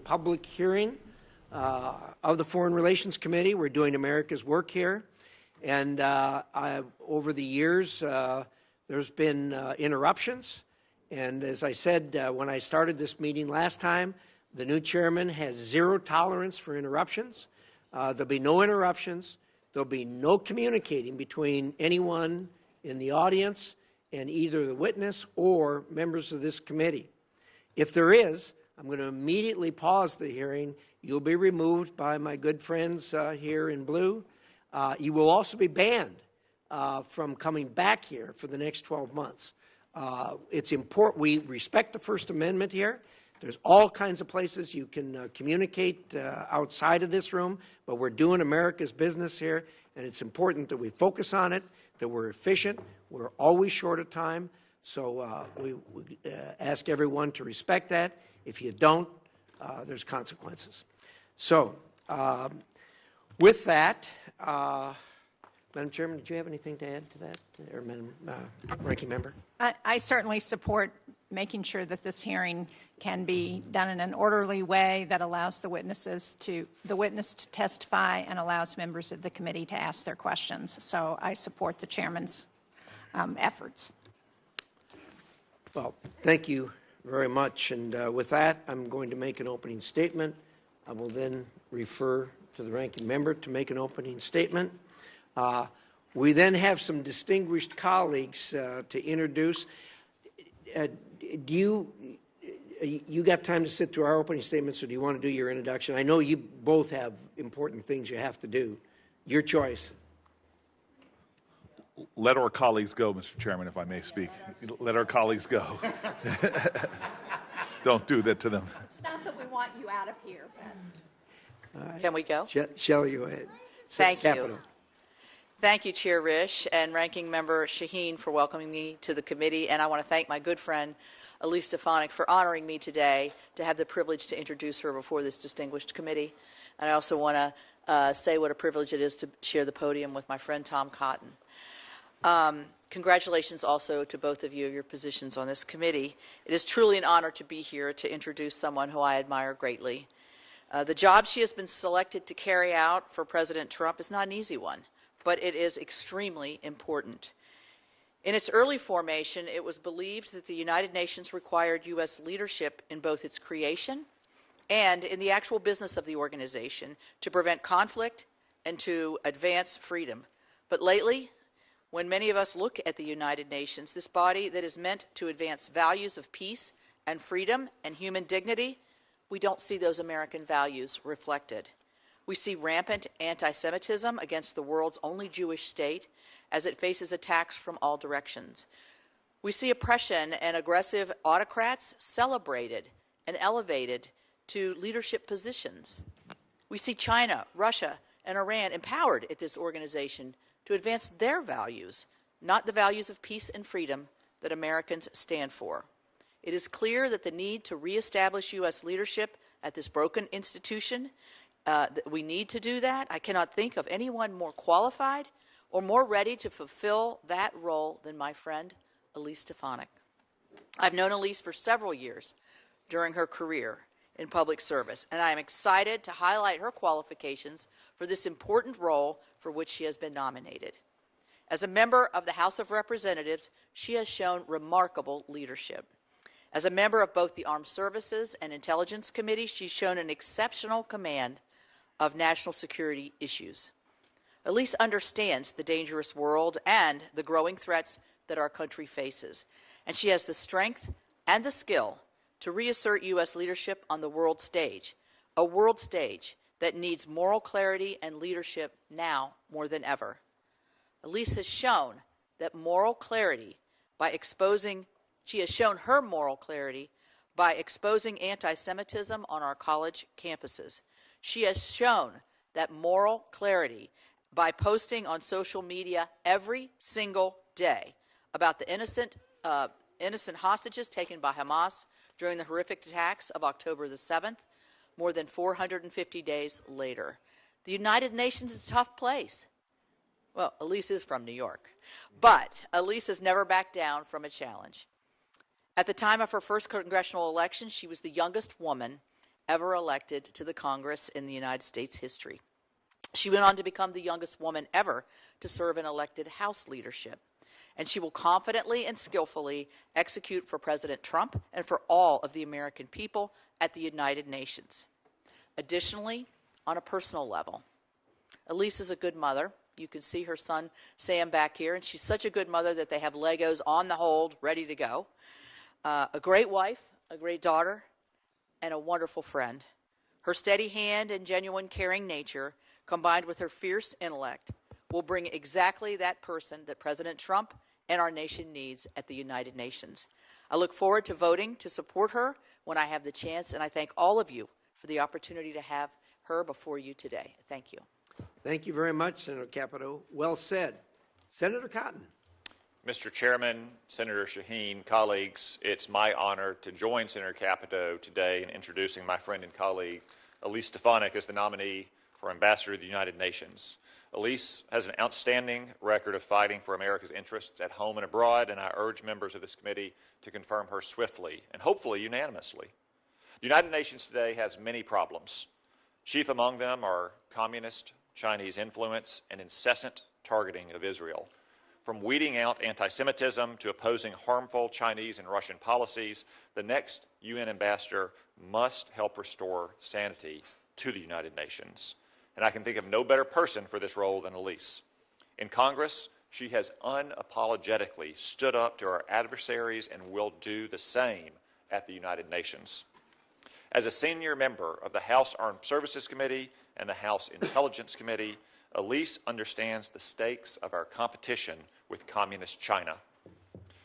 public hearing of the Foreign Relations Committee. We're doing America's work here. And over the years, there's been interruptions. And as I said when I started this meeting last time, the new chairman has zero tolerance for interruptions. There'll be no interruptions. There'll be no communicating between anyone in the audience and either the witness or members of this committee. If there is, I'm going to immediately pause the hearing. You'll be removed by my good friends here in blue. You will also be banned from coming back here for the next 12 months. It's important. We respect the First Amendment here. There's all kinds of places you can communicate outside of this room, but we're doing America's business here, and it's important that we focus on it, that we're efficient. We're always short of time, so we ask everyone to respect that. If you don't, there's consequences. So with that, Madam Chairman, did you have anything to add to that, or Madam Ranking Member? I certainly support making sure that this hearing can be done in an orderly way that allows the witness to testify and allows members of the committee to ask their questions. So I support the chairman's efforts. Well, thank you very much. And with that, I'm going to make an opening statement. I will then refer to the ranking member to make an opening statement. We then have some distinguished colleagues to introduce. You got time to sit through our opening statements, or do you want to do your introduction? I know you both have important things you have to do. Your choice. Let our colleagues go, Mr. Chairman, if I may speak. Let our colleagues go. Don't do that to them. It's not that we want you out of here. Right. Can we go? Shelley, go ahead. Thank you. Thank you, Chair Risch and Ranking Member Shaheen, for welcoming me to the committee. And I want to thank my good friend, Elise Stefanik, for honoring me today to have the privilege to introduce her before this distinguished committee. And I also want to say what a privilege it is to share the podium with my friend Tom Cotton. Congratulations also to both of you of your positions on this committee. It is truly an honor to be here to introduce someone who I admire greatly. The job she has been selected to carry out for President Trump is not an easy one, but it is extremely important. In its early formation, it was believed that the United Nations required U.S. leadership in both its creation and in the actual business of the organization to prevent conflict and to advance freedom. But lately, when many of us look at the United Nations, this body that is meant to advance values of peace and freedom and human dignity, we don't see those American values reflected. We see rampant anti-Semitism against the world's only Jewish state as it faces attacks from all directions. We see oppression and aggressive autocrats celebrated and elevated to leadership positions. We see China, Russia, and Iran empowered at this organization to advance their values, not the values of peace and freedom that Americans stand for. It is clear that the need to reestablish U.S. leadership at this broken institution, that we need to do that. I cannot think of anyone more qualified or more ready to fulfill that role than my friend, Elise Stefanik. I've known Elise for several years during her career in public service, and I am excited to highlight her qualifications for this important role for which she has been nominated. As a member of the House of Representatives, she has shown remarkable leadership. As a member of both the Armed Services and Intelligence Committee, she's shown an exceptional command of national security issues. Elise understands the dangerous world and the growing threats that our country faces, and she has the strength and the skill to reassert U.S. leadership on the world stage, a world stage that needs moral clarity and leadership now more than ever. Elise has shown that moral clarity by exposing, she has shown her moral clarity by exposing anti-Semitism on our college campuses. She has shown that moral clarity by posting on social media every single day about the innocent hostages taken by Hamas during the horrific attacks of October the 7th, more than 450 days later. The United Nations is a tough place. Well, Elise is from New York, but Elise has never backed down from a challenge. At the time of her first congressional election, she was the youngest woman ever elected to the Congress in the United States history. She went on to become the youngest woman ever to serve in elected House leadership. And she will confidently and skillfully execute for President Trump and for all of the American people at the United Nations. Additionally, on a personal level, Elise is a good mother. You can see her son Sam back here, and she's such a good mother that they have Legos on the hold, ready to go. A great wife, a great daughter, and a wonderful friend. Her steady hand and genuine caring nature, combined with her fierce intellect, will bring exactly that person that President Trump and our nation needs at the United Nations. I look forward to voting to support her when I have the chance, and I thank all of you for the opportunity to have her before you today. Thank you. Thank you very much, Senator Capito. Well said. Senator Cotton. Mr. Chairman, Senator Shaheen, colleagues, it's my honor to join Senator Capito today in introducing my friend and colleague, Elise Stefanik, as the nominee for Ambassador to the United Nations. Elise has an outstanding record of fighting for America's interests at home and abroad, and I urge members of this committee to confirm her swiftly and hopefully unanimously. The United Nations today has many problems. Chief among them are communist Chinese influence and incessant targeting of Israel. From weeding out anti-Semitism to opposing harmful Chinese and Russian policies, the next UN ambassador must help restore sanity to the United Nations. And I can think of no better person for this role than Elise. In Congress, she has unapologetically stood up to our adversaries and will do the same at the United Nations. As a senior member of the House Armed Services Committee and the House Intelligence Committee, Elise understands the stakes of our competition with Communist China.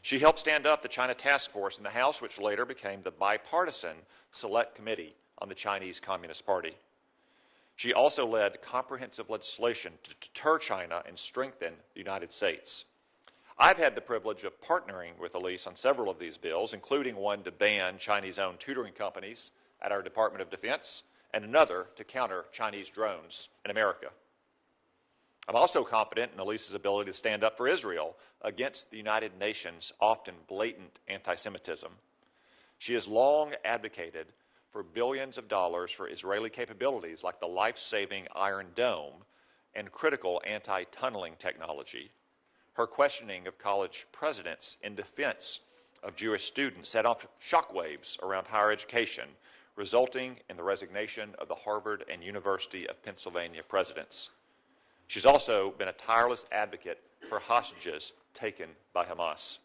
She helped stand up the China Task Force in the House, which later became the bipartisan Select Committee on the Chinese Communist Party. She also led comprehensive legislation to deter China and strengthen the United States. I've had the privilege of partnering with Elise on several of these bills, including one to ban Chinese-owned tutoring companies at our Department of Defense and another to counter Chinese drones in America. I'm also confident in Elise's ability to stand up for Israel against the United Nations' often blatant anti-Semitism. She has long advocated for billions of dollars for Israeli capabilities like the life-saving Iron Dome and critical anti-tunneling technology. Her questioning of college presidents in defense of Jewish students set off shockwaves around higher education, resulting in the resignation of the Harvard and University of Pennsylvania presidents. She's also been a tireless advocate for hostages taken by Hamas.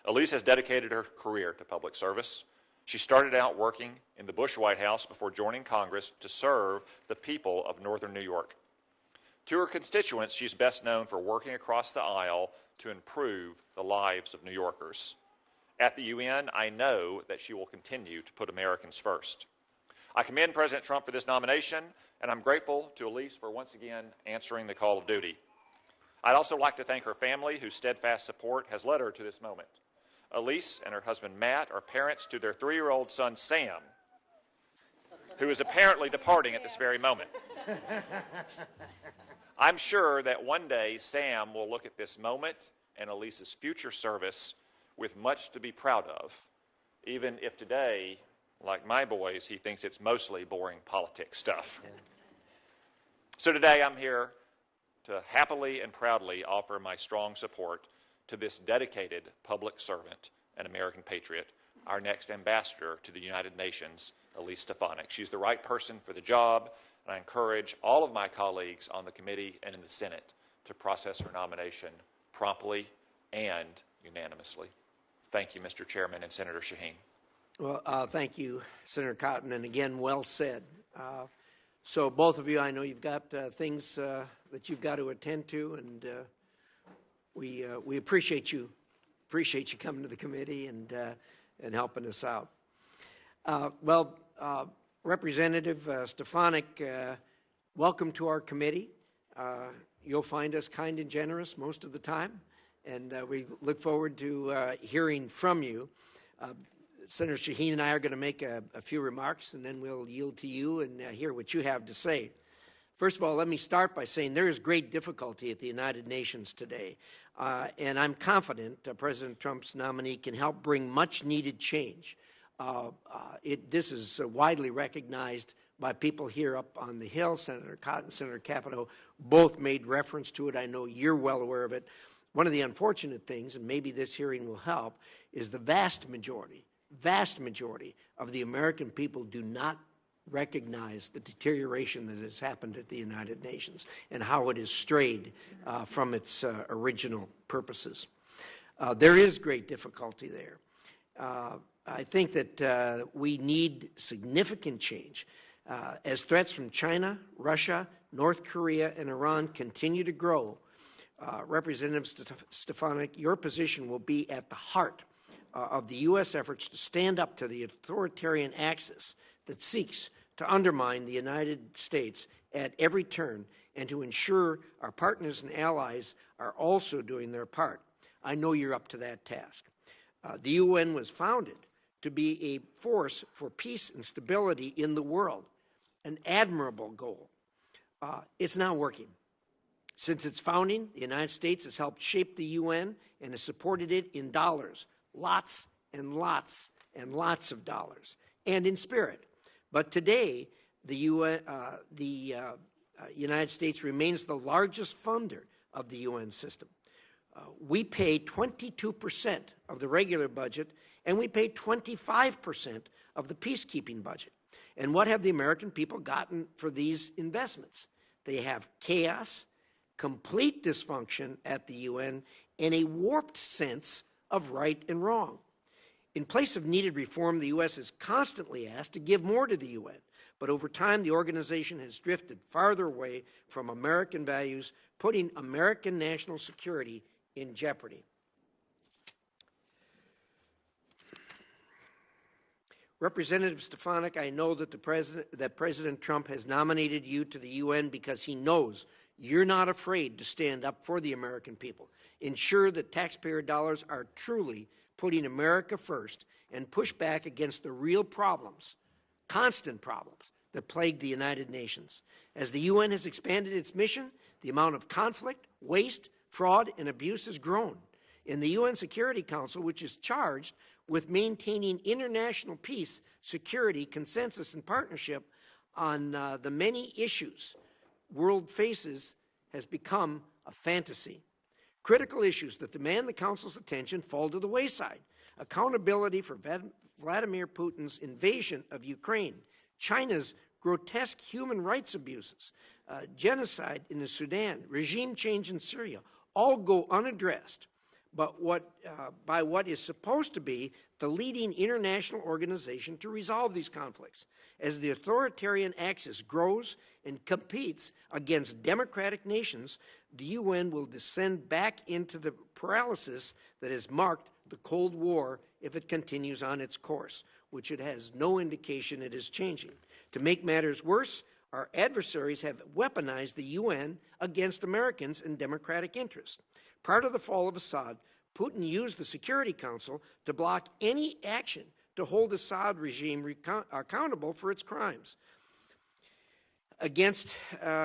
Elise has dedicated her career to public service. She started out working in the Bush White House before joining Congress to serve the people of northern New York. To her constituents, she's best known for working across the aisle to improve the lives of New Yorkers. At the UN, I know that she will continue to put Americans first. I commend President Trump for this nomination, and I'm grateful to Elise for once again answering the call of duty. I'd also like to thank her family, whose steadfast support has led her to this moment. Elise and her husband Matt are parents to their 3-year-old son Sam, who is apparently departing at this very moment. I'm sure that one day Sam will look at this moment and Elise's future service with much to be proud of, even if today, like my boys, he thinks it's mostly boring politics stuff. Yeah. So today I'm here to happily and proudly offer my strong support to this dedicated public servant and American patriot, our next ambassador to the United Nations, Elise Stefanik. She's the right person for the job, and I encourage all of my colleagues on the committee and in the Senate to process her nomination promptly and unanimously. Thank you, Mr. Chairman and Senator Shaheen. Well, thank you, Senator Cotton, and again, well said. So both of you, I know you've got things that you've got to attend to, and we appreciate you coming to the committee and helping us out. Representative Stefanik, welcome to our committee. You'll find us kind and generous most of the time, and we look forward to hearing from you. Senator Shaheen and I are going to make a few remarks, and then we'll yield to you and hear what you have to say. First of all, let me start by saying there is great difficulty at the United Nations today, and I'm confident President Trump's nominee can help bring much-needed change. This is widely recognized by people here up on the Hill. Senator Cotton, Senator Capito both made reference to it. I know you're well aware of it. One of the unfortunate things, and maybe this hearing will help, is the vast majority of the American people do not recognize the deterioration that has happened at the United Nations and how it has strayed from its original purposes. There is great difficulty there. I think that we need significant change. As threats from China, Russia, North Korea, and Iran continue to grow, Representative Stefanik, your position will be at the heart of the U.S. efforts to stand up to the authoritarian axis that seeks to undermine the United States at every turn and to ensure our partners and allies are also doing their part. I know you're up to that task. The UN was founded to be a force for peace and stability in the world, an admirable goal. It's not working. Since its founding, the United States has helped shape the UN and has supported it in dollars, lots and lots and lots of dollars, and in spirit. But today, the United States remains the largest funder of the UN system. We pay 22% of the regular budget, and we pay 25% of the peacekeeping budget. And what have the American people gotten for these investments? They have chaos, complete dysfunction at the UN, and a warped sense of right and wrong. In place of needed reform, the U.S. is constantly asked to give more to the UN, but over time the organization has drifted farther away from American values, putting American national security in jeopardy. Representative Stefanik, I know that President Trump has nominated you to the UN because he knows you're not afraid to stand up for the American people, ensure that taxpayer dollars are truly putting America first, and push back against the real problems, constant problems, that plague the United Nations. As the UN has expanded its mission, the amount of conflict, waste, fraud, and abuse has grown. In the UN Security Council, which is charged with maintaining international peace, security, consensus, and partnership on the many issues world faces, has become a fantasy. Critical issues that demand the Council's attention fall to the wayside. Accountability for Vladimir Putin's invasion of Ukraine, China's grotesque human rights abuses, genocide in the Sudan, regime change in Syria, all go unaddressed, but by what is supposed to be the leading international organization to resolve these conflicts. As the authoritarian axis grows and competes against democratic nations, the UN will descend back into the paralysis that has marked the Cold War if it continues on its course, which it has no indication it is changing. To make matters worse, our adversaries have weaponized the UN against Americans and democratic interests. Prior to the fall of Assad, Putin used the Security Council to block any action to hold the Assad regime accountable for its crimes against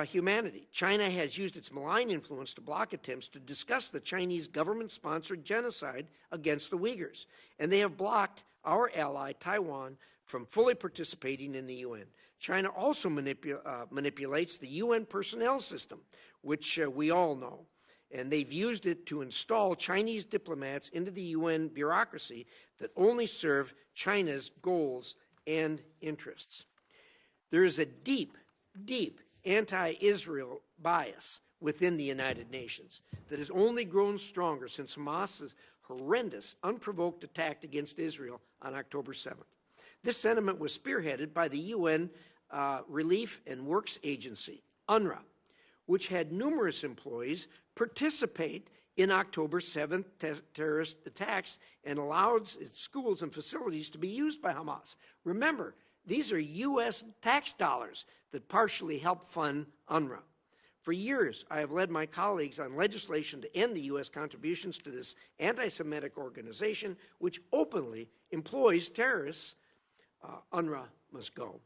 humanity. China has used its malign influence to block attempts to discuss the Chinese government-sponsored genocide against the Uyghurs, and they have blocked our ally, Taiwan, from fully participating in the UN. China also manipulates the UN personnel system, which we all know, and they've used it to install Chinese diplomats into the UN bureaucracy that only serve China's goals and interests. There is a deep, deep anti-Israel bias within the United Nations that has only grown stronger since Hamas's horrendous, unprovoked attack against Israel on October 7th. This sentiment was spearheaded by the UN Relief and Works Agency, UNRWA, which had numerous employees participate in October 7th terrorist attacks and allowed its schools and facilities to be used by Hamas. Remember, these are U.S. tax dollars that partially help fund UNRWA. For years, I have led my colleagues on legislation to end the U.S. contributions to this anti-Semitic organization, which openly employs terrorists. UNRWA must go.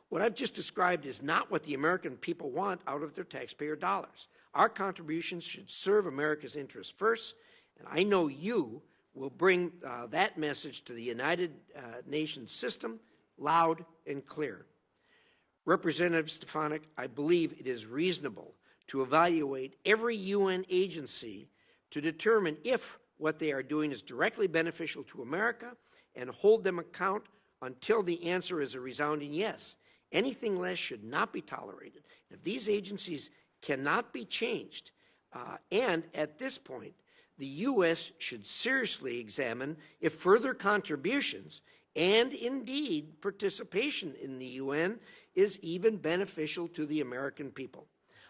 What I've just described is not what the American people want out of their taxpayer dollars. Our contributions should serve America's interests first, and I know you will bring that message to the United Nations system loud and clear. Representative Stefanik, I believe it is reasonable to evaluate every UN agency to determine if what they are doing is directly beneficial to America and hold them account until the answer is a resounding yes. Anything less should not be tolerated. If these agencies cannot be changed, and at this point, the U.S. should seriously examine if further contributions and indeed participation in the UN is even beneficial to the American people.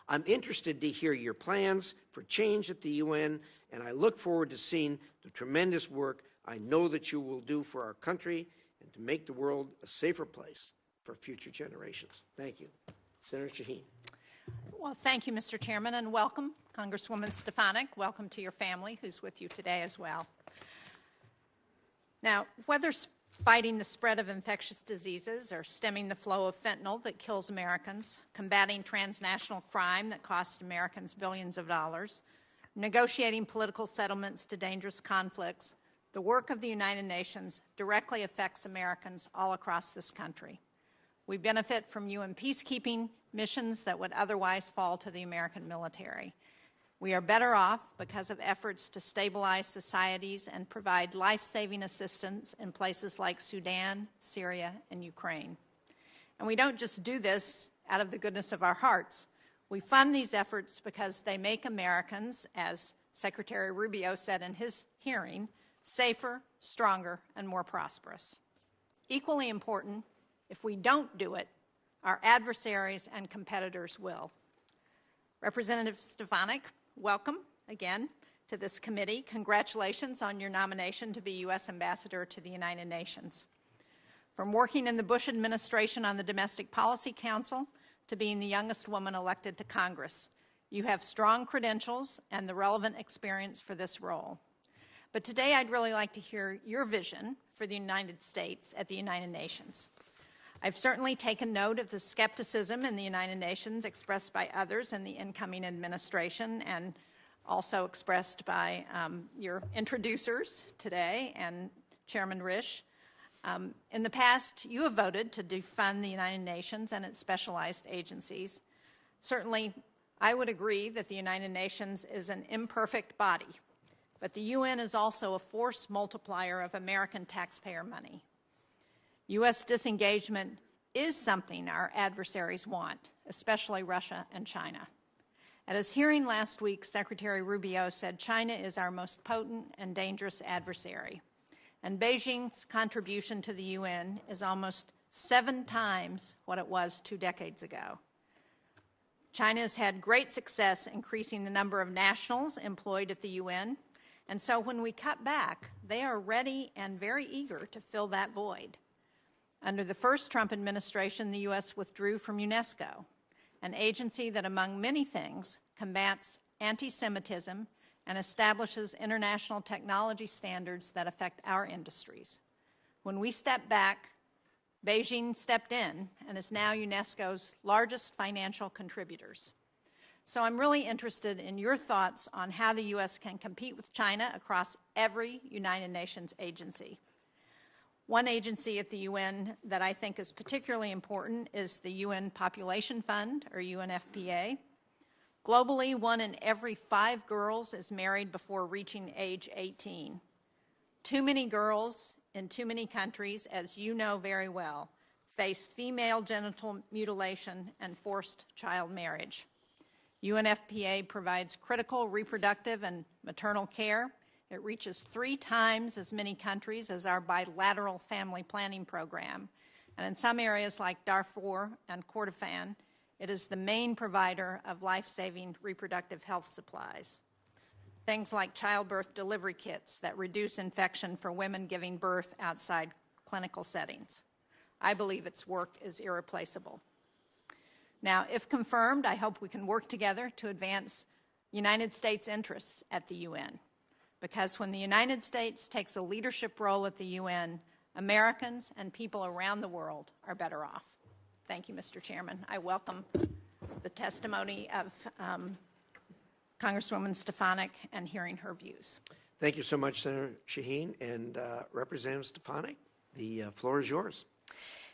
I'm interested to hear your plans for change at the UN, and I look forward to seeing the tremendous work I know that you will do for our country and to make the world a safer place for future generations. Thank you. Senator Shaheen. Well, thank you, Mr. Chairman, and welcome, Congresswoman Stefanik. Welcome to your family, who's with you today as well. Now, whether fighting the spread of infectious diseases or stemming the flow of fentanyl that kills Americans, combating transnational crime that costs Americans billions of dollars, negotiating political settlements to dangerous conflicts, the work of the United Nations directly affects Americans all across this country. We benefit from UN peacekeeping missions that would otherwise fall to the American military. We are better off because of efforts to stabilize societies and provide life-saving assistance in places like Sudan, Syria, and Ukraine. And we don't just do this out of the goodness of our hearts. We fund these efforts because they make Americans, as Secretary Rubio said in his hearing, safer, stronger, and more prosperous. Equally important, if we don't do it, our adversaries and competitors will. Representative Stefanik, welcome again to this committee. Congratulations on your nomination to be U.S. Ambassador to the United Nations. From working in the Bush administration on the Domestic Policy Council to being the youngest woman elected to Congress, you have strong credentials and the relevant experience for this role. But today I'd really like to hear your vision for the United States at the United Nations. I've certainly taken note of the skepticism in the United Nations expressed by others in the incoming administration and also expressed by your introducers today and Chairman Risch. In the past, you have voted to defund the United Nations and its specialized agencies. Certainly, I would agree that the United Nations is an imperfect body, but the UN is also a force multiplier of American taxpayer money. U.S. disengagement is something our adversaries want, especially Russia and China. At his hearing last week, Secretary Rubio said China is our most potent and dangerous adversary, and Beijing's contribution to the UN is almost 7 times what it was 2 decades ago. China has had great success increasing the number of nationals employed at the UN, and so when we cut back, they are ready and very eager to fill that void. Under the first Trump administration, the U.S. withdrew from UNESCO, an agency that, among many things, combats anti-Semitism and establishes international technology standards that affect our industries. When we stepped back, Beijing stepped in and is now UNESCO's largest financial contributors. So I'm really interested in your thoughts on how the U.S. can compete with China across every United Nations agency. One agency at the UN that I think is particularly important is the UN Population Fund, or UNFPA. Globally, 1 in every 5 girls is married before reaching age 18. Too many girls in too many countries, as you know very well, face female genital mutilation and forced child marriage. UNFPA provides critical reproductive and maternal care. It reaches 3 times as many countries as our bilateral family planning program. And in some areas like Darfur and Kordofan, it is the main provider of life-saving reproductive health supplies. Things like childbirth delivery kits that reduce infection for women giving birth outside clinical settings. I believe its work is irreplaceable. Now, if confirmed, I hope we can work together to advance United States interests at the UN. Because when the United States takes a leadership role at the UN, Americans and people around the world are better off. Thank you, Mr. Chairman. I welcome the testimony of Congresswoman Stefanik and hearing her views. Thank you so much, Senator Shaheen. And Representative Stefanik, the floor is yours.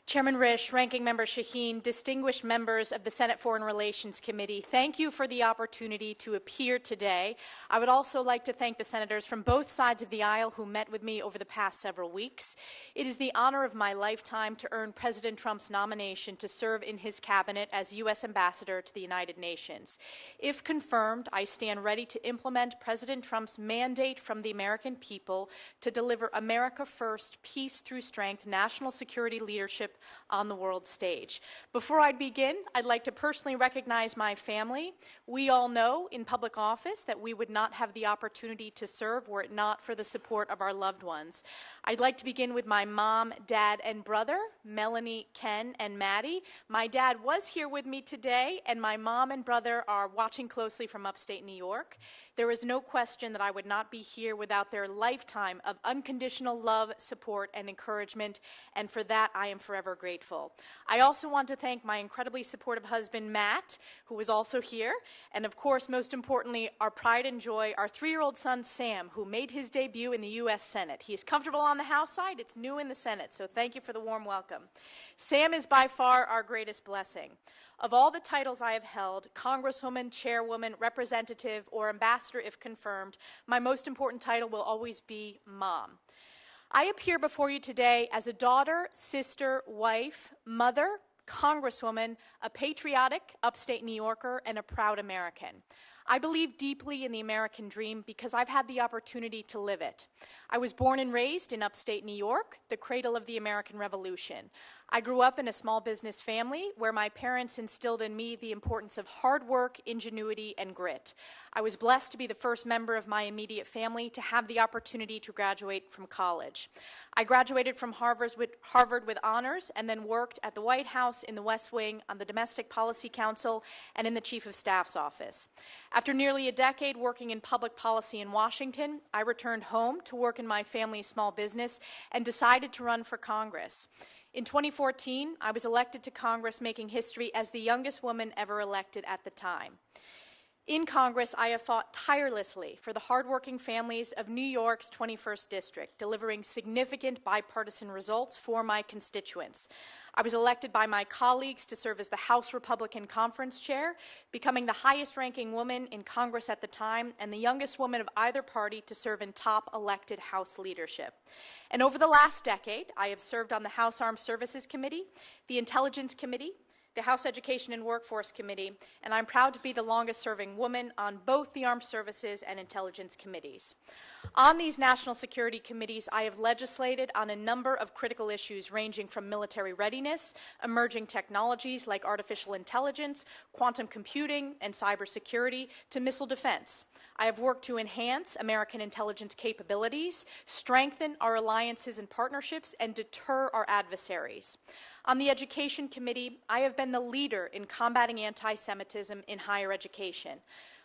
Chairman Risch, Ranking Member Shaheen, distinguished members of the Senate Foreign Relations Committee, thank you for the opportunity to appear today. I would also like to thank the senators from both sides of the aisle who met with me over the past several weeks. It is the honor of my lifetime to earn President Trump's nomination to serve in his cabinet as U.S. Ambassador to the United Nations. If confirmed, I stand ready to implement President Trump's mandate from the American people to deliver America First, peace through strength, national security leadership on the world stage. Before I begin, I'd like to personally recognize my family. We all know in public office that we would not have the opportunity to serve were it not for the support of our loved ones. I'd like to begin with my mom, dad, and brother, Melanie, Ken, and Maddie. My dad was here with me today, and my mom and brother are watching closely from upstate New York. There is no question that I would not be here without their lifetime of unconditional love, support, and encouragement, and for that I am forever grateful. I also want to thank my incredibly supportive husband, Matt, who is also here, and of course, most importantly, our pride and joy, our 3-year-old son, Sam, who made his debut in the U.S. Senate. He is comfortable on the House side, it's new in the Senate, so thank you for the warm welcome. Sam is by far our greatest blessing. Of all the titles I have held, Congresswoman, Chairwoman, Representative, or Ambassador if confirmed, my most important title will always be Mom. I appear before you today as a daughter, sister, wife, mother, Congresswoman, a patriotic upstate New Yorker, and a proud American. I believe deeply in the American dream because I've had the opportunity to live it. I was born and raised in upstate New York, the cradle of the American Revolution. I grew up in a small business family where my parents instilled in me the importance of hard work, ingenuity, and grit. I was blessed to be the first member of my immediate family to have the opportunity to graduate from college. I graduated from Harvard with honors and then worked at the White House, in the West Wing, on the Domestic Policy Council, and in the Chief of Staff's office. After nearly a decade working in public policy in Washington, I returned home to work in my family's small business and decided to run for Congress. In 2014, I was elected to Congress, making history as the youngest woman ever elected at the time. In Congress, I have fought tirelessly for the hardworking families of New York's 21st District, delivering significant bipartisan results for my constituents. I was elected by my colleagues to serve as the House Republican Conference Chair, becoming the highest-ranking woman in Congress at the time and the youngest woman of either party to serve in top elected House leadership. And over the last decade, I have served on the House Armed Services Committee, the Intelligence Committee, the House Education and Workforce Committee, and I'm proud to be the longest-serving woman on both the Armed Services and Intelligence Committees. On these national security committees, I have legislated on a number of critical issues ranging from military readiness, emerging technologies like artificial intelligence, quantum computing, and cybersecurity, to missile defense. I have worked to enhance American intelligence capabilities, strengthen our alliances and partnerships, and deter our adversaries. On the Education Committee, I have been the leader in combating anti-Semitism in higher education.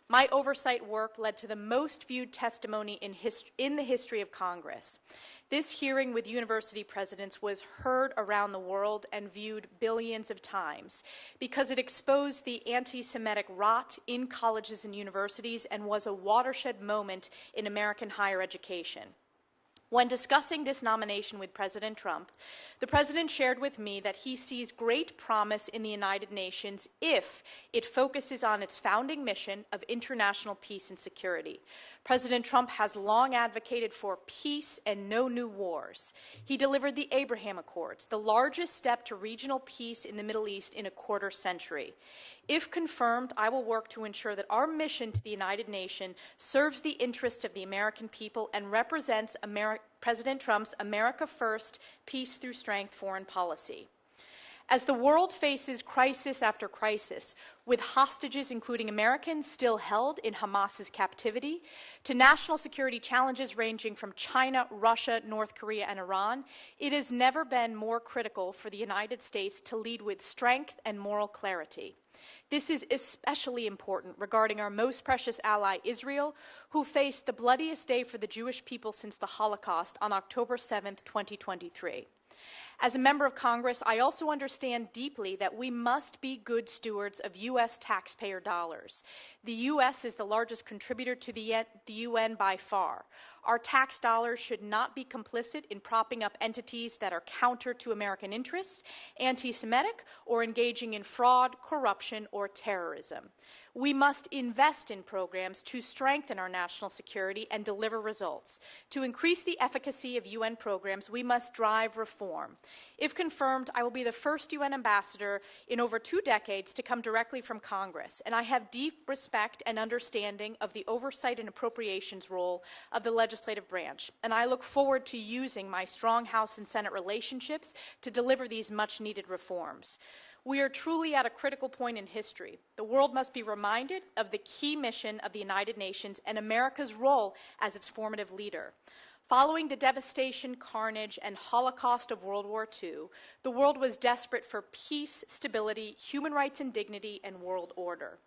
My oversight work led to the most viewed testimony in the history of Congress. This hearing with university presidents was heard around the world and viewed billions of times because it exposed the anti-Semitic rot in colleges and universities and was a watershed moment in American higher education. When discussing this nomination with President Trump, the President shared with me that he sees great promise in the United Nations if it focuses on its founding mission of international peace and security. President Trump has long advocated for peace and no new wars. He delivered the Abraham Accords, the largest step to regional peace in the Middle East in a quarter century. If confirmed, I will work to ensure that our mission to the United Nations serves the interests of the American people and represents President Trump's America First, peace through strength foreign policy. As the world faces crisis after crisis, with hostages, including Americans, still held in Hamas's captivity, to national security challenges ranging from China, Russia, North Korea, and Iran, it has never been more critical for the United States to lead with strength and moral clarity. This is especially important regarding our most precious ally, Israel, who faced the bloodiest day for the Jewish people since the Holocaust on October 7, 2023. As a member of Congress, I also understand deeply that we must be good stewards of U.S. taxpayer dollars. The U.S. is the largest contributor to the UN by far. Our tax dollars should not be complicit in propping up entities that are counter to American interests, anti-Semitic, or engaging in fraud, corruption, or terrorism. We must invest in programs to strengthen our national security and deliver results. To increase the efficacy of UN programs, we must drive reform. If confirmed, I will be the first UN ambassador in over 2 decades to come directly from Congress, and I have deep respect and understanding of the oversight and appropriations role of the legislative branch, and I look forward to using my strong House and Senate relationships to deliver these much-needed reforms. We are truly at a critical point in history. The world must be reminded of the key mission of the United Nations and America's role as its formative leader. Following the devastation, carnage, and Holocaust of World War II, the world was desperate for peace, stability, human rights and dignity, and world order.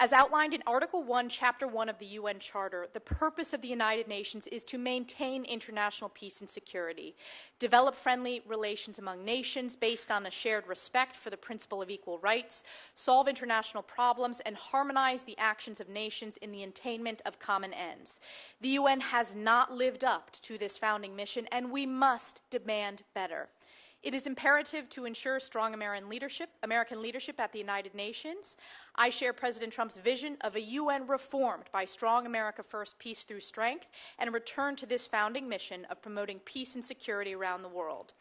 As outlined in Article 1, Chapter 1 of the UN Charter, the purpose of the United Nations is to maintain international peace and security, develop friendly relations among nations based on a shared respect for the principle of equal rights, solve international problems, and harmonize the actions of nations in the attainment of common ends. The UN has not lived up to this founding mission, and we must demand better. It is imperative to ensure strong American leadership at the United Nations. I share President Trump's vision of a UN reformed by strong America first, peace through strength, and a return to this founding mission of promoting peace and security around the world.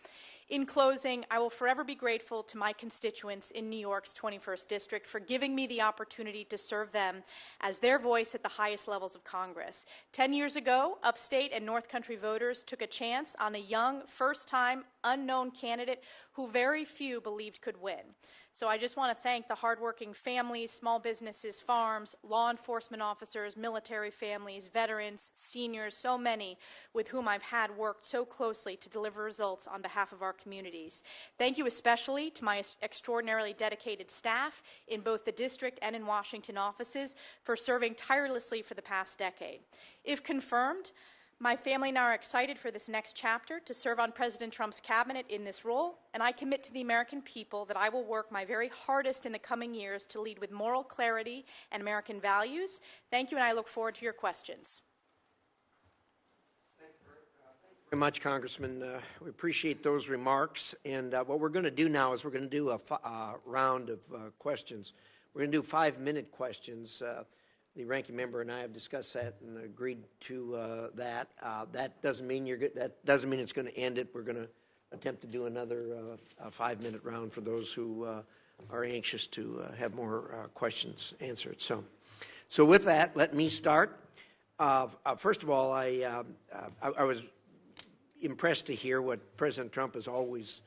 In closing, I will forever be grateful to my constituents in New York's 21st District for giving me the opportunity to serve them as their voice at the highest levels of Congress. 10 years ago, upstate and North Country voters took a chance on a young, first-time, unknown candidate who very few believed could win. So I just want to thank the hardworking families, small businesses, farms, law enforcement officers, military families, veterans, seniors, so many with whom I've had worked so closely to deliver results on behalf of our communities. Thank you especially to my extraordinarily dedicated staff in both the district and in Washington offices for serving tirelessly for the past decade. If confirmed, my family and I are excited for this next chapter to serve on President Trump's cabinet in this role, and I commit to the American people that I will work my very hardest in the coming years to lead with moral clarity and American values. Thank you, and I look forward to your questions. Thank you very much, Congressman. We appreciate those remarks, and what we're going to do now is we're going to do a round of questions. We're going to do 5-minute questions. The ranking member and I have discussed that and agreed to that. That doesn't mean that doesn't mean it's going to end it. We're going to attempt to do another 5-minute round for those who are anxious to have more questions answered. So with that, let me start. First of all, I was impressed to hear what President Trump has always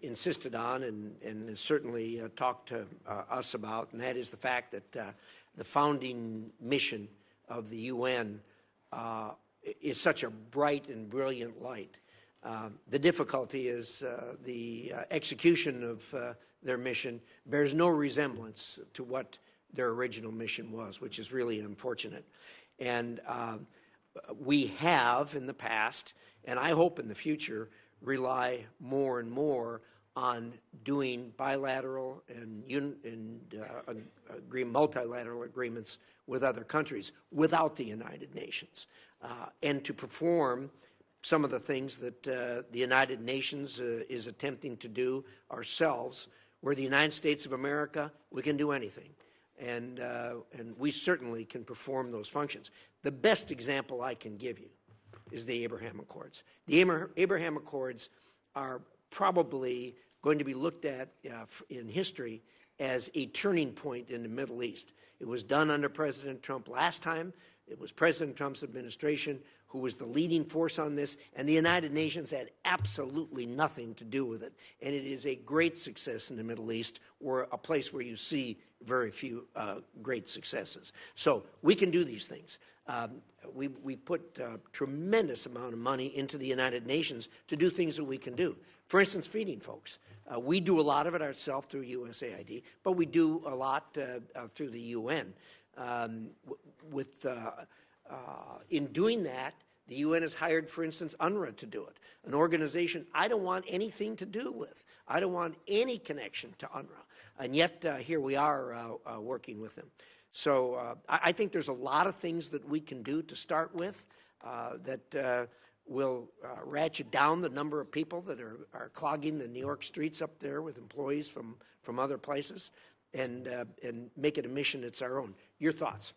insisted on and has certainly talked to us about, and that is the fact that the founding mission of the UN is such a bright and brilliant light. The difficulty is the execution of their mission bears no resemblance to what their original mission was, which is really unfortunate. And we have in the past, and I hope in the future, rely more and more on doing bilateral and multilateral agreements with other countries without the United Nations, and to perform some of the things that the United Nations is attempting to do ourselves. We're the United States of America. We can do anything, and we certainly can perform those functions. The best example I can give you is the Abraham Accords. The Abraham Accords are probably going to be looked at in history as a turning point in the Middle East. It was done under President Trump last time. It was President Trump's administration who was the leading force on this, and the United Nations had absolutely nothing to do with it. And it is a great success in the Middle East, or a place where you see very few great successes. So we can do these things. We put a tremendous amount of money into the United Nations to do things that we can do. For instance, feeding folks. We do a lot of it ourselves through USAID, but we do a lot through the UN. In doing that, The UN has hired, for instance, UNRWA to do it, an organization I don't want anything to do with. I don't want any connection to UNRWA. And yet here we are working with them. So I think there's a lot of things that we can do to start with that will ratchet down the number of people that are clogging the New York streets up there with employees from other places, and make it a mission that's our own. Your thoughts?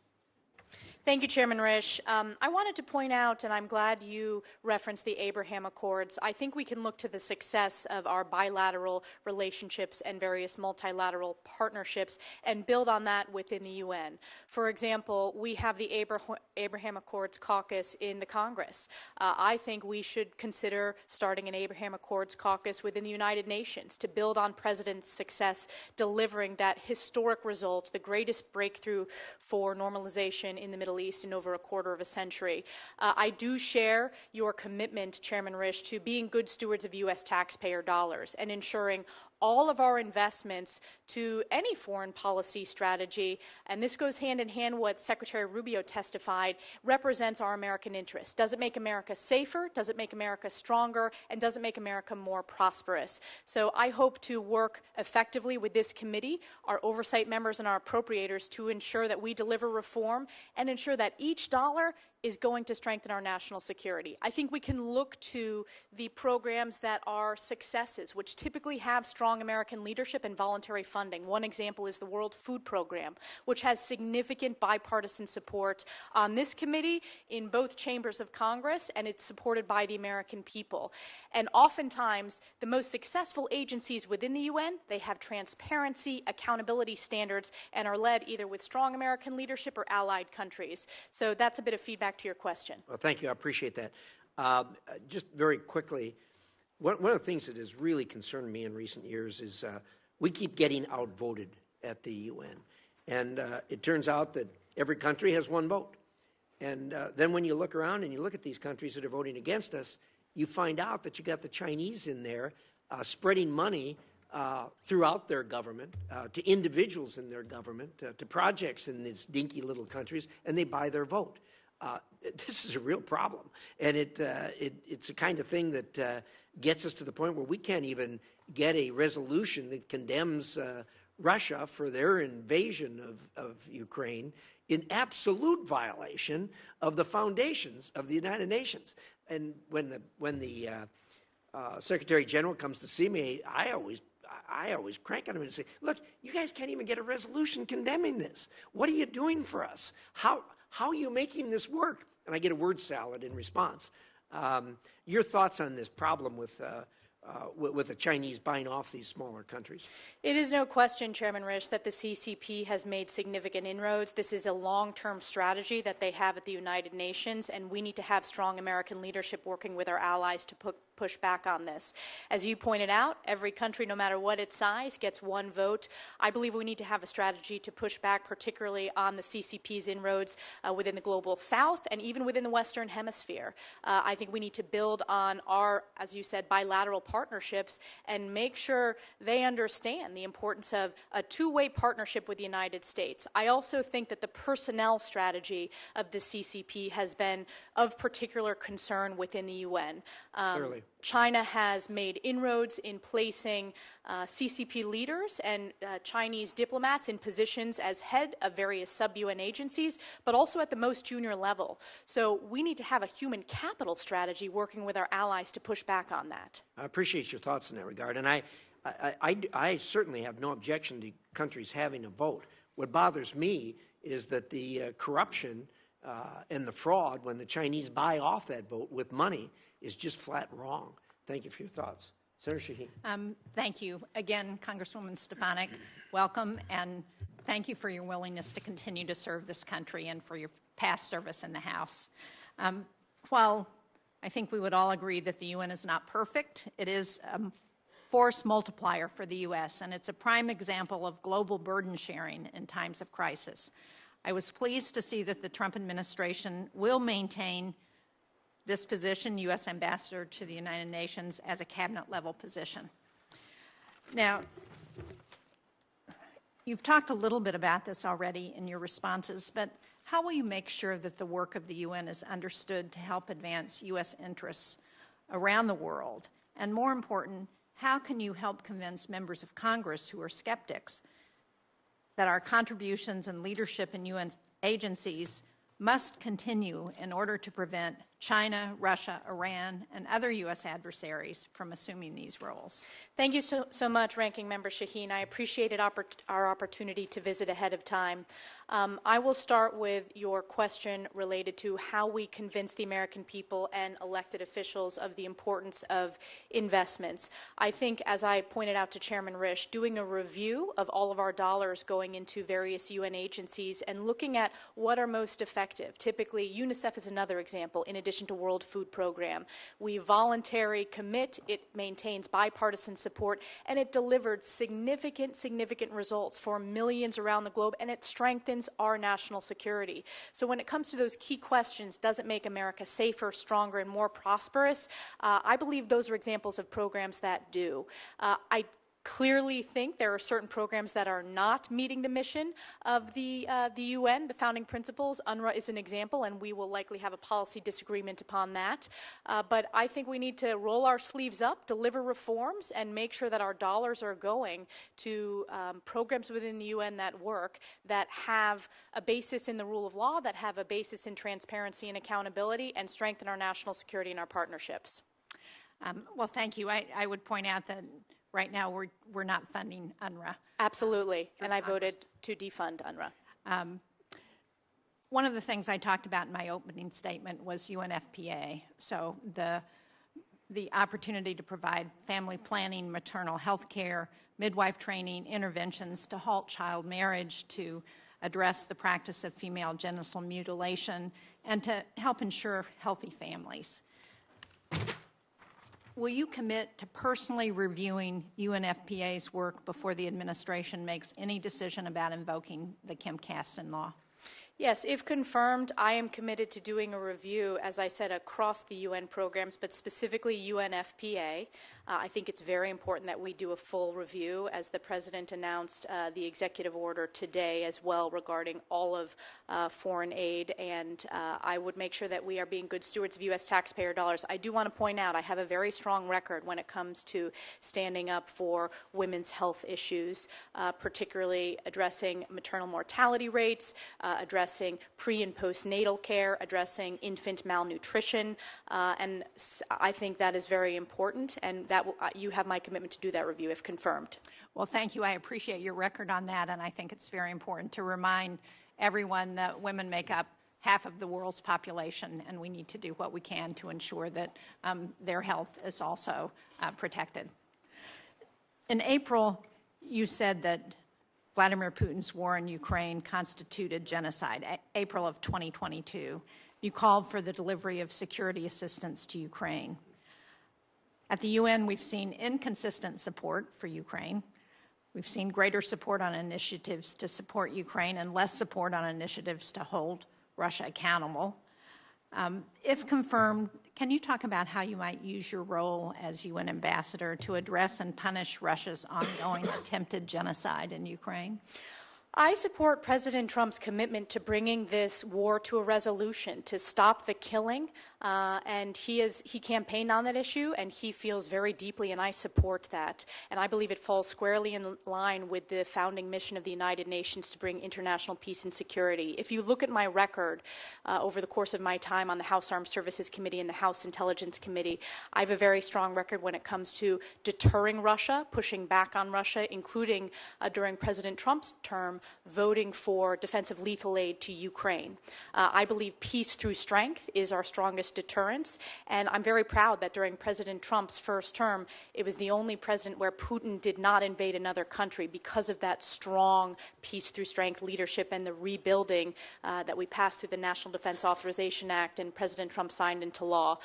Thank you, Chairman Risch. I wanted to point out, and I'm glad you referenced the Abraham Accords. I think we can look to the success of our bilateral relationships and various multilateral partnerships and build on that within the UN. For example, we have the Abraham Accords caucus in the Congress. I think we should consider starting an Abraham Accords caucus within the United Nations to build on President's success delivering that historic result, the greatest breakthrough for normalization in the Middle East in over a quarter of a century. I do share your commitment, Chairman Risch, to being good stewards of U.S. taxpayer dollars and ensuring all of our investments to any foreign policy strategy, and this goes hand in hand what Secretary Rubio testified, represents our American interests. Does it make America safer? Does it make America stronger? And does it make America more prosperous? So I hope to work effectively with this committee, our oversight members and our appropriators to ensure that we deliver reform and ensure that each dollar is going to strengthen our national security. I think we can look to the programs that are successes, which typically have strong American leadership and voluntary funding. One example is the World Food Program, which has significant bipartisan support on this committee in both chambers of Congress, and it's supported by the American people. And oftentimes, the most successful agencies within the UN, they have transparency, accountability standards, and are led either with strong American leadership or allied countries. So that's a bit of feedback to your question. Well, thank you. I appreciate that. Just very quickly, one of the things that has really concerned me in recent years is we keep getting outvoted at the UN. And it turns out that every country has one vote. And then when you look around and you look at these countries that are voting against us, you find out that you got the Chinese in there spreading money throughout their government, to individuals in their government, to projects in these dinky little countries, and they buy their vote. This is a real problem, and it's the kind of thing that gets us to the point where we can't even get a resolution that condemns Russia for their invasion of Ukraine in absolute violation of the foundations of the United Nations. And when the Secretary General comes to see me, I always crank on him and say, look, you guys can't even get a resolution condemning this. What are you doing for us? How are you making this work? And I get a word salad in response. Your thoughts on this problem with the Chinese buying off these smaller countries? It is no question, Chairman Risch, that the CCP has made significant inroads. This is a long-term strategy that they have at the United Nations, and we need to have strong American leadership working with our allies to push back on this. As you pointed out, every country, no matter what its size, gets one vote. I believe we need to have a strategy to push back, particularly on the CCP's inroads within the global south and even within the Western Hemisphere. I think we need to build on our, as you said, bilateral partnerships and make sure they understand the importance of a two-way partnership with the United States. I also think that the personnel strategy of the CCP has been of particular concern within the UN. Clearly. China has made inroads in placing CCP leaders and Chinese diplomats in positions as head of various sub-UN agencies, but also at the most junior level. So we need to have a human capital strategy working with our allies to push back on that. I appreciate your thoughts in that regard, and I certainly have no objection to countries having a vote. What bothers me is that the corruption and the fraud when the Chinese buy off that vote with money is just flat wrong. Thank you for your thoughts. Senator Shaheen. Thank you. Again, Congresswoman Stefanik, welcome, and thank you for your willingness to continue to serve this country and for your past service in the House. While I think we would all agree that the UN is not perfect, it is a force multiplier for the U.S., and it's a prime example of global burden sharing in times of crisis. I was pleased to see that the Trump administration will maintain this position, U.S. Ambassador to the United Nations, as a cabinet-level position. Now, you've talked a little bit about this already in your responses, but how will you make sure that the work of the UN is understood to help advance U.S. interests around the world? And more important, how can you help convince members of Congress who are skeptics that our contributions and leadership in UN agencies must continue in order to prevent China, Russia, Iran, and other U.S. adversaries from assuming these roles? Thank you so much, Ranking Member Shaheen. I appreciated our opportunity to visit ahead of time. I will start with your question related to how we convince the American people and elected officials of the importance of investments. I think, as I pointed out to Chairman Risch, doing a review of all of our dollars going into various UN agencies and looking at what are most effective. Typically, UNICEF is another example, in addition to World Food Program. We voluntary commit, it maintains bipartisan support, and it delivered significant results for millions around the globe, and it strengthens our national security. So when it comes to those key questions, does it make America safer, stronger, and more prosperous? I believe those are examples of programs that do. I clearly think there are certain programs that are not meeting the mission of the UN, the founding principles. UNRWA is an example, and we will likely have a policy disagreement upon that. But I think we need to roll our sleeves up, deliver reforms, and make sure that our dollars are going to programs within the UN that work, that have a basis in the rule of law, that have a basis in transparency and accountability, and strengthen our national security and our partnerships. Well, thank you. I would point out that right now we're not funding UNRWA. Absolutely, and I voted to defund UNRWA. One of the things I talked about in my opening statement was UNFPA. So the opportunity to provide family planning, maternal health care, midwife training, interventions to halt child marriage, to address the practice of female genital mutilation, and to help ensure healthy families. Will you commit to personally reviewing UNFPA's work before the administration makes any decision about invoking the Kim Kasten law? Yes, if confirmed, I am committed to doing a review, as I said, across the UN programs, but specifically UNFPA. I think it's very important that we do a full review, as the President announced the executive order today as well regarding all of foreign aid, and I would make sure that we are being good stewards of U.S. taxpayer dollars. I do want to point out I have a very strong record when it comes to standing up for women's health issues, particularly addressing maternal mortality rates, addressing pre- and postnatal care, addressing infant malnutrition, and I think that is very important, and that you have my commitment to do that review if confirmed. Well, thank you. I appreciate your record on that, and I think it's very important to remind everyone that women make up half of the world's population, and we need to do what we can to ensure that their health is also protected. In April, you said that Vladimir Putin's war in Ukraine constituted genocide, April of 2022. You called for the delivery of security assistance to Ukraine. At the UN, we've seen inconsistent support for Ukraine. We've seen greater support on initiatives to support Ukraine and less support on initiatives to hold Russia accountable. If confirmed, can you talk about how you might use your role as UN ambassador to address and punish Russia's ongoing attempted genocide in Ukraine? I support President Trump's commitment to bringing this war to a resolution, to stop the killing, and he campaigned on that issue, and he feels very deeply, and I support that. And I believe it falls squarely in line with the founding mission of the United Nations to bring international peace and security. If you look at my record over the course of my time on the House Armed Services Committee and the House Intelligence Committee, I have a very strong record when it comes to deterring Russia, pushing back on Russia, including during President Trump's term, voting for defensive lethal aid to Ukraine. I believe peace through strength is our strongest deterrence, and I'm very proud that during President Trump's first term, it was the only president where Putin did not invade another country because of that strong peace through strength leadership and the rebuilding that we passed through the National Defense Authorization Act and President Trump signed into law.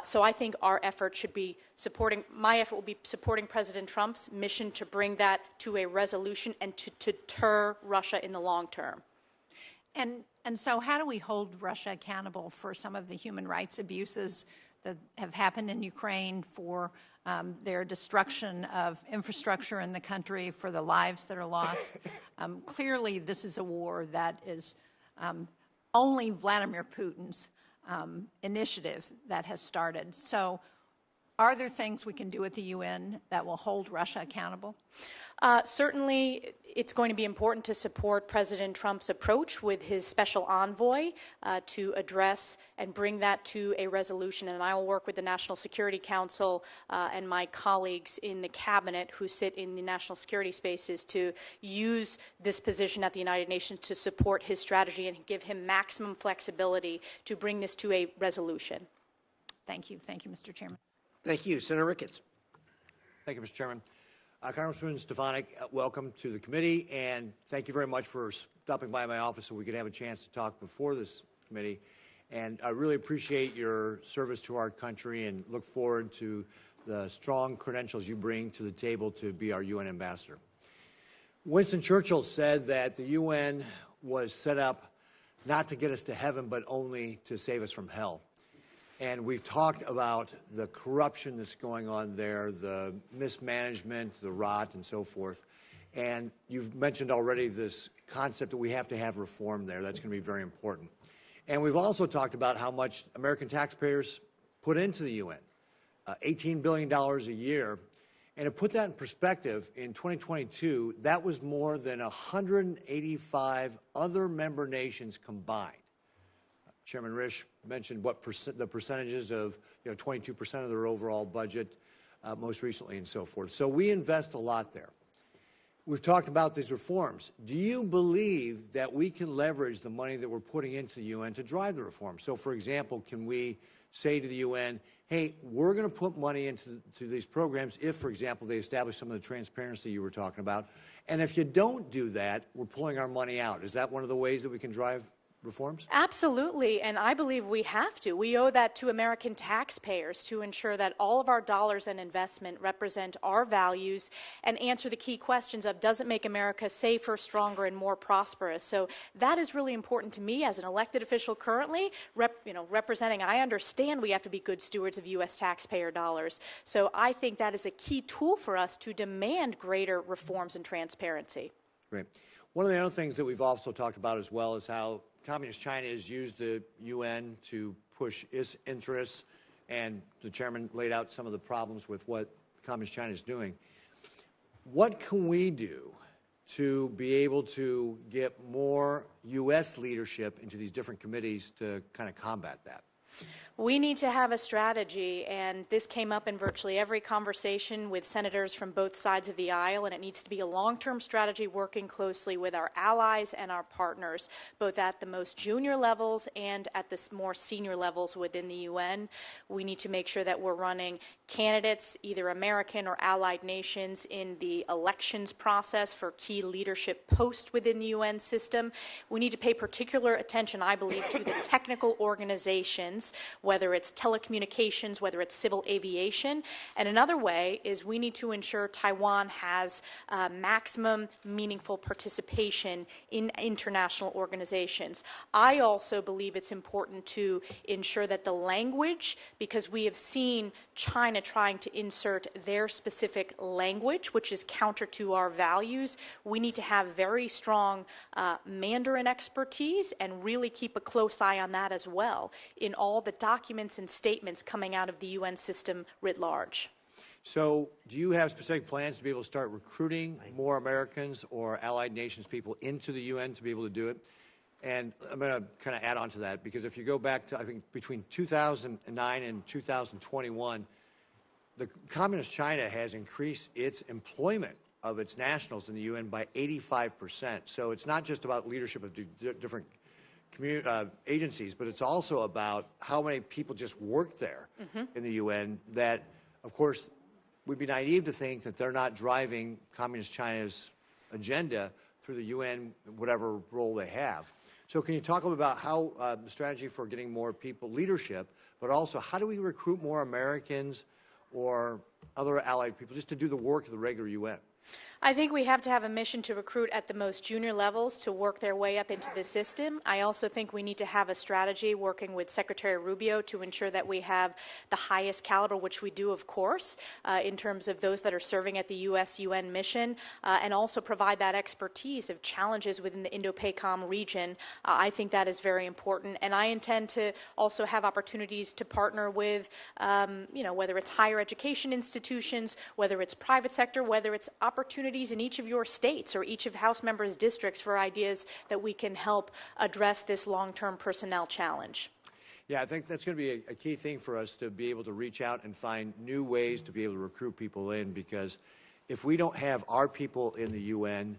So I think our effort should be my effort will be supporting President Trump's mission to bring that to a resolution and to deter Russia in the long term. And so how do we hold Russia accountable for some of the human rights abuses that have happened in Ukraine, for their destruction of infrastructure in the country, for the lives that are lost? Clearly, this is a war that is only Vladimir Putin's initiative that has started. So are there things we can do at the UN that will hold Russia accountable? Certainly, it's going to be important to support President Trump's approach with his special envoy to address and bring that to a resolution. And I will work with the National Security Council and my colleagues in the cabinet who sit in the national security spaces to use this position at the United Nations to support his strategy and give him maximum flexibility to bring this to a resolution. Thank you. Thank you, Mr. Chairman. Thank you. Senator Ricketts. Thank you, Mr. Chairman. Congresswoman Stefanik, welcome to the committee, and thank you very much for stopping by my office so we could have a chance to talk before this committee. And I really appreciate your service to our country and look forward to the strong credentials you bring to the table to be our UN ambassador. Winston Churchill said that the UN was set up not to get us to heaven, but only to save us from hell. And we've talked about the corruption that's going on there, the mismanagement, the rot, and so forth. And you've mentioned already this concept that we have to have reform there. That's going to be very important. And we've also talked about how much American taxpayers put into the UN, $18 billion a year. And to put that in perspective, in 2022, that was more than 185 other member nations combined. Chairman Risch mentioned what the percentages of, 22% of their overall budget most recently and so forth. So we invest a lot there. We've talked about these reforms. Do you believe that we can leverage the money that we're putting into the UN to drive the reform? So, for example, can we say to the UN, hey, we're going to put money into these programs if, for example, they establish some of the transparency you were talking about. And if you don't do that, we're pulling our money out. Is that one of the ways that we can drive reforms? Absolutely, and I believe we have to. We owe that to American taxpayers to ensure that all of our dollars and investment represent our values and answer the key questions of, does it make America safer, stronger, and more prosperous? So that is really important to me as an elected official currently, representing. I understand we have to be good stewards of U.S. taxpayer dollars. So I think that is a key tool for us to demand greater reforms and transparency. Great. One of the other things that we've also talked about as well is how Communist China has used the UN to push its interests, and the chairman laid out some of the problems with what Communist China is doing. What can we do to be able to get more U.S. leadership into these different committees to kind of combat that? We need to have a strategy, and this came up in virtually every conversation with senators from both sides of the aisle, and it needs to be a long-term strategy working closely with our allies and our partners, both at the most junior levels and at the more senior levels within the UN. We need to make sure that we're running candidates, either American or allied nations, in the elections process for key leadership posts within the UN system. We need to pay particular attention, I believe, to the technical organizations, whether it's telecommunications, whether it's civil aviation. And another way is we need to ensure Taiwan has maximum meaningful participation in international organizations. I also believe it's important to ensure that the language, because we have seen China trying to insert their specific language, which is counter to our values, we need to have very strong Mandarin expertise and really keep a close eye on that as well in all the documents and statements coming out of the UN system writ large. So do you have specific plans to be able to start recruiting more Americans or allied nations people into the UN to be able to do it? And I'm going to kind of add on to that, because if you go back to, I think, between 2009 and 2021, the Communist China has increased its employment of its nationals in the UN by 85%. So it's not just about leadership of different agencies, but it's also about how many people just work there in the UN that, of course, we'd be naive to think that they're not driving Communist China's agenda through the UN, whatever role they have. So can you talk a little about how the strategy for getting more people leadership, but also how do we recruit more Americans or other allied people just to do the work of the regular UN? I think we have to have a mission to recruit at the most junior levels to work their way up into the system. I also think we need to have a strategy working with Secretary Rubio to ensure that we have the highest caliber, which we do, of course, in terms of those that are serving at the U.S.-UN mission, and also provide that expertise of challenges within the Indo-PACOM region. I think that is very important, and I intend to also have opportunities to partner with, whether it's higher education institutions, whether it's private sector, whether it's opportunities in each of your states or each of House members' districts for ideas that we can help address this long-term personnel challenge. Yeah, I think that's going to be a key thing for us to be able to reach out and find new ways to be able to recruit people in, because if we don't have our people in the UN,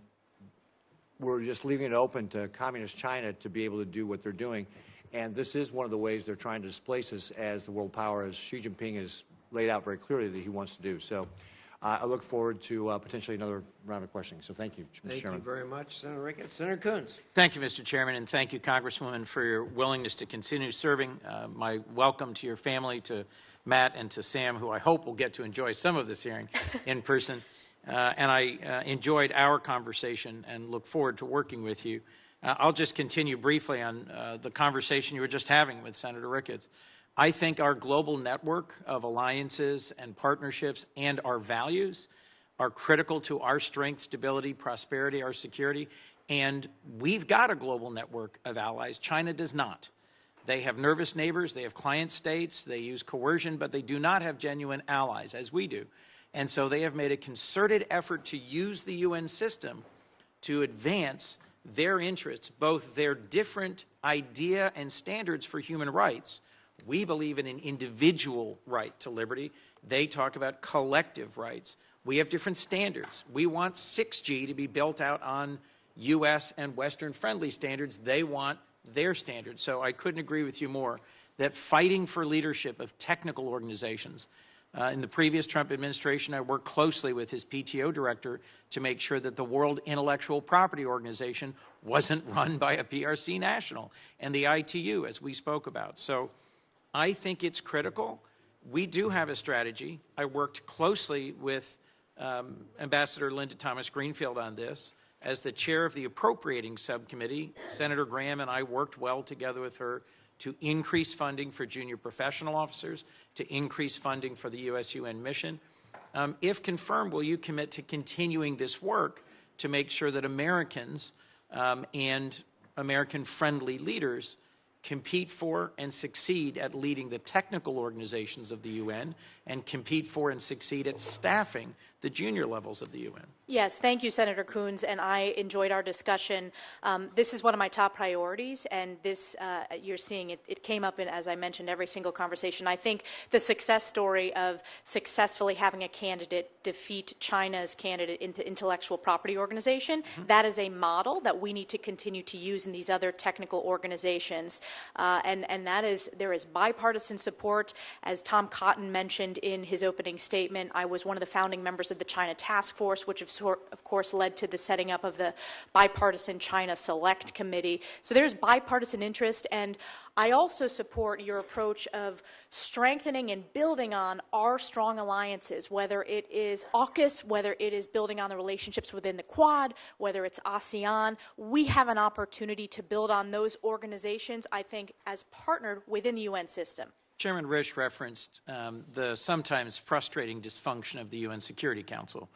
we're just leaving it open to communist China to be able to do what they're doing. And this is one of the ways they're trying to displace us as the world power, as Xi Jinping has laid out very clearly that he wants to do. So I look forward to potentially another round of questioning. So thank you, Mr. Chairman. Thank you very much, Senator Ricketts. Senator Coons. Thank you, Mr. Chairman, and thank you, Congresswoman, for your willingness to continue serving. My welcome to your family, to Matt and to Sam, who I hope will get to enjoy some of this hearing in person. And I enjoyed our conversation and look forward to working with you. I'll just continue briefly on the conversation you were just having with Senator Ricketts. I think our global network of alliances and partnerships and our values are critical to our strength, stability, prosperity, our security, and we've got a global network of allies. China does not. They have nervous neighbors, they have client states, they use coercion, but they do not have genuine allies, as we do. And so they have made a concerted effort to use the UN system to advance their interests, both their different idea and standards for human rights. We believe in an individual right to liberty. They talk about collective rights. We have different standards. We want 6G to be built out on U.S. and Western-friendly standards. They want their standards. So I couldn't agree with you more that fighting for leadership of technical organizations. In the previous Trump administration, I worked closely with his PTO director to make sure that the World Intellectual Property Organization wasn't run by a PRC national, and the ITU, as we spoke about. So I think it's critical. We do have a strategy. I worked closely with Ambassador Linda Thomas-Greenfield on this. As the chair of the appropriating subcommittee, Senator Graham and I worked well together with her to increase funding for junior professional officers, to increase funding for the U.S.-UN mission. If confirmed, will you commit to continuing this work to make sure that Americans and American-friendly leaders compete for and succeed at leading the technical organizations of the UN and compete for and succeed at staffing the junior levels of the UN? Yes, thank you, Senator Coons, and I enjoyed our discussion. This is one of my top priorities, and this, you're seeing it came up in, as I mentioned, every single conversation. I think the success story of successfully having a candidate defeat China's candidate in the Intellectual Property Organization, that is a model that we need to continue to use in these other technical organizations. And that is, there is bipartisan support. As Tom Cotton mentioned in his opening statement, I was one of the founding members of the China Task Force, which of course led to the setting up of the bipartisan China Select Committee. So there's bipartisan interest, and I also support your approach of strengthening and building on our strong alliances, whether it is AUKUS, whether it is building on the relationships within the Quad, whether it's ASEAN. We have an opportunity to build on those organizations, I think, as partnered within the UN system. Chairman Risch referenced the sometimes frustrating dysfunction of the UN Security Council,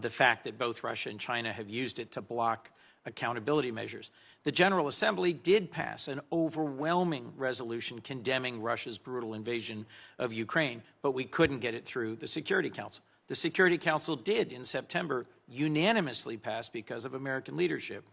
the fact that both Russia and China have used it to block accountability measures. The General Assembly did pass an overwhelming resolution condemning Russia's brutal invasion of Ukraine, but we couldn't get it through the Security Council. The Security Council did, in September, unanimously pass, because of American leadership,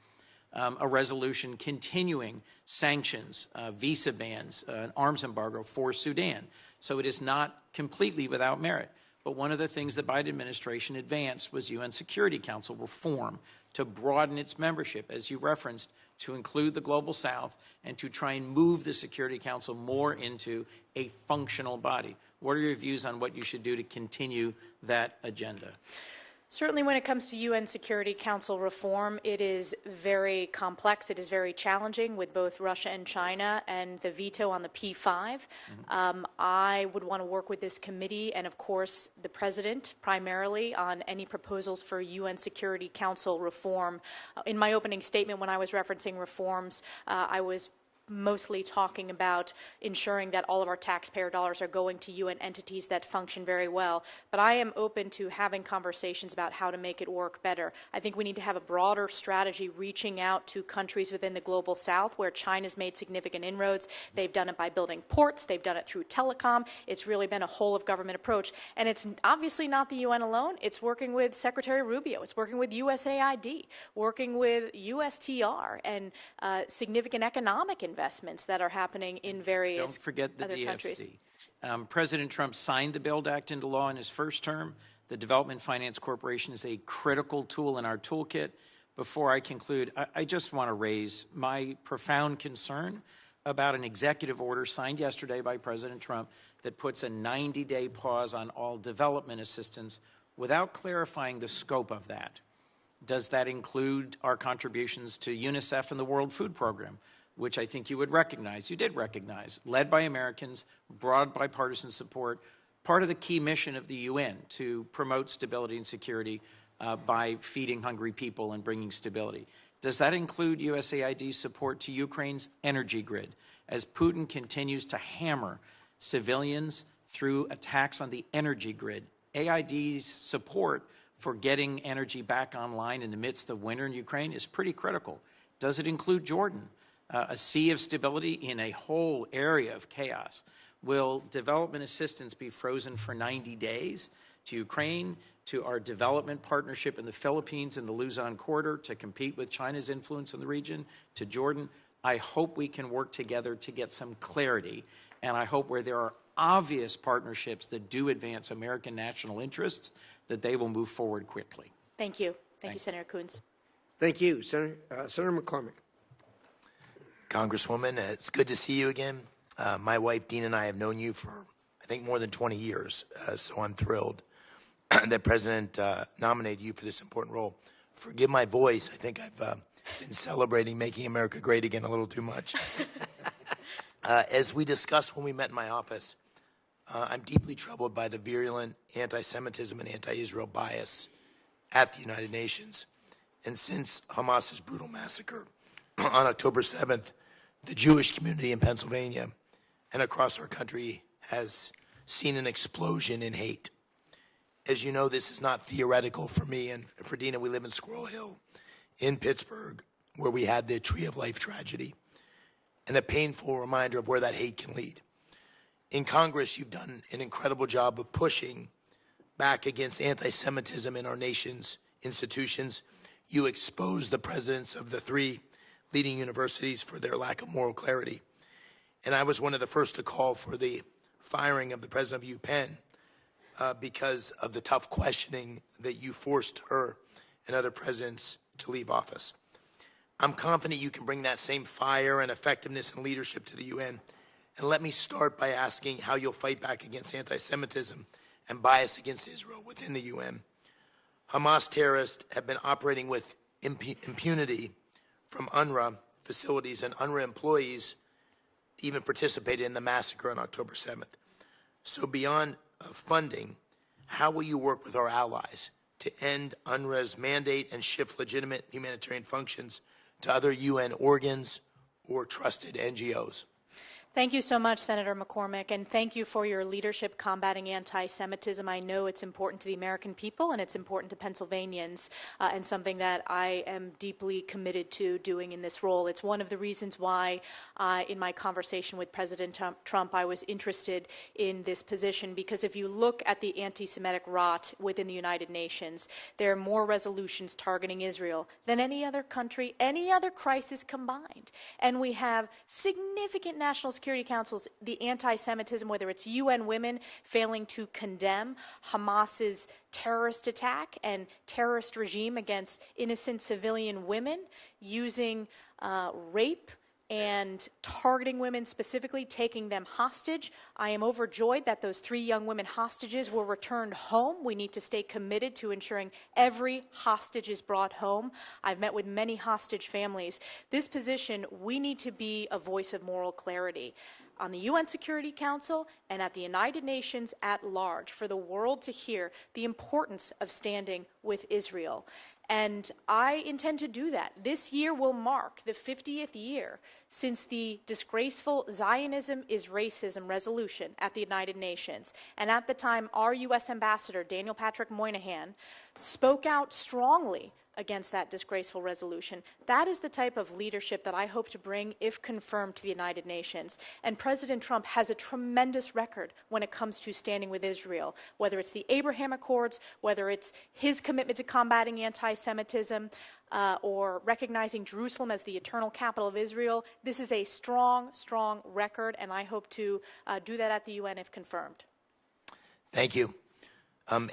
a resolution continuing sanctions, visa bans, an arms embargo for Sudan. So it is not completely without merit. But one of the things the Biden administration advanced was UN Security Council reform to broaden its membership, as you referenced, to include the Global South and to try and move the Security Council more into a functional body. What are your views on what you should do to continue that agenda? Certainly when it comes to UN Security Council reform, it is very complex. It is very challenging with both Russia and China and the veto on the P5. I would want to work with this committee and, of course, the President primarily on any proposals for UN Security Council reform. In my opening statement, when I was referencing reforms, I was mostly talking about ensuring that all of our taxpayer dollars are going to UN entities that function very well. But I am open to having conversations about how to make it work better. I think we need to have a broader strategy reaching out to countries within the global south where China's made significant inroads. They've done it by building ports. They've done it through telecom. It's really been a whole of government approach. And it's obviously not the UN alone. It's working with Secretary Rubio. It's working with USAID, working with USTR and significant economic investments that are happening in various Don't forget the other DFC. countries. President Trump signed the BUILD Act into law in his first term. The Development Finance Corporation is a critical tool in our toolkit. Before I conclude, I just want to raise my profound concern about an executive order signed yesterday by President Trump that puts a 90-day pause on all development assistance without clarifying the scope of that. Does that include our contributions to UNICEF and the World Food Program, which I think you would recognize, you did recognize, led by Americans, broad bipartisan support, part of the key mission of the UN to promote stability and security by feeding hungry people and bringing stability. Does that include USAID's support to Ukraine's energy grid as Putin continues to hammer civilians through attacks on the energy grid? AID's support for getting energy back online in the midst of winter in Ukraine is pretty critical. Does it include Jordan? A sea of stability in a whole area of chaos. Will development assistance be frozen for 90 days to Ukraine, to our development partnership in the Philippines and the Luzon corridor to compete with China's influence in the region, to Jordan? I hope we can work together to get some clarity, and I hope where there are obvious partnerships that do advance American national interests, that they will move forward quickly. Thank you. Thank you, Senator Coons. Thank you. Senator McCormack. Congresswoman, it's good to see you again. My wife, Dean, and I have known you for, I think, more than 20 years, so I'm thrilled that President nominated you for this important role. Forgive my voice. I think I've been celebrating making America great again a little too much. As we discussed when we met in my office, I'm deeply troubled by the virulent anti-Semitism and anti-Israel bias at the United Nations. And since Hamas's brutal massacre on October 7th, the Jewish community in Pennsylvania and across our country has seen an explosion in hate. As you know, this is not theoretical for me and for Dina. We live in Squirrel Hill in Pittsburgh, where we had the Tree of Life tragedy, and a painful reminder of where that hate can lead. In Congress, you've done an incredible job of pushing back against anti-Semitism in our nation's institutions. You exposed the presidents of the three leading universities for their lack of moral clarity. And I was one of the first to call for the firing of the president of UPenn because of the tough questioning that you forced her and other presidents to leave office. I'm confident you can bring that same fire and effectiveness and leadership to the UN. And let me start by asking how you'll fight back against anti-Semitism and bias against Israel within the UN. Hamas terrorists have been operating with impunity from UNRWA facilities, and UNRWA employees even participated in the massacre on October 7th. So beyond funding, how will you work with our allies to end UNRWA's mandate and shift legitimate humanitarian functions to other UN organs or trusted NGOs? Thank you so much, Senator McCormack, and thank you for your leadership combating anti-Semitism. I know it's important to the American people and it's important to Pennsylvanians, and something that I am deeply committed to doing in this role. It's one of the reasons why, in my conversation with President Trump, I was interested in this position, because if you look at the anti-Semitic rot within the United Nations, there are more resolutions targeting Israel than any other country, any other crisis combined. And we have significant national security councils, the anti-Semitism, whether it's UN Women failing to condemn Hamas's terrorist attack and terrorist regime against innocent civilian women, using rape and targeting women specifically, taking them hostage. I am overjoyed that those 3 young women hostages were returned home. We need to stay committed to ensuring every hostage is brought home. I've met with many hostage families. This position, we need to be a voice of moral clarity on the UN Security Council and at the United Nations at large, for the world to hear the importance of standing with Israel. And I intend to do that. This year will mark the 50th year since the disgraceful Zionism is Racism resolution at the United Nations. And at the time, our U.S. Ambassador, Daniel Patrick Moynihan, spoke out strongly against that disgraceful resolution. That is the type of leadership that I hope to bring, if confirmed, to the United Nations. And President Trump has a tremendous record when it comes to standing with Israel, whether it's the Abraham Accords, whether it's his commitment to combating anti-Semitism, or recognizing Jerusalem as the eternal capital of Israel. This is a strong, strong record, and I hope to do that at the UN if confirmed. Thank you.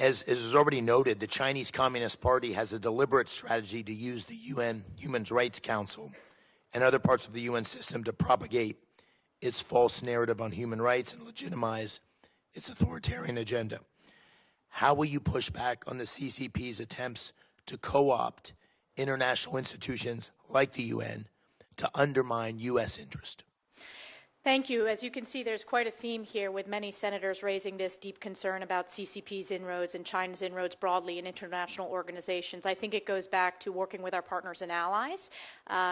As is already noted, the Chinese Communist Party has a deliberate strategy to use the UN Human Rights Council and other parts of the UN system to propagate its false narrative on human rights and legitimize its authoritarian agenda. How will you push back on the CCP's attempts to co-opt international institutions like the UN to undermine U.S. interest? Thank you. As you can see, there's quite a theme here with many senators raising this deep concern about CCP's inroads and China's inroads broadly in international organizations. I think it goes back to working with our partners and allies,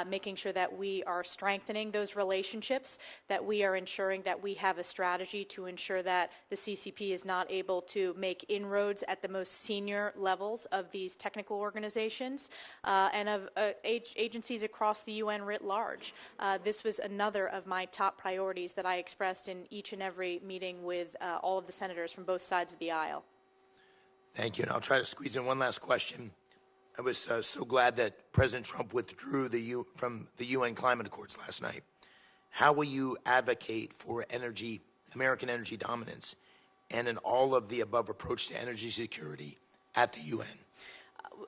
making sure that we are strengthening those relationships, that we are ensuring that we have a strategy to ensure that the CCP is not able to make inroads at the most senior levels of these technical organizations and of agencies across the UN writ large. This was another of my top priorities that I expressed in each and every meeting with all of the senators from both sides of the aisle. Thank you. And I'll try to squeeze in one last question. I was so glad that President Trump withdrew from the UN climate accords last night. How will you advocate for American energy dominance and an all of the above approach to energy security at the UN?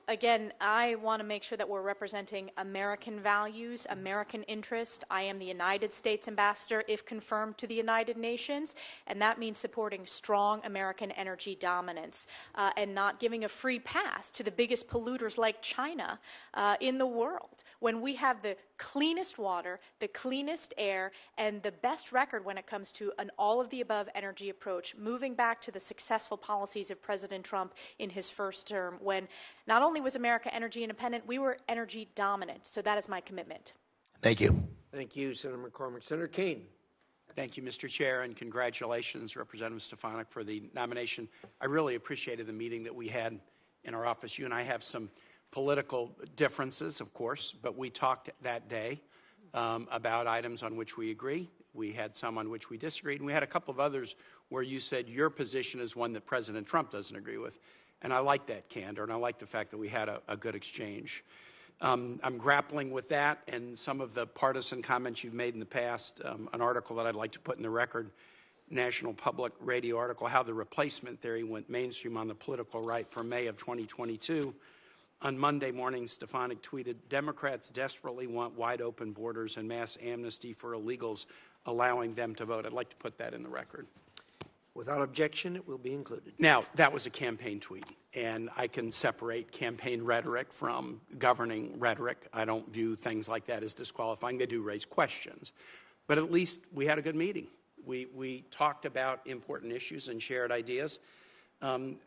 Again, I want to make sure that we're representing American values, American interest. I am the United States ambassador, if confirmed, to the United Nations, and that means supporting strong American energy dominance and not giving a free pass to the biggest polluters like China in the world. When we have the cleanest water, the cleanest air, and the best record when it comes to an all-of-the-above energy approach, moving back to the successful policies of President Trump in his first term, when not only was America energy independent, we were energy dominant. So that is my commitment. Thank you. Thank you, Senator McCormack. Senator Kaine. Thank you, Mr. Chair, and congratulations, Representative Stefanik, for the nomination. I really appreciated the meeting that we had in our office. You and I have some political differences, of course, but we talked that day about items on which we agree. We had some on which we disagreed, and we had a couple of others where you said your position is one that President Trump doesn't agree with. And I like that candor, and I like the fact that we had a good exchange. I'm grappling with that and some of the partisan comments you've made in the past. An article that I'd like to put in the record, National Public Radio article, How the Replacement Theory Went Mainstream on the Political Right, for May of 2022. On Monday morning, Stefanik tweeted, Democrats desperately want wide-open borders and mass amnesty for illegals, allowing them to vote. I'd like to put that in the record. Without objection, it will be included. Now, that was a campaign tweet, and I can separate campaign rhetoric from governing rhetoric. I don't view things like that as disqualifying. They do raise questions. But at least we had a good meeting. We talked about important issues and shared ideas. I'm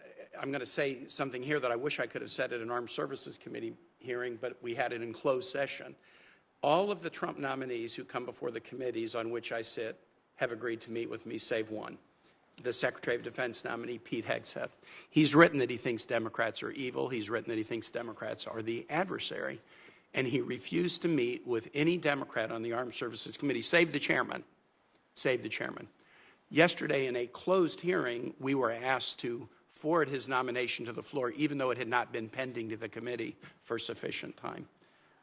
going to say something here that I wish I could have said at an Armed Services Committee hearing, but we had it in closed session. All of the Trump nominees who come before the committees on which I sit have agreed to meet with me, save one, the Secretary of Defense nominee, Pete Hegseth. He's written that he thinks Democrats are evil. He's written that he thinks Democrats are the adversary. And he refused to meet with any Democrat on the Armed Services Committee, save the chairman. Save the chairman. Yesterday, in a closed hearing, we were asked to forward his nomination to the floor, even though it had not been pending to the committee for sufficient time.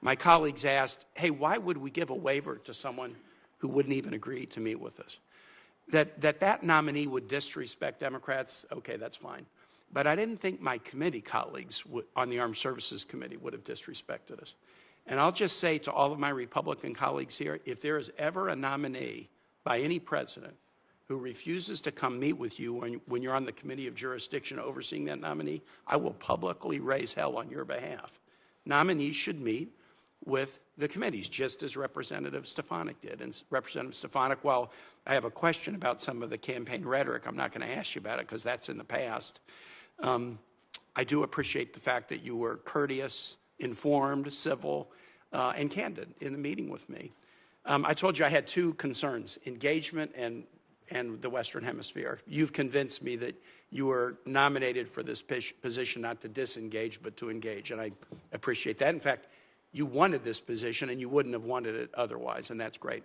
My colleagues asked, hey, why would we give a waiver to someone who wouldn't even agree to meet with us? That nominee would disrespect Democrats, okay, that's fine. But I didn't think my committee colleagues on the Armed Services Committee would have disrespected us. And I'll just say to all of my Republican colleagues here, if there is ever a nominee by any president who refuses to come meet with you when you're on the committee of jurisdiction overseeing that nominee, I will publicly raise hell on your behalf. Nominees should meet with the committees, just as Representative Stefanik did. And Representative Stefanik, while I have a question about some of the campaign rhetoric, I'm not going to ask you about it because that's in the past. I do appreciate the fact that you were courteous, informed, civil, and candid in the meeting with me. I told you I had two concerns, engagement and the Western Hemisphere. You've convinced me that you were nominated for this position not to disengage but to engage, and I appreciate that. In fact, you wanted this position and you wouldn't have wanted it otherwise, and that's great.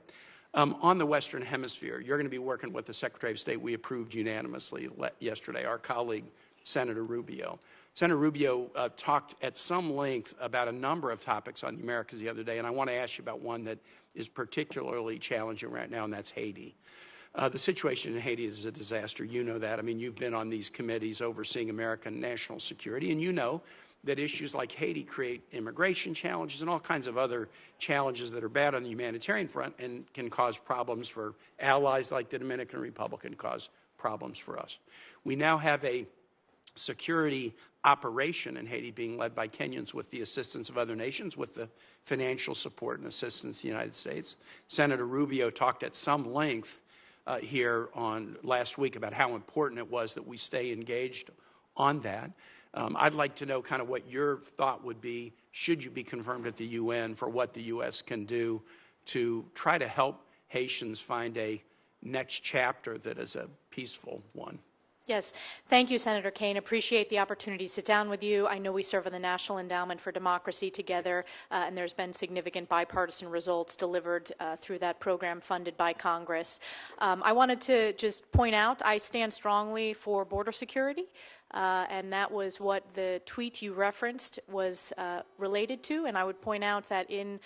On the Western Hemisphere, you're going to be working with the Secretary of State we approved unanimously yesterday, our colleague, Senator Rubio. Senator Rubio talked at some length about a number of topics on the Americas the other day, and I want to ask you about one that is particularly challenging right now, and that's Haiti. The situation in Haiti is a disaster. You know that. I mean, you've been on these committees overseeing American national security, and you know that issues like Haiti create immigration challenges and all kinds of other challenges that are bad on the humanitarian front and can cause problems for allies like the Dominican Republic and cause problems for us. We now have a security operation in Haiti being led by Kenyans with the assistance of other nations, with the financial support and assistance of the United States. Senator Rubio talked at some length here on last week about how important it was that we stay engaged on that. I'd like to know kind of what your thought would be, should you be confirmed at the UN, for what the U.S. can do to try to help Haitians find a next chapter that is a peaceful one. Yes. Thank you, Senator Kaine. Appreciate the opportunity to sit down with you. I know we serve on the National Endowment for Democracy together, and there's been significant bipartisan results delivered through that program funded by Congress. I wanted to just point out I stand strongly for border security. And that was what the tweet you referenced was related to. And I would point out that in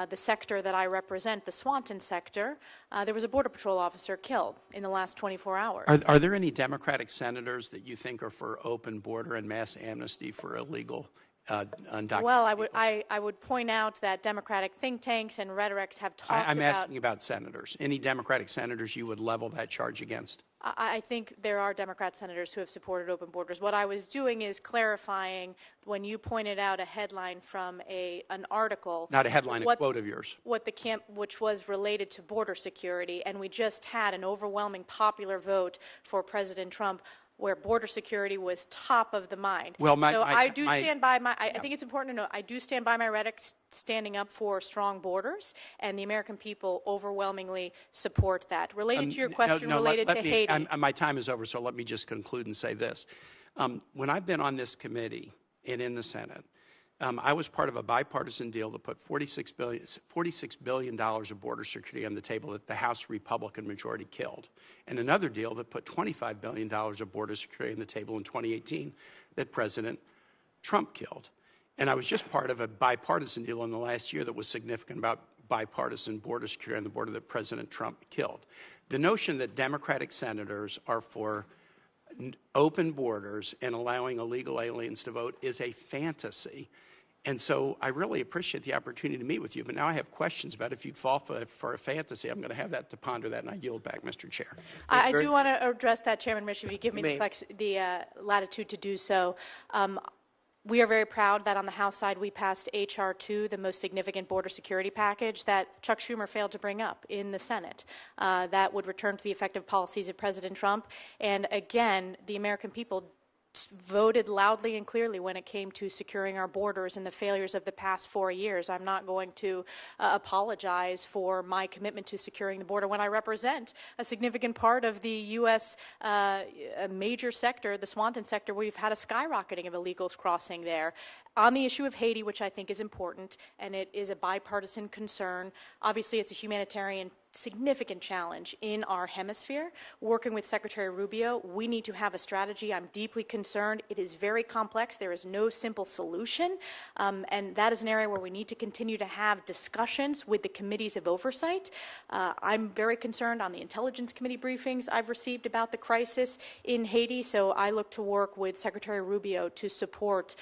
the sector that I represent, the Swanton sector, there was a Border Patrol officer killed in the last 24 hours. Are there any Democratic senators that you think are for open border and mass amnesty for illegal undocumented? Well, I would point out that Democratic think tanks and rhetorics have talked about... I'm asking about senators. Any Democratic senators you would level that charge against? I think there are Democrat senators who have supported open borders. What I was doing is clarifying when you pointed out a headline from an article. Not a headline, a quote of yours. Which was related to border security, and we just had an overwhelming popular vote for President Trump where border security was top of the mind. Well, I think it's important to know, I do stand by my rhetoric standing up for strong borders, and the American people overwhelmingly support that. Related to your question related to Haiti. My time is over, so let me just conclude and say this. When I've been on this committee and in the Senate, I was part of a bipartisan deal that put $46 billion of border security on the table that the House Republican majority killed, and another deal that put $25 billion of border security on the table in 2018 that President Trump killed. And I was just part of a bipartisan deal in the last year that was significant about bipartisan border security on the border that President Trump killed. The notion that Democratic senators are for open borders and allowing illegal aliens to vote is a fantasy. And so I really appreciate the opportunity to meet with you. But now I have questions about if you'd fall for a fantasy. I'm going to have that to ponder that, and I yield back, Mr. Chair. I do want to address that, Chairman Risch, if you give me the latitude to do so. We are very proud that on the House side we passed H.R. 2, the most significant border security package that Chuck Schumer failed to bring up in the Senate. That would return to the effective policies of President Trump. And again, the American people voted loudly and clearly when it came to securing our borders and the failures of the past 4 years. I'm not going to apologize for my commitment to securing the border when I represent a significant part of the U.S. Major sector, the Swanton sector, where we've had a skyrocketing of illegals crossing there. On the issue of Haiti, which I think is important, and it is a bipartisan concern, obviously it's a humanitarian significant challenge in our hemisphere. Working with Secretary Rubio, we need to have a strategy. I'm deeply concerned. It is very complex. There is no simple solution, and that is an area where we need to continue to have discussions with the committees of oversight. I'm very concerned on the Intelligence Committee briefings I've received about the crisis in Haiti, so I look to work with Secretary Rubio to support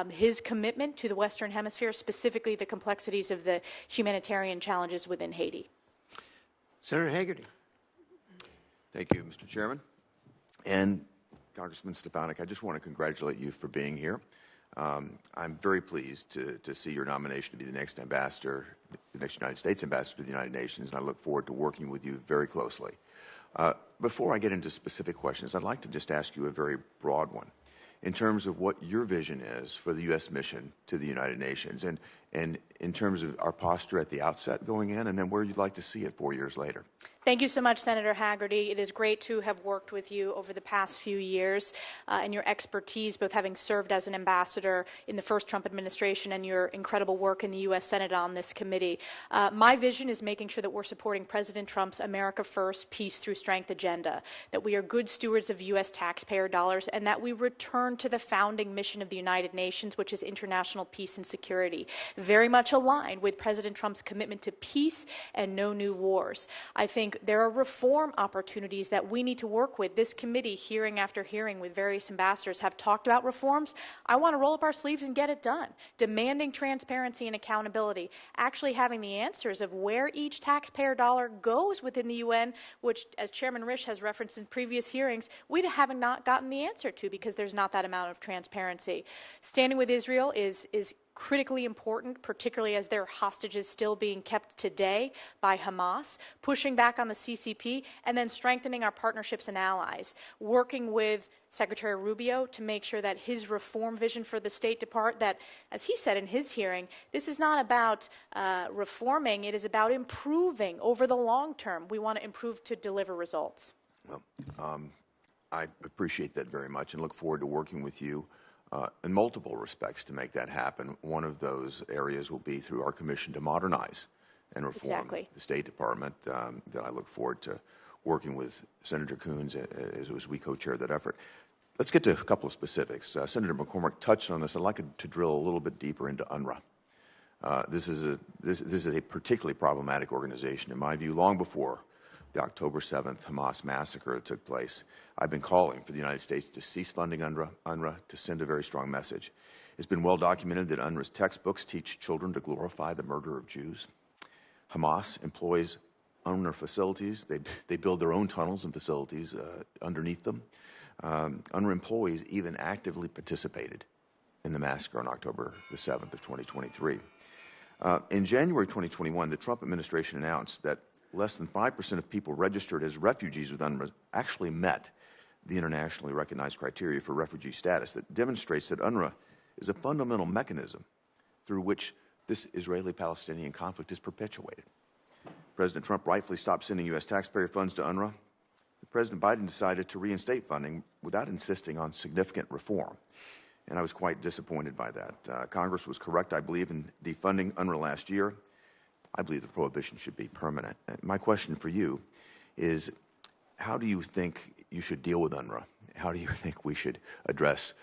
his his commitment to the Western Hemisphere, specifically the complexities of the humanitarian challenges within Haiti. Senator Hagerty. Thank you, Mr. Chairman. And Congressman Stefanik, I just want to congratulate you for being here. I'm very pleased to see your nomination to be the next ambassador, the next United States ambassador to the United Nations, and I look forward to working with you very closely. Before I get into specific questions, I'd like to just ask you a very broad one in terms of what your vision is for the U.S. mission to the United Nations, and in terms of our posture at the outset going in, and then where you'd like to see it 4 years later. Thank you so much, Senator Hagerty. It is great to have worked with you over the past few years and your expertise, both having served as an ambassador in the first Trump administration and your incredible work in the U.S. Senate on this committee. My vision is making sure that we're supporting President Trump's America First, Peace Through Strength agenda, that we are good stewards of U.S. taxpayer dollars, and that we return to the founding mission of the United Nations, which is international peace and security, very much aligned with President Trump's commitment to peace and no new wars. I think there are reform opportunities that we need to work with. This committee, hearing after hearing with various ambassadors, have talked about reforms. I want to roll up our sleeves and get it done, demanding transparency and accountability, actually having the answers of where each taxpayer dollar goes within the UN, which, as Chairman Risch has referenced in previous hearings, we haven't not gotten the answer to because there's not that amount of transparency. Standing with Israel is critically important, particularly as there are hostages still being kept today by Hamas, pushing back on the CCP, and then strengthening our partnerships and allies, working with Secretary Rubio to make sure that his reform vision for the State Department, that, as he said in his hearing, this is not about reforming, it is about improving over the long term. We want to improve to deliver results. Well, I appreciate that very much and look forward to working with you in multiple respects to make that happen. One of those areas will be through our commission to modernize and reform the State Department, that I look forward to working with Senator Coons as we co-chair that effort. Let's get to a couple of specifics. Senator McCormack touched on this. I'd like to drill a little bit deeper into UNRWA. This is a particularly problematic organization, in my view, long before the October 7th Hamas massacre took place. I've been calling for the United States to cease funding UNRWA, to send a very strong message. It's been well documented that UNRWA's textbooks teach children to glorify the murder of Jews. Hamas employs UNRWA facilities. They build their own tunnels and facilities underneath them. UNRWA employees even actively participated in the massacre on October the 7th of 2023. In January 2021, the Trump administration announced that less than 5% of people registered as refugees with UNRWA actually met the internationally recognized criteria for refugee status that demonstrates that UNRWA is a fundamental mechanism through which this Israeli-Palestinian conflict is perpetuated. President Trump rightfully stopped sending U.S. taxpayer funds to UNRWA. President Biden decided to reinstate funding without insisting on significant reform, and I was quite disappointed by that. Congress was correct, I believe, in defunding UNRWA last year. I believe the prohibition should be permanent. My question for you is, how do you think you should deal with UNRWA? How do you think we should address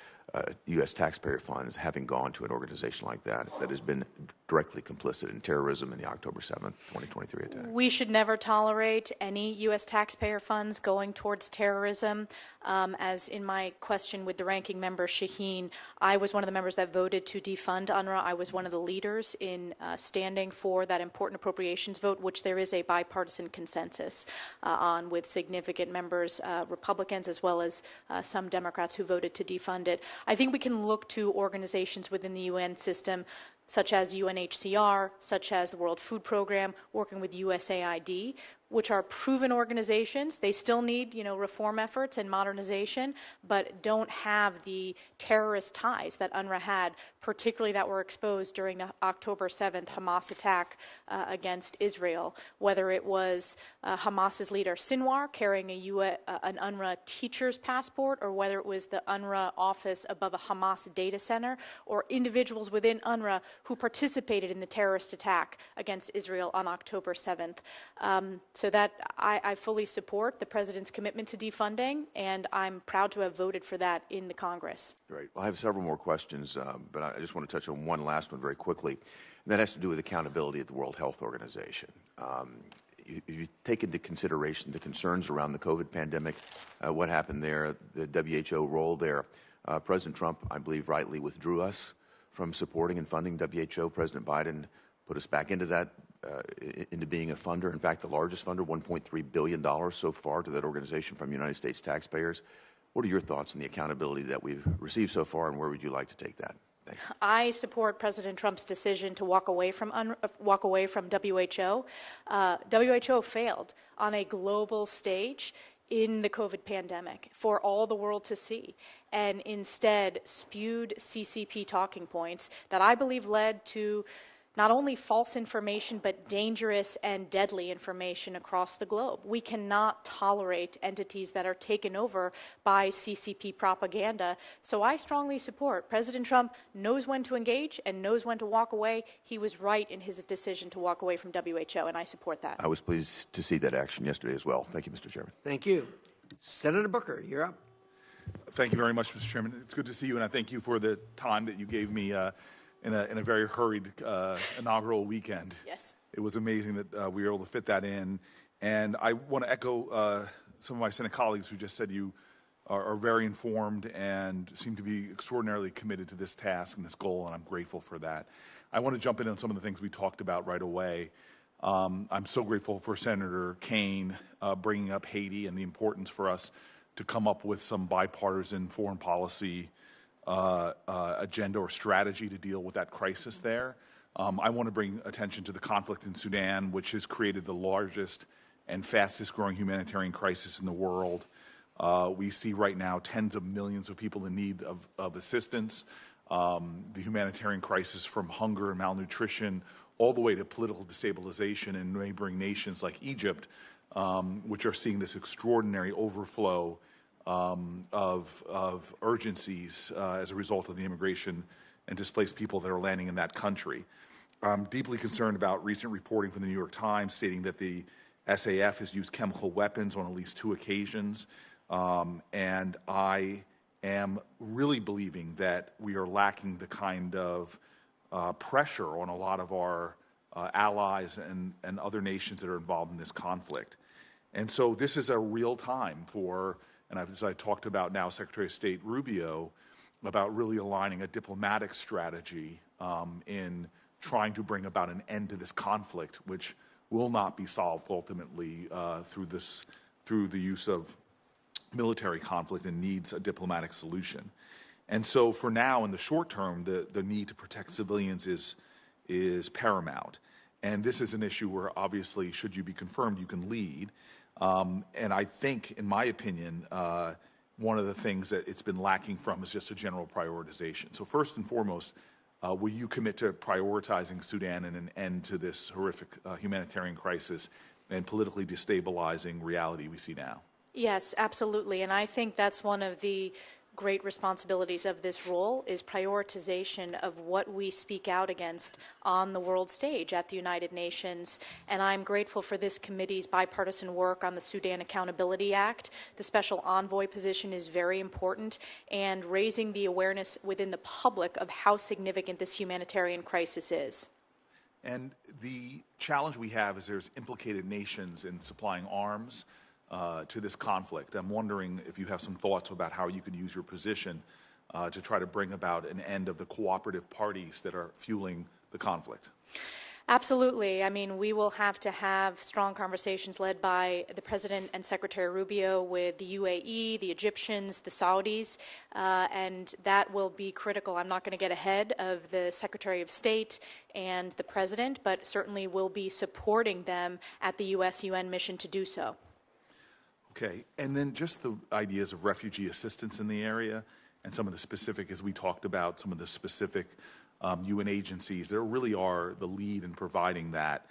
U.S. taxpayer funds having gone to an organization like that has been directly complicit in terrorism in the October 7th, 2023 attack? We should never tolerate any U.S. taxpayer funds going towards terrorism. As in my question with the ranking member, Shaheen, I was one of the members that voted to defund UNRWA. I was one of the leaders in standing for that important appropriations vote, which there is a bipartisan consensus on, with significant members, Republicans, as well as some Democrats who voted to defund it. I think we can look to organizations within the UN system, such as UNHCR, such as the World Food Program, working with USAID, which are proven organizations. They still need, reform efforts and modernization, but don't have the terrorist ties that UNRWA had, particularly that were exposed during the October 7th Hamas attack against Israel, whether it was Hamas's leader Sinwar carrying an UNRWA teacher's passport, or whether it was the UNRWA office above a Hamas data center, or individuals within UNRWA who participated in the terrorist attack against Israel on October 7th. So that I fully support the President's commitment to defunding, and I'm proud to have voted for that in the Congress. Great. Well, I have several more questions, but I just want to touch on one last one very quickly. And that has to do with accountability at the World Health Organization. You take into consideration the concerns around the COVID pandemic, what happened there, the WHO role there. President Trump, I believe, rightly withdrew us from supporting and funding WHO. President Biden put us back into that, into being a funder. In fact, the largest funder, $1.3 billion so far to that organization from United States taxpayers. What are your thoughts on the accountability that we've received so far, and where would you like to take that? Thanks. I support President Trump's decision to walk away from WHO. WHO failed on a global stage in the COVID pandemic for all the world to see, and instead spewed CCP talking points that I believe led to not only false information, but dangerous and deadly information across the globe. We cannot tolerate entities that are taken over by CCP propaganda. So I strongly support President Trump knows when to engage and knows when to walk away. He was right in his decision to walk away from WHO, and I support that. I was pleased to see that action yesterday as well. Thank you, Mr. Chairman. Thank you. Senator Booker, you're up. Thank you very much, Mr. Chairman. It's good to see you, and I thank you for the time that you gave me in a very hurried inaugural weekend. Yes. It was amazing that we were able to fit that in. And I want to echo some of my Senate colleagues who just said you are very informed and seem to be extraordinarily committed to this task and this goal, and I'm grateful for that. I want to jump in on some of the things we talked about right away. I'm so grateful for Senator Kaine bringing up Haiti and the importance for us to come up with some bipartisan foreign policy agenda or strategy to deal with that crisis there. I want to bring attention to the conflict in Sudan, which has created the largest and fastest growing humanitarian crisis in the world. We see right now tens of millions of people in need of assistance. The humanitarian crisis from hunger and malnutrition all the way to political destabilization in neighboring nations like Egypt, which are seeing this extraordinary overflow of urgencies as a result of the immigration and displaced people that are landing in that country. I'm deeply concerned about recent reporting from the New York Times stating that the SAF has used chemical weapons on at least 2 occasions, and I am really believing that we are lacking the kind of pressure on a lot of our allies and other nations that are involved in this conflict. And so this is a real time for, and as I talked about now, Secretary of State Rubio, about really aligning a diplomatic strategy in trying to bring about an end to this conflict, which will not be solved ultimately through the use of military conflict and needs a diplomatic solution. And so for now, in the short term, the need to protect civilians is paramount. And this is an issue where obviously, should you be confirmed, you can lead. And I think, in my opinion, one of the things that it's been lacking from is just a general prioritization. So first and foremost, will you commit to prioritizing Sudan and an end to this horrific humanitarian crisis and politically destabilizing reality we see now? Yes, absolutely. And I think that's one of the great responsibilities of this role is prioritization of what we speak out against on the world stage at the United Nations. And I'm grateful for this committee's bipartisan work on the Sudan Accountability Act. The special envoy position is very important, and raising the awareness within the public of how significant this humanitarian crisis is. And the challenge we have is there's implicated nations in supplying arms to this conflict. I'm wondering if you have some thoughts about how you could use your position to try to bring about an end of the cooperative parties that are fueling the conflict. Absolutely. I mean, we will have to have strong conversations led by the President and Secretary Rubio with the UAE, the Egyptians, the Saudis, and that will be critical. I'm not going to get ahead of the Secretary of State and the President, but certainly will be supporting them at the U.S.-UN mission to do so. Okay, and then just the ideas of refugee assistance in the area and some of the specific, as we talked about, some of the specific UN agencies that really are the lead in providing that.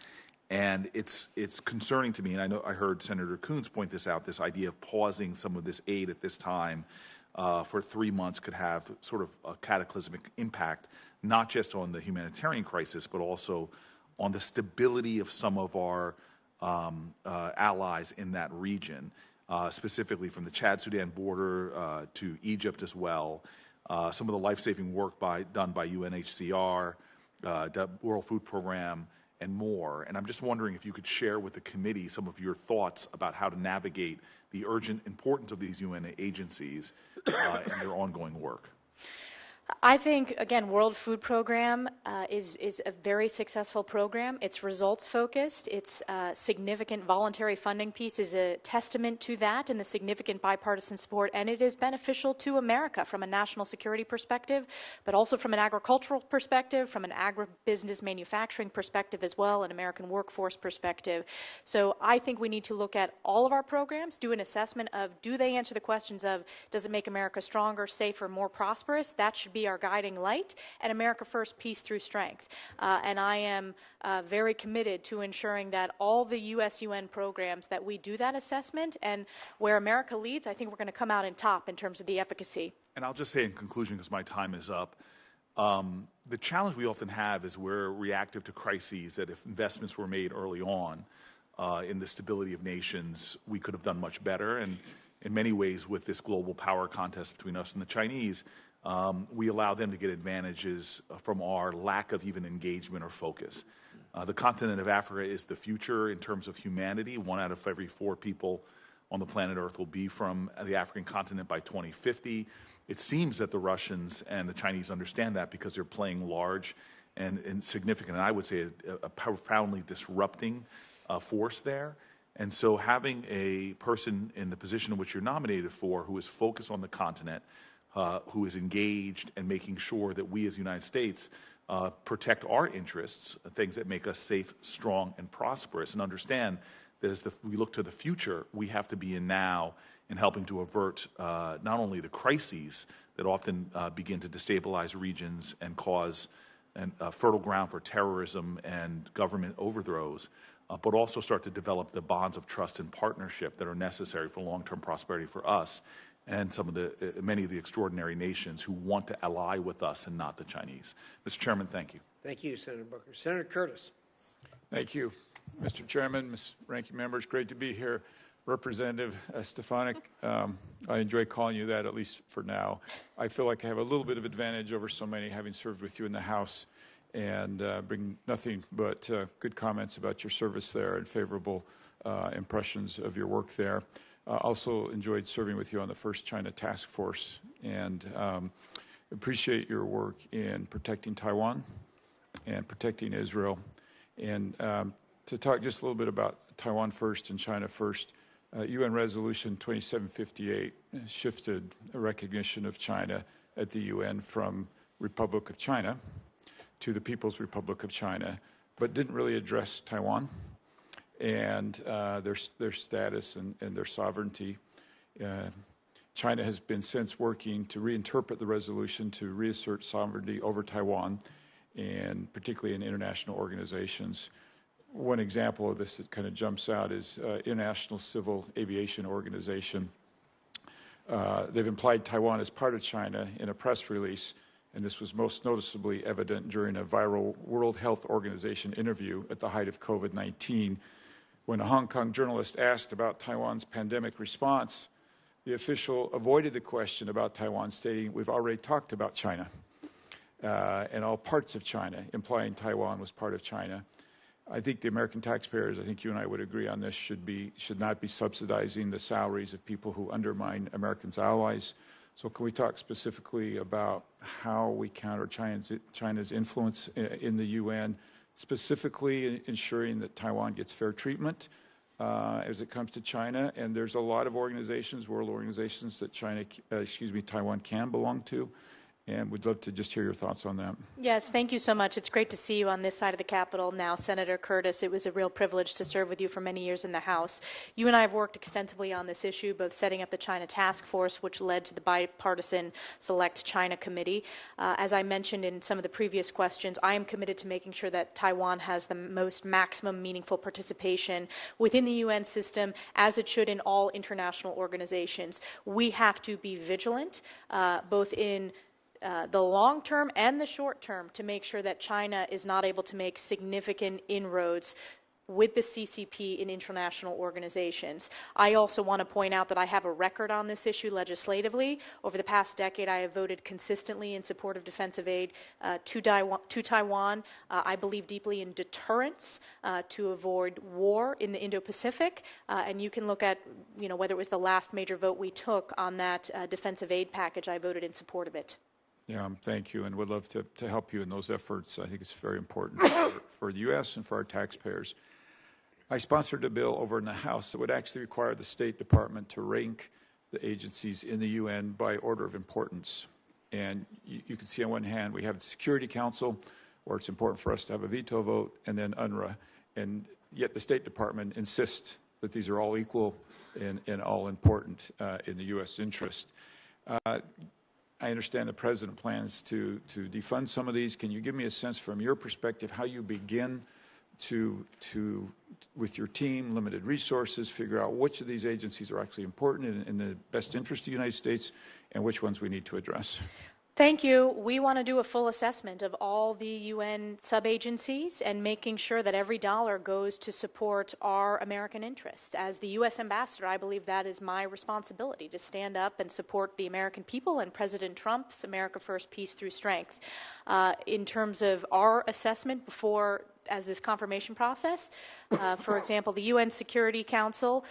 And it's concerning to me, and I know I heard Senator Coons point this out, this idea of pausing some of this aid at this time for 3 months could have sort of a cataclysmic impact, not just on the humanitarian crisis, but also on the stability of some of our allies in that region. Specifically from the Chad-Sudan border to Egypt as well. Some of the life-saving work done by UNHCR, the World Food Program, and more. And I'm just wondering if you could share with the committee some of your thoughts about how to navigate the urgent importance of these UN agencies and their ongoing work. I think, again, World Food Program is a very successful program. It's results-focused. Its significant voluntary funding piece is a testament to that and the significant bipartisan support, and it is beneficial to America from a national security perspective, but also from an agricultural perspective, from an agribusiness manufacturing perspective as well, an American workforce perspective. So I think we need to look at all of our programs, do an assessment of, do they answer the questions of, does it make America stronger, safer, more prosperous? That should be our guiding light, and America First, peace through strength. And I am very committed to ensuring that all the U.S.-UN programs that we do that assessment, and where America leads, I think we're going to come out in top in terms of the efficacy. And I'll just say in conclusion, because my time is up, the challenge we often have is we're reactive to crises, that if investments were made early on in the stability of nations, we could have done much better. And in many ways, with this global power contest between us and the Chinese, we allow them to get advantages from our lack of even engagement or focus. The continent of Africa is the future in terms of humanity. 1 out of every 4 people on the planet Earth will be from the African continent by 2050. It seems that the Russians and the Chinese understand that because they're playing large and significant, and I would say a profoundly disrupting force there. And so having a person in the position in which you're nominated for who is focused on the continent, who is engaged and making sure that we as the United States protect our interests, things that make us safe, strong, and prosperous, and understand that as we look to the future, we have to be in now in helping to avert not only the crises that often begin to destabilize regions and cause fertile ground for terrorism and government overthrows, but also start to develop the bonds of trust and partnership that are necessary for long-term prosperity for us and many of the extraordinary nations who want to ally with us and not the Chinese. Mr. Chairman, thank you. Thank you, Senator Booker. Senator Curtis. Thank you, Mr. Chairman, Ms. Ranking Members. Great to be here. Representative Stefanik, I enjoy calling you that, at least for now. I feel like I have a little bit of advantage over so many, having served with you in the House, and bring nothing but good comments about your service there and favorable impressions of your work there. Also enjoyed serving with you on the first China Task Force, and appreciate your work in protecting Taiwan and protecting Israel. And to talk just a little bit about Taiwan first and China first, UN Resolution 2758 shifted a recognition of China at the UN from Republic of China to the People's Republic of China, but didn't really address Taiwan and their status and their sovereignty. China has been since working to reinterpret the resolution to reassert sovereignty over Taiwan, and particularly in international organizations. One example of this that kind of jumps out is International Civil Aviation Organization. They've implied Taiwan as part of China in a press release, and this was most noticeably evident during a viral World Health Organization interview at the height of COVID-19. When a Hong Kong journalist asked about Taiwan's pandemic response, the official avoided the question about Taiwan, stating, "We've already talked about China," and all parts of China, implying Taiwan was part of China. I think the American taxpayers, I think you and I would agree on this, should not be subsidizing the salaries of people who undermine Americans' allies. So can we talk specifically about how we counter China's influence in the UN, specifically ensuring that Taiwan gets fair treatment as it comes to China? And there's a lot of organizations, world organizations, that Taiwan can belong to. And we'd love to just hear your thoughts on that. Yes, thank you so much. It's great to see you on this side of the Capitol now, Senator Curtis. It was a real privilege to serve with you for many years in the House. You and I have worked extensively on this issue, both setting up the China Task Force, which led to the bipartisan Select China Committee. As I mentioned in some of the previous questions, I am committed to making sure that Taiwan has the most maximum meaningful participation within the UN system, as it should in all international organizations. We have to be vigilant, both in the long term and the short term, to make sure that China is not able to make significant inroads with the CCP in international organizations. I also want to point out that I have a record on this issue legislatively. Over the past decade, I have voted consistently in support of defensive aid to Taiwan. I believe deeply in deterrence to avoid war in the Indo-Pacific, and you can look at, whether it was the last major vote we took on that defensive aid package, I voted in support of it. Yeah, thank you, and would love to help you in those efforts. I think it's very important for the U.S. and for our taxpayers. I sponsored a bill over in the House that would actually require the State Department to rank the agencies in the UN by order of importance. And you can see on one hand, we have the Security Council, where it's important for us to have a veto vote, and then UNRWA. And yet the State Department insists that these are all equal and all important in the U.S. interest. I understand the President plans to defund some of these. Can you give me a sense from your perspective how you begin to with your team, limited resources, figure out which of these agencies are actually important in the best interest of the United States and which ones we need to address? Thank you. We want to do a full assessment of all the UN sub-agencies and making sure that every dollar goes to support our American interests. As the U.S. ambassador, I believe that is my responsibility, to stand up and support the American people and President Trump's America First, Peace Through Strength. In terms of our assessment as this confirmation process, for example, the UN Security Council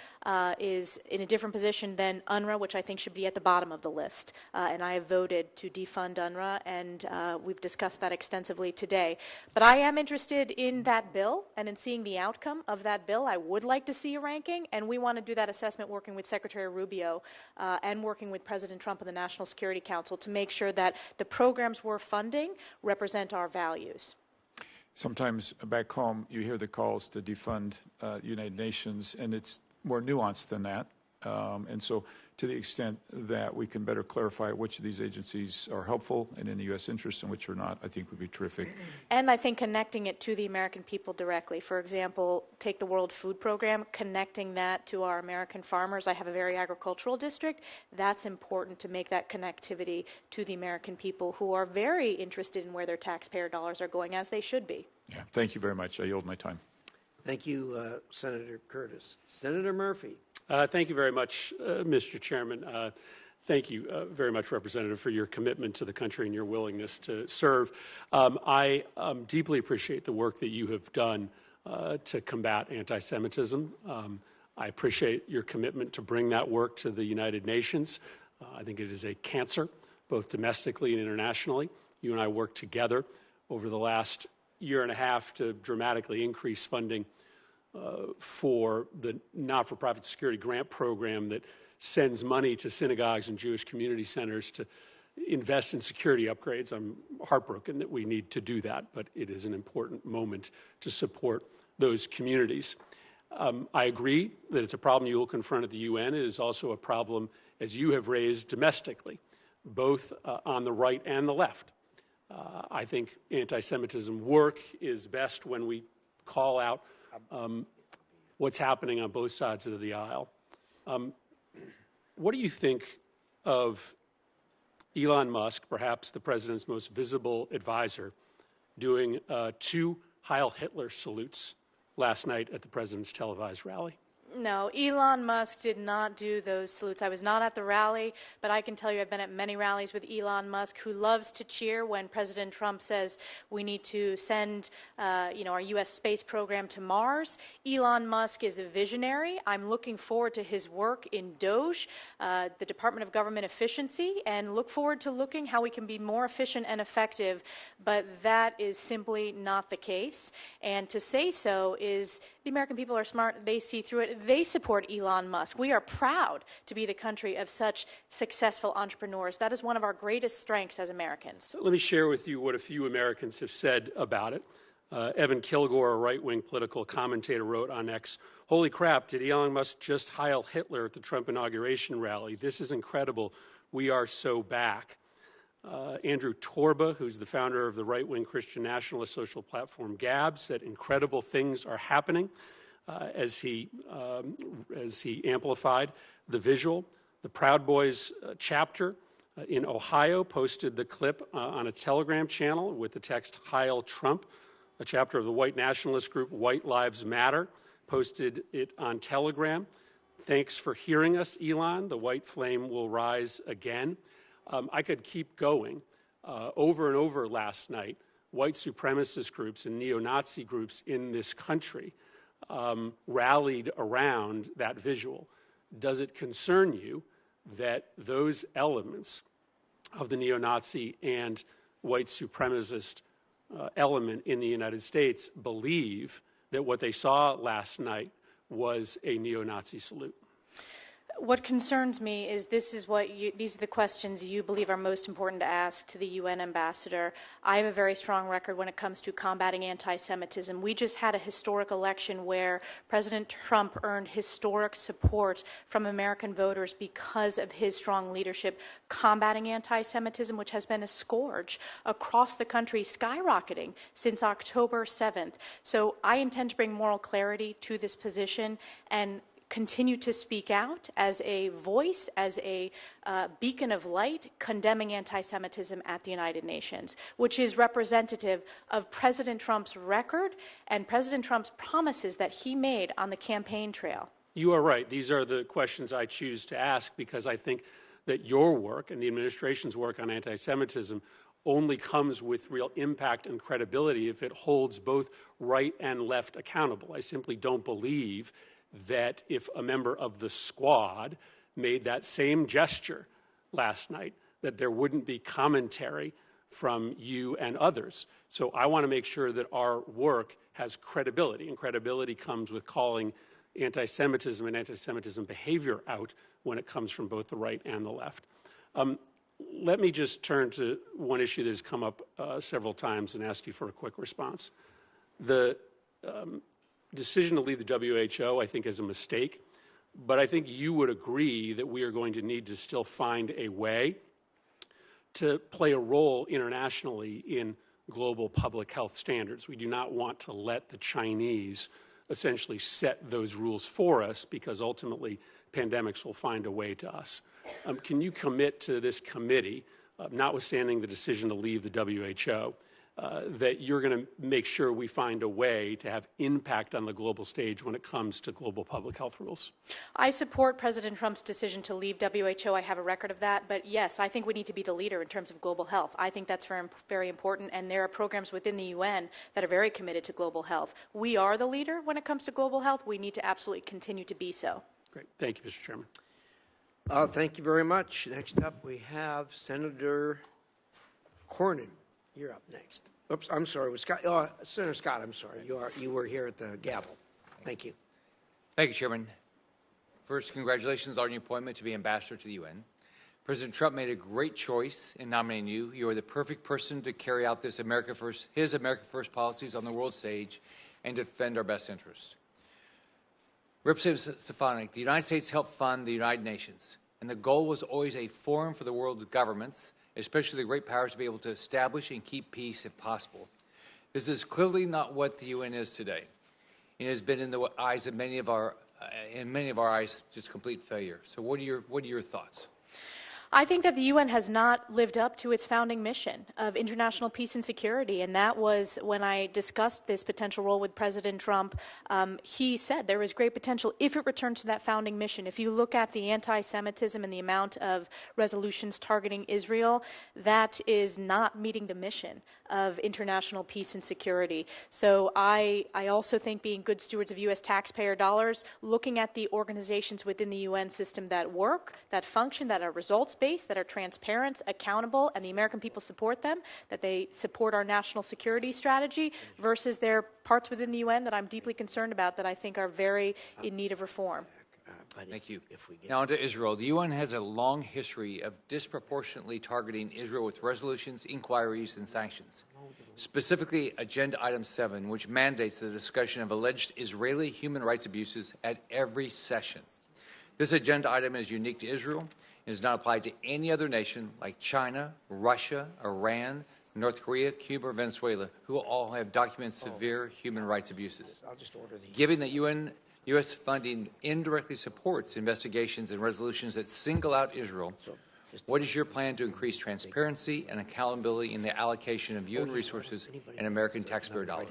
is in a different position than UNRWA, which I think should be at the bottom of the list. And I have voted to defund UNRWA, and we've discussed that extensively today. But I am interested in that bill and in seeing the outcome of that bill. I would like to see a ranking, and we want to do that assessment working with Secretary Rubio and working with President Trump and the National Security Council to make sure that the programs we're funding represent our values. Sometimes back home, you hear the calls to defund United Nations, and it's more nuanced than that. And so to the extent that we can better clarify which of these agencies are helpful and in the U.S. interest and which are not, I think would be terrific. And I think connecting it to the American people directly. For example, take the World Food Program, connecting that to our American farmers. I have a very agricultural district. That's important to make that connectivity to the American people who are very interested in where their taxpayer dollars are going, as they should be. Yeah, thank you very much. I yield my time. Thank you, Senator Curtis. Senator Murphy. Thank you very much, Mr. Chairman. Thank you very much, Representative, for your commitment to the country and your willingness to serve. I deeply appreciate the work that you have done to combat anti-Semitism. I appreciate your commitment to bring that work to the United Nations. I think it is a cancer, both domestically and internationally. You and I worked together over the last year and a half to dramatically increase funding for the not-for-profit security grant program that sends money to synagogues and Jewish community centers to invest in security upgrades. I'm heartbroken that we need to do that, but it is an important moment to support those communities. I agree that it's a problem you will confront at the UN. It is also a problem, as you have raised, domestically, both on the right and the left. I think anti-Semitism work is best when we call out what's happening on both sides of the aisle. What do you think of Elon Musk, perhaps the president's most visible advisor, doing 2 Heil Hitler salutes last night at the president's televised rally? No, Elon Musk did not do those salutes. I was not at the rally, but I can tell you I've been at many rallies with Elon Musk, who loves to cheer when President Trump says we need to send our U.S. space program to Mars. Elon Musk is a visionary. I'm looking forward to his work in DOGE, the Department of Government Efficiency, and look forward to looking how we can be more efficient and effective, but that is simply not the case. And to say so is the American people are smart. They see through it. They support Elon Musk. We are proud to be the country of such successful entrepreneurs. That is one of our greatest strengths as Americans. Let me share with you what a few Americans have said about it. Evan Kilgore, a right-wing political commentator, wrote on X, "Holy crap, did Elon Musk just Heil Hitler at the Trump inauguration rally? This is incredible. We are so back." Andrew Torba, who's the founder of the right-wing Christian nationalist social platform Gab, said incredible things are happening as he amplified the visual. The Proud Boys chapter in Ohio posted the clip on a Telegram channel with the text Heil Trump. A chapter of the white nationalist group White Lives Matter posted it on Telegram. Thanks for hearing us, Elon. The white flame will rise again. I could keep going. Over and over last night, white supremacist groups and neo-Nazi groups in this country rallied around that visual. Does it concern you that those elements of the neo-Nazi and white supremacist element in the United States believe that what they saw last night was a neo-Nazi salute? What concerns me is these are the questions you believe are most important to ask to the UN ambassador. I have a very strong record when it comes to combating anti-Semitism. We just had a historic election where President Trump earned historic support from American voters because of his strong leadership combating anti-Semitism, which has been a scourge across the country, skyrocketing since October 7th. So I intend to bring moral clarity to this position and continue to speak out as a voice, as a beacon of light, condemning anti-Semitism at the United Nations, which is representative of President Trump's record and President Trump's promises that he made on the campaign trail. You are right. These are the questions I choose to ask because I think that your work and the administration's work on anti-Semitism only comes with real impact and credibility if it holds both right and left accountable. I simply don't believe that if a member of the squad made that same gesture last night, that there wouldn't be commentary from you and others. So I want to make sure that our work has credibility, and credibility comes with calling anti-Semitism and anti-Semitism behavior out when it comes from both the right and the left. Let me just turn to one issue that has come up several times and ask you for a quick response. The decision to leave the WHO, I think, is a mistake, but I think you would agree that we are going to need to still find a way to play a role internationally in global public health standards. We do not want to let the Chinese essentially set those rules for us because ultimately pandemics will find a way to us. Can you commit to this committee, notwithstanding the decision to leave the WHO, that you're going to make sure we find a way to have impact on the global stage when it comes to global public health rules? I support President Trump's decision to leave WHO. I have a record of that. But yes, I think we need to be the leader in terms of global health. I think that's very, very important. And there are programs within the UN that are very committed to global health. We are the leader when it comes to global health. We need to absolutely continue to be so. Great. Thank you, Mr. Chairman. Thank you very much. Next up, we have Senator Cornyn. You're up next. Oops, I'm sorry. Was Scott, Senator Scott, I'm sorry. You were here at the gavel. Thank you. Thank you, Chairman. First, congratulations on your appointment to be ambassador to the UN. President Trump made a great choice in nominating you. You are the perfect person to carry out his America First policies on the world stage and defend our best interests. Representative Stefanik, the United States helped fund the United Nations, and the goal was always a forum for the world's governments, especially the great powers, to be able to establish and keep peace if possible. This is clearly not what the UN is today. It has been in the eyes of many of our eyes, just complete failure. So what are your thoughts? I think that the UN has not lived up to its founding mission of international peace and security, and that was when I discussed this potential role with President Trump. He said there was great potential if it returned to that founding mission. If you look at the anti-Semitism and the amount of resolutions targeting Israel, that is not meeting the mission of international peace and security. So I also think being good stewards of U.S. taxpayer dollars, looking at the organizations within the UN system that work, that function, that are results-based, that are transparent, accountable, and the American people support them, that they support our national security strategy, versus there are parts within the UN that I'm deeply concerned about that I think are very in need of reform. Thank you. Now on to Israel. The UN has a long history of disproportionately targeting Israel with resolutions, inquiries, and sanctions. Specifically, Agenda Item 7, which mandates the discussion of alleged Israeli human rights abuses at every session. This agenda item is unique to Israel and is not applied to any other nation like China, Russia, Iran, North Korea, Cuba, or Venezuela, who all have documented severe human rights abuses. Given that U.S. funding indirectly supports investigations and resolutions that single out Israel, what is your plan to increase transparency and accountability in the allocation of UN resources and American taxpayer dollars?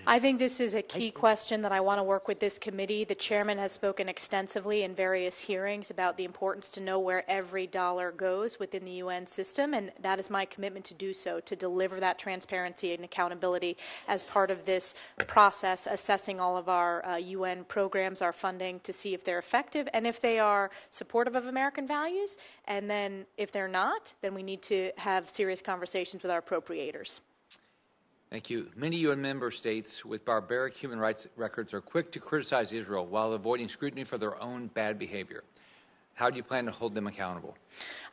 I think this is a key question that I want to work with this committee. The chairman has spoken extensively in various hearings about the importance to know where every dollar goes within the UN system, and that is my commitment to do so, to deliver that transparency and accountability as part of this process, assessing all of our UN programs, our funding, to see if they're effective and if they are supportive of American values, and then And if they're not, then we need to have serious conversations with our appropriators. Thank you. Many UN member states with barbaric human rights records are quick to criticize Israel while avoiding scrutiny for their own bad behavior. How do you plan to hold them accountable?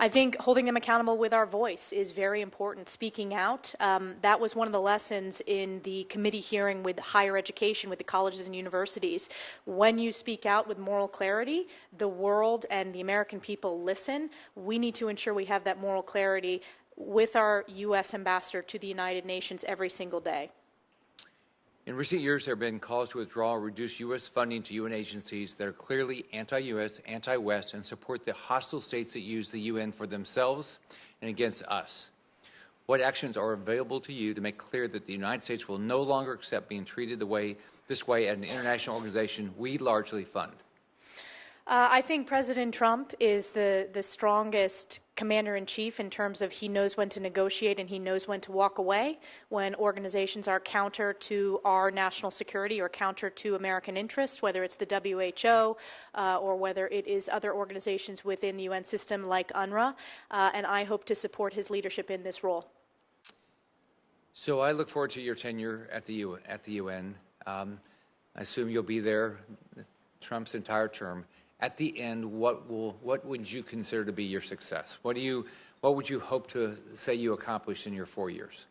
I think holding them accountable with our voice is very important. Speaking out, that was one of the lessons in the committee hearing with higher education, with the colleges and universities. When you speak out with moral clarity, the world and the American people listen. We need to ensure we have that moral clarity with our U.S. ambassador to the United Nations every single day. In recent years, there have been calls to withdraw or reduce U.S. funding to UN agencies that are clearly anti-U.S., anti-West, and support the hostile states that use the UN for themselves and against us. What actions are available to you to make clear that the United States will no longer accept being treated this way at an international organization we largely fund? I think President Trump is the strongest commander-in-chief in terms of he knows when to negotiate and he knows when to walk away when organizations are counter to our national security or counter to American interests, whether it's the WHO or whether it is other organizations within the UN system like UNRWA, and I hope to support his leadership in this role. So I look forward to your tenure at the UN. I assume you'll be there Trump's entire term. At the end, what would you consider to be your success? What would you hope to say you accomplished in your 4 years?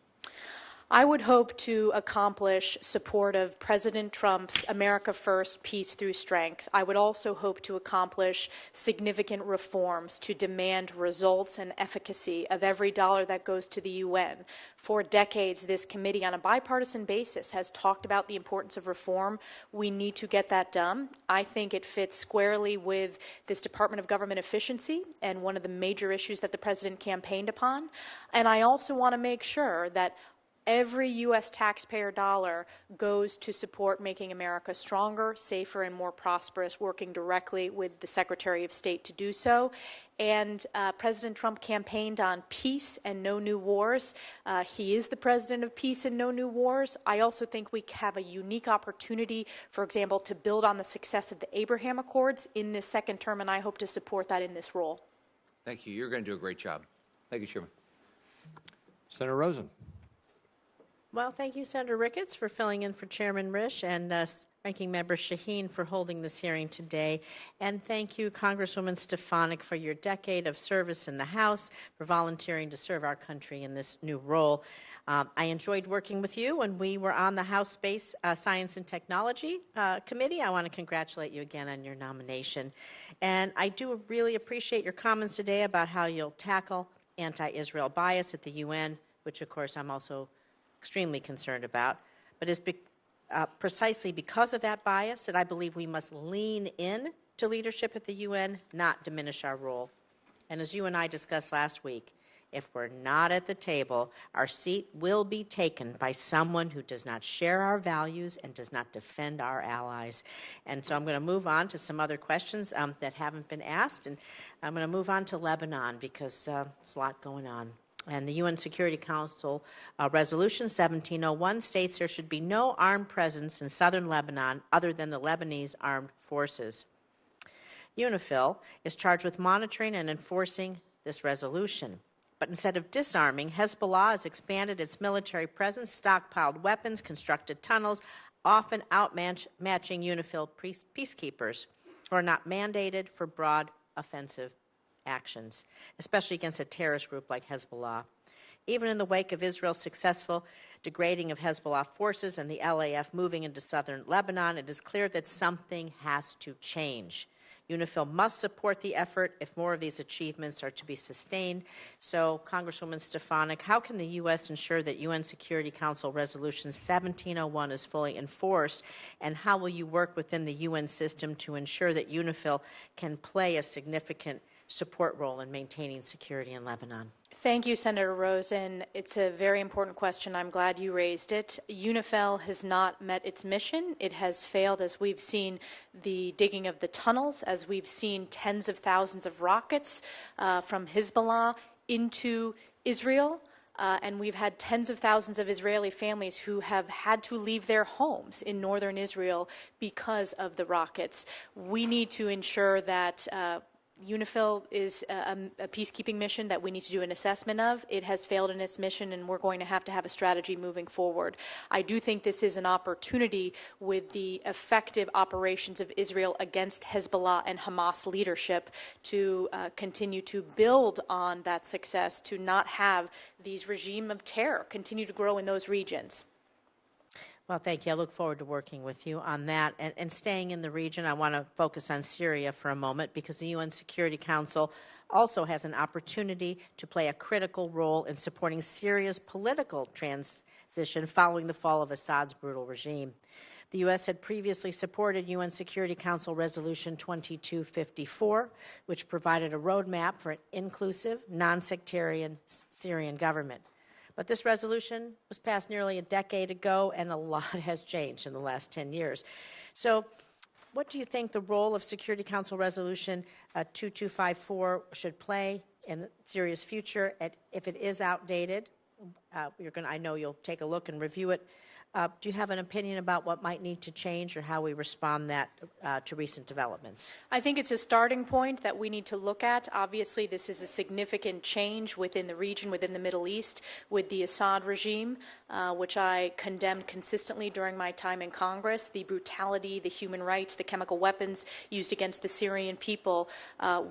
I would hope to accomplish support of President Trump's America First, Peace Through Strength. I would also hope to accomplish significant reforms to demand results and efficacy of every dollar that goes to the UN. For decades, this committee on a bipartisan basis has talked about the importance of reform. We need to get that done. I think it fits squarely with this Department of Government efficiency and one of the major issues that the President campaigned upon. And I also want to make sure that every U.S. taxpayer dollar goes to support making America stronger, safer, and more prosperous, working directly with the Secretary of State to do so. And President Trump campaigned on peace and no new wars. He is the president of peace and no new wars. I also think we have a unique opportunity, for example, to build on the success of the Abraham Accords in this second term, and I hope to support that in this role. Thank you. You're going to do a great job. Thank you, Chairman. Senator Rosen. Well, thank you, Senator Ricketts, for filling in for Chairman Risch, and Ranking Member Shaheen for holding this hearing today. And thank you, Congresswoman Stefanik, for your decade of service in the House, for volunteering to serve our country in this new role. I enjoyed working with you when we were on the House Space Science and Technology Committee. I want to congratulate you again on your nomination. And I do really appreciate your comments today about how you'll tackle anti-Israel bias at the UN, which, of course, I'm also extremely concerned about, but it's precisely because of that bias that I believe we must lean in to leadership at the UN, not diminish our role. And as you and I discussed last week, if we're not at the table, our seat will be taken by someone who does not share our values and does not defend our allies. And so I'm going to move on to some other questions that haven't been asked, and I'm going to move on to Lebanon because there's a lot going on. And the UN Security Council Resolution 1701 states there should be no armed presence in southern Lebanon other than the Lebanese armed forces. UNIFIL is charged with monitoring and enforcing this resolution. But instead of disarming, Hezbollah has expanded its military presence, stockpiled weapons, constructed tunnels, often outmatching UNIFIL peacekeepers who are not mandated for broad offensive actions, especially against a terrorist group like Hezbollah. Even in the wake of Israel's successful degrading of Hezbollah forces and the LAF moving into southern Lebanon, it is clear that something has to change. UNIFIL must support the effort if more of these achievements are to be sustained. So, Congresswoman Stefanik, how can the U.S. ensure that UN Security Council Resolution 1701 is fully enforced, and how will you work within the UN system to ensure that UNIFIL can play a significant support role in maintaining security in Lebanon? Thank you, Senator Rosen. It's a very important question. I'm glad you raised it. UNIFIL has not met its mission. It has failed as we've seen the digging of the tunnels, as we've seen tens of thousands of rockets from Hezbollah into Israel. And we've had tens of thousands of Israeli families who have had to leave their homes in northern Israel because of the rockets. We need to ensure that UNIFIL is a peacekeeping mission that we need to do an assessment of. It has failed in its mission, and we're going to have a strategy moving forward. I do think this is an opportunity with the effective operations of Israel against Hezbollah and Hamas leadership to continue to build on that success, to not have these regime of terror continue to grow in those regions. Well, thank you. I look forward to working with you on that. And staying in the region, I want to focus on Syria for a moment, because the UN Security Council also has an opportunity to play a critical role in supporting Syria's political transition following the fall of Assad's brutal regime. The U.S. had previously supported UN Security Council Resolution 2254, which provided a roadmap for an inclusive, non-sectarian Syrian government. But this resolution was passed nearly a decade ago, and a lot has changed in the last 10 years. So what do you think the role of Security Council Resolution 2254 should play in Syria's future? If it is outdated, I know you'll take a look and review it. Do you have an opinion about what might need to change or how we respond to recent developments? I think it's a starting point that we need to look at. Obviously, this is a significant change within the region, within the Middle East, with the Assad regime, which I condemned consistently during my time in Congress. The brutality, the human rights, the chemical weapons used against the Syrian people.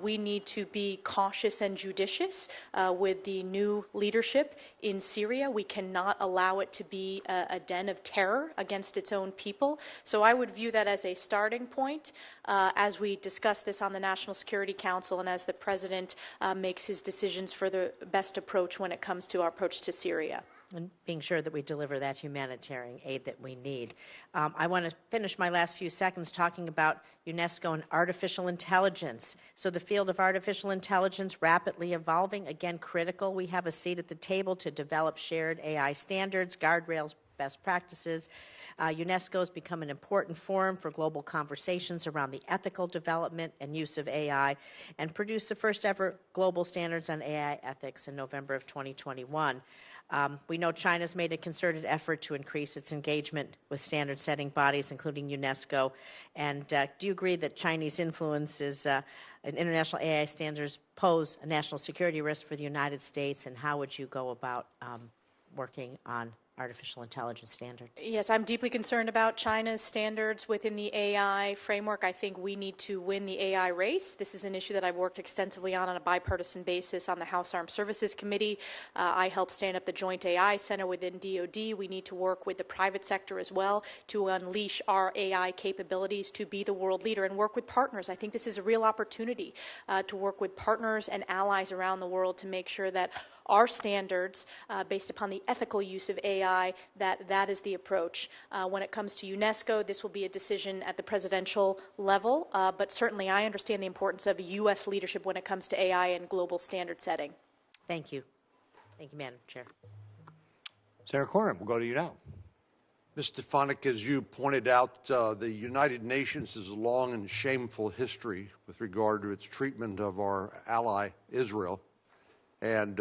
We need to be cautious and judicious with the new leadership in Syria. We cannot allow it to be a den of terror against its own people. So I would view that as a starting point as we discuss this on the National Security Council and as the President makes his decisions for the best approach when it comes to our approach to Syria. And being sure that we deliver that humanitarian aid that we need. I want to finish my last few seconds talking about UNESCO and artificial intelligence. So the field of artificial intelligence rapidly evolving, again critical. We have a seat at the table to develop shared AI standards, guardrails, best practices. UNESCO has become an important forum for global conversations around the ethical development and use of AI, and produced the first ever global standards on AI ethics in November of 2021. We know China's made a concerted effort to increase its engagement with standard-setting bodies, including UNESCO. And do you agree that Chinese influence in international AI standards pose a national security risk for the United States? And how would you go about working on artificial intelligence standards? Yes, I'm deeply concerned about China's standards within the AI framework. I think we need to win the AI race. This is an issue that I've worked extensively on a bipartisan basis on the House Armed Services Committee. I helped stand up the Joint AI Center within DoD. We need to work with the private sector as well to unleash our AI capabilities to be the world leader and work with partners. I think this is a real opportunity to work with partners and allies around the world to make sure that our standards, based upon the ethical use of AI, that is the approach. When it comes to UNESCO, this will be a decision at the presidential level, but certainly I understand the importance of U.S. leadership when it comes to AI and global standard setting. Thank you. Thank you, Madam Chair. Senator Cornyn, we'll go to you now. Ms. Stefanik, as you pointed out, the United Nations has a long and shameful history with regard to its treatment of our ally, Israel. And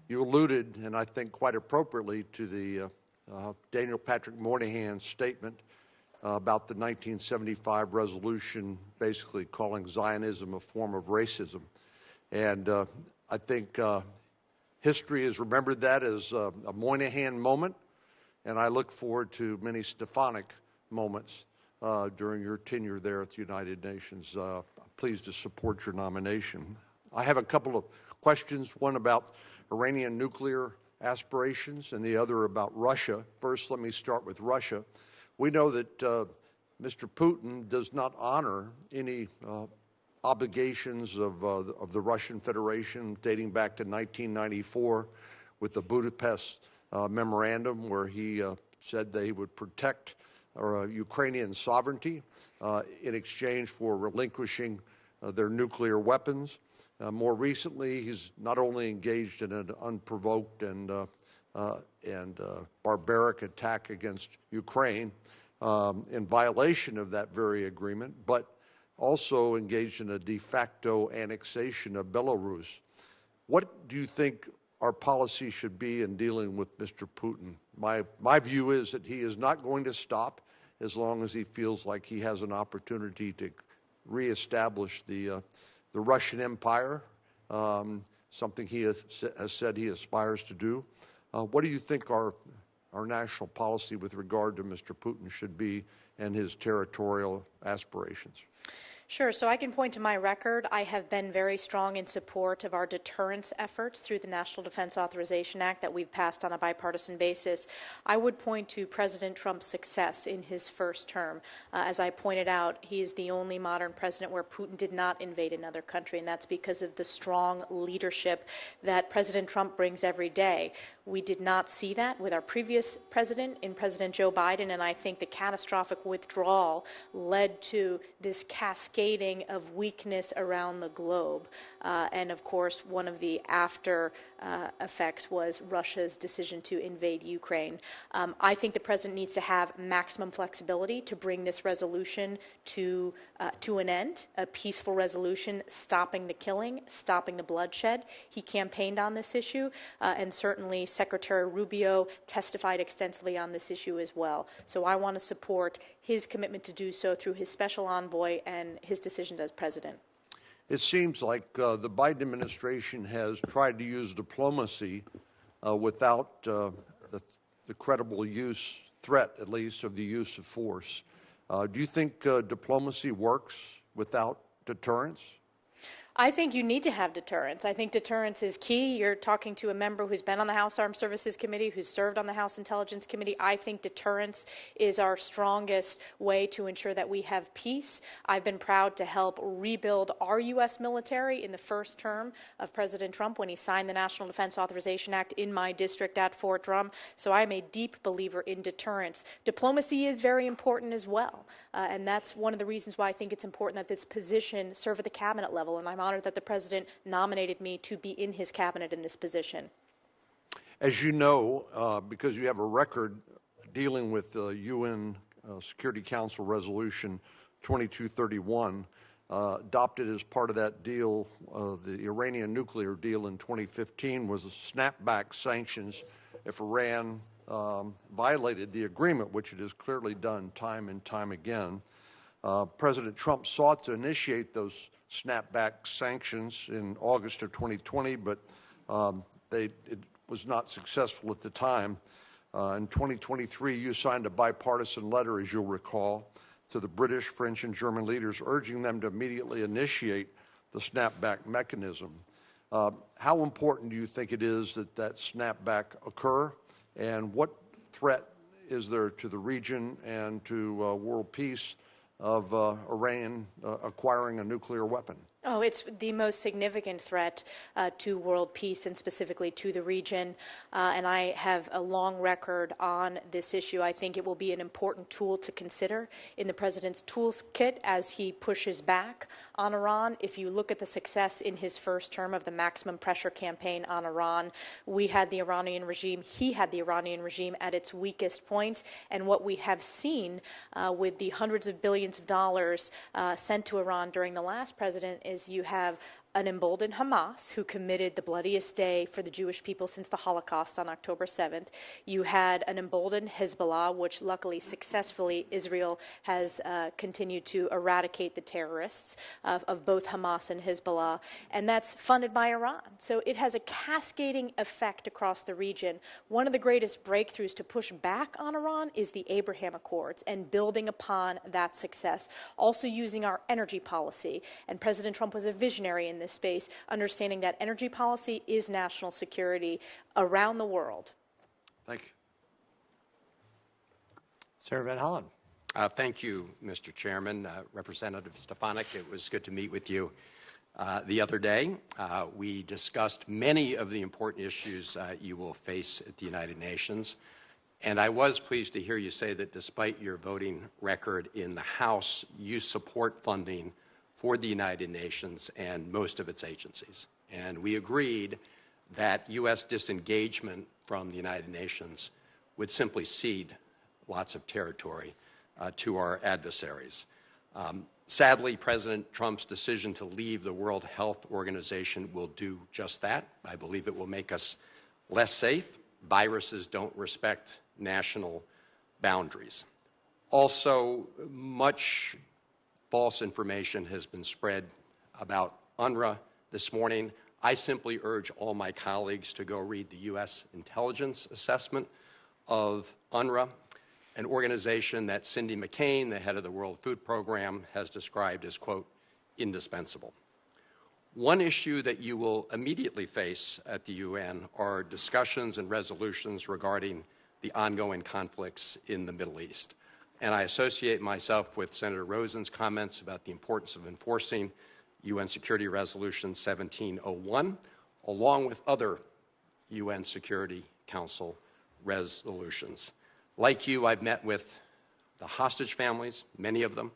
you alluded, and I think quite appropriately, to the Daniel Patrick Moynihan's statement about the 1975 resolution basically calling Zionism a form of racism. And I think history has remembered that as a Moynihan moment, and I look forward to many Stefanik moments during your tenure there at the United Nations. I'm pleased to support your nomination. I have a couple of questions, one about Iranian nuclear aspirations and the other about Russia. First, let me start with Russia. We know that Mr. Putin does not honor any obligations of the Russian Federation dating back to 1994 with the Budapest memorandum, where he said they would protect Ukrainian sovereignty in exchange for relinquishing their nuclear weapons. More recently, he's not only engaged in an unprovoked and barbaric attack against Ukraine in violation of that very agreement, but also engaged in a de facto annexation of Belarus. What do you think our policy should be in dealing with Mr. Putin? My view is that he is not going to stop as long as he feels like he has an opportunity to reestablish the the Russian Empire, something he has said he aspires to do. What do you think our national policy with regard to Mr. Putin should be and his territorial aspirations? Sure. So I can point to my record. I have been very strong in support of our deterrence efforts through the National Defense Authorization Act that we've passed on a bipartisan basis. I would point to President Trump's success in his first term. As I pointed out, he is the only modern president where Putin did not invade another country, and that's because of the strong leadership that President Trump brings every day. We did not see that with our previous president, in President Joe Biden, and I think the catastrophic withdrawal led to this cascading of weakness around the globe. And of course, one of the after effects was Russia's decision to invade Ukraine. I think the president needs to have maximum flexibility to bring this resolution to an end, a peaceful resolution, stopping the killing, stopping the bloodshed. He campaigned on this issue, and certainly Secretary Rubio testified extensively on this issue as well. So I want to support his commitment to do so through his special envoy and his decisions as president. It seems like the Biden administration has tried to use diplomacy without the credible threat, at least, of the use of force. Do you think diplomacy works without deterrence? I think you need to have deterrence. I think deterrence is key. You're talking to a member who's been on the House Armed Services Committee, who's served on the House Intelligence Committee. I think deterrence is our strongest way to ensure that we have peace. I've been proud to help rebuild our U.S. military in the first term of President Trump when he signed the National Defense Authorization Act in my district at Fort Drum. So I'm a deep believer in deterrence. Diplomacy is very important as well. And that's one of the reasons why I think it's important that this position serve at the cabinet level. And I'm honored that the president nominated me to be in his cabinet in this position. As you know, because you have a record dealing with the UN Security Council Resolution 2231, adopted as part of that deal, the Iranian nuclear deal in 2015, was snapback sanctions if Iran violated the agreement, which it has clearly done time and time again. President Trump sought to initiate those snapback sanctions in August of 2020, but it was not successful at the time. In 2023, you signed a bipartisan letter, as you'll recall, to the British, French, and German leaders, urging them to immediately initiate the snapback mechanism. How important do you think it is that that snapback occur, and what threat is there to the region and to world peace of Iran acquiring a nuclear weapon? Oh, it's the most significant threat to world peace and specifically to the region. And I have a long record on this issue. I think it will be an important tool to consider in the president's toolkit as he pushes back on Iran. If you look at the success in his first term of the maximum pressure campaign on Iran, we had the Iranian regime, he had the Iranian regime at its weakest point. And what we have seen with the hundreds of billions of dollars sent to Iran during the last president is you have an emboldened Hamas, who committed the bloodiest day for the Jewish people since the Holocaust on October 7th. You had an emboldened Hezbollah, which luckily successfully Israel has continued to eradicate the terrorists of both Hamas and Hezbollah, and that's funded by Iran. So it has a cascading effect across the region. One of the greatest breakthroughs to push back on Iran is the Abraham Accords and building upon that success. Also using our energy policy, and President Trump was a visionary in this space, understanding that energy policy is national security around the world. Thank you. Senator Van Hollen. Thank you, Mr. Chairman. Representative Stefanik, it was good to meet with you the other day. We discussed many of the important issues you will face at the United Nations. And I was pleased to hear you say that despite your voting record in the House, you support funding for the United Nations and most of its agencies. And we agreed that U.S. disengagement from the United Nations would simply cede lots of territory to our adversaries. Sadly, President Trump's decision to leave the World Health Organization will do just that. I believe it will make us less safe. Viruses don't respect national boundaries. Also, much false information has been spread about UNRWA this morning. I simply urge all my colleagues to go read the U.S. intelligence assessment of UNRWA, an organization that Cindy McCain, the head of the World Food Program, has described as, quote, indispensable. One issue that you will immediately face at the UN are discussions and resolutions regarding the ongoing conflicts in the Middle East. And I associate myself with Senator Rosen's comments about the importance of enforcing UN Security Resolution 1701, along with other UN Security Council resolutions. Like you, I've met with the hostage families, many of them,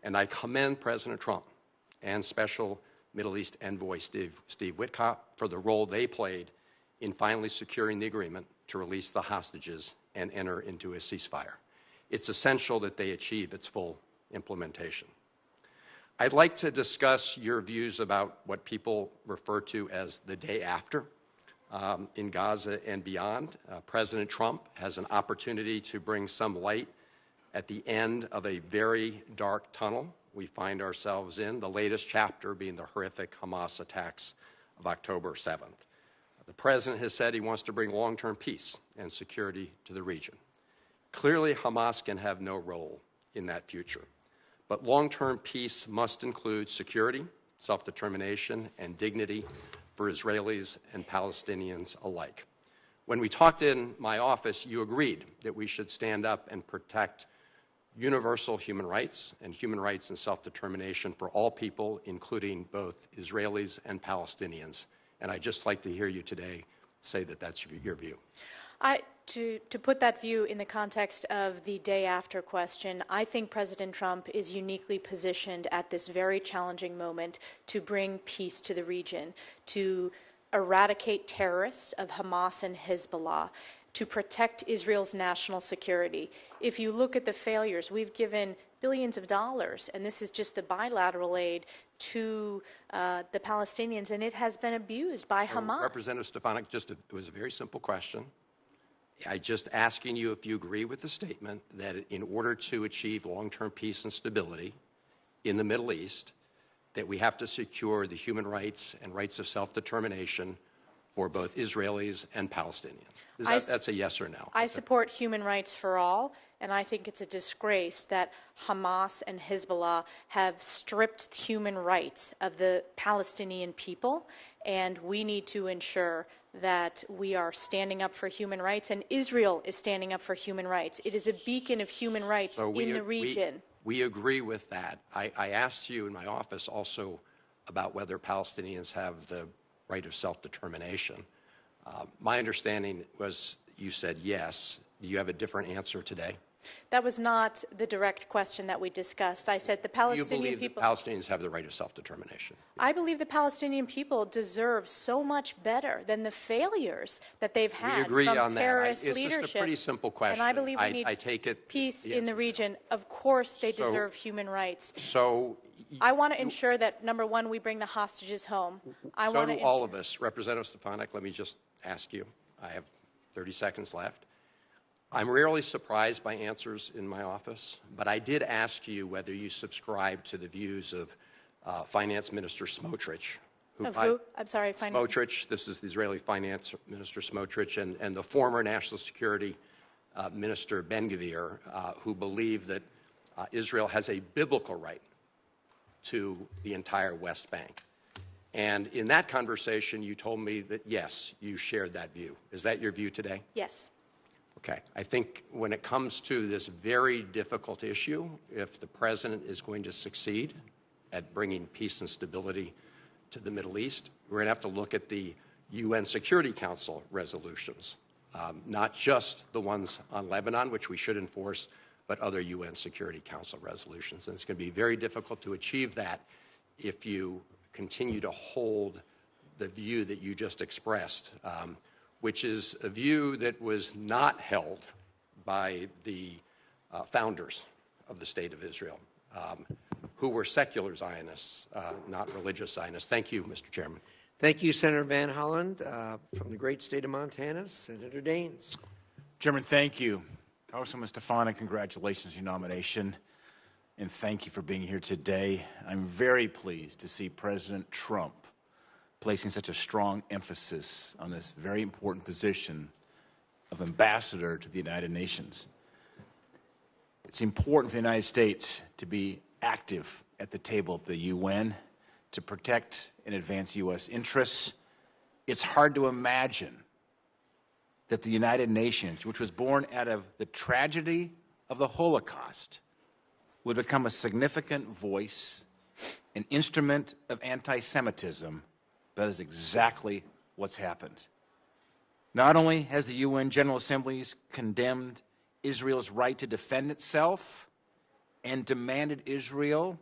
and I commend President Trump and Special Middle East Envoy Steve Witkoff for the role they played in finally securing the agreement to release the hostages and enter into a ceasefire. It's essential that they achieve its full implementation. I'd like to discuss your views about what people refer to as the day after in Gaza and beyond. President Trump has an opportunity to bring some light at the end of a very dark tunnel we find ourselves in, the latest chapter being the horrific Hamas attacks of October 7th. The president has said he wants to bring long-term peace and security to the region. Clearly, Hamas can have no role in that future. But long-term peace must include security, self-determination, and dignity for Israelis and Palestinians alike. When we talked in my office, you agreed that we should stand up and protect universal human rights and self-determination for all people, including both Israelis and Palestinians. And I'd just like to hear you today say that that's your view. To put that view in the context of the day after question, I think President Trump is uniquely positioned at this very challenging moment to bring peace to the region, to eradicate terrorists of Hamas and Hezbollah, to protect Israel's national security. If you look at the failures, we've given billions of dollars, and this is just the bilateral aid to the Palestinians, and it has been abused by Hamas. Representative Stefanik, it was a very simple question. I'm just asking you if you agree with the statement that in order to achieve long-term peace and stability in the Middle East, that we have to secure the human rights and rights of self-determination for both Israelis and Palestinians. That's a yes or no. I support human rights for all, and I think it's a disgrace that Hamas and Hezbollah have stripped human rights of the Palestinian people, and we need to ensure that we are standing up for human rights, and Israel is standing up for human rights. It is a beacon of human rights in the region. We agree with that. I asked you in my office also about whether Palestinians have the right of self-determination. My understanding was you said yes. Do you have a different answer today? That was not the direct question that we discussed. I said the Palestinian people... You believe that Palestinians have the right of self-determination? I believe the Palestinian people deserve so much better than the failures that they've had from terrorist leadership. It's just a pretty simple question. And I believe we need peace in the region. Of course they deserve human rights. So... I want to ensure that, number one, we bring the hostages home. So do all of us. Representative Stefanik, let me just ask you. I have 30 seconds left. I'm rarely surprised by answers in my office, but I did ask you whether you subscribe to the views of Finance Minister Smotrich. Of who? I'm sorry, Smotrich. This is the Israeli Finance Minister Smotrich and the former National Security Minister Ben-Gvir, who believe that Israel has a biblical right to the entire West Bank. And in that conversation, you told me that, yes, you shared that view. Is that your view today? Yes. Okay. I think when it comes to this very difficult issue, if the president is going to succeed at bringing peace and stability to the Middle East, we're going to have to look at the UN Security Council resolutions, not just the ones on Lebanon, which we should enforce, but other UN Security Council resolutions. And it's going to be very difficult to achieve that if you continue to hold the view that you just expressed, which is a view that was not held by the founders of the State of Israel, who were secular Zionists, not religious Zionists. Thank you, Mr. Chairman. Thank you, Senator Van Hollen. From the great state of Montana, Senator Daines. Chairman, thank you. Congresswoman Stefanik, congratulations on your nomination. and thank you for being here today. I'm very pleased to see President Trump placing such a strong emphasis on this very important position of ambassador to the United Nations. It's important for the United States to be active at the table at the UN to protect and advance U.S. interests. It's hard to imagine that the United Nations, which was born out of the tragedy of the Holocaust, would become a significant voice, an instrument of anti-Semitism. That is exactly what's happened. Not only has the UN General Assembly condemned Israel's right to defend itself and demanded Israel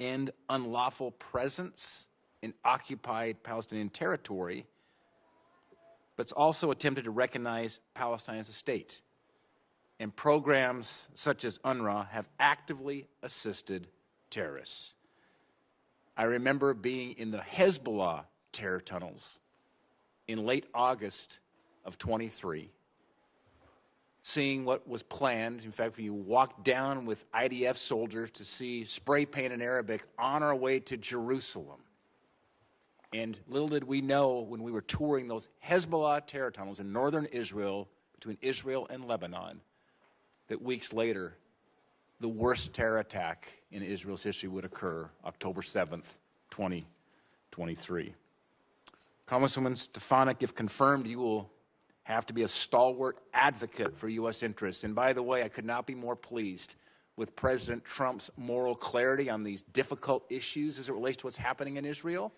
end unlawful presence in occupied Palestinian territory, but it's also attempted to recognize Palestine as a state. And programs such as UNRWA have actively assisted terrorists. I remember being in the Hezbollah terror tunnels in late August of 23, seeing what was planned. In fact, we walked down with IDF soldiers to see spray paint in Arabic on our way to Jerusalem. And little did we know when we were touring those Hezbollah terror tunnels in northern Israel, between Israel and Lebanon, that weeks later, the worst terror attack in Israel's history would occur, October 7th, 2023. Congresswoman Stefanik, if confirmed, you will have to be a stalwart advocate for U.S. interests. And by the way, I could not be more pleased with President Trump's moral clarity on these difficult issues as it relates to what's happening in Israel.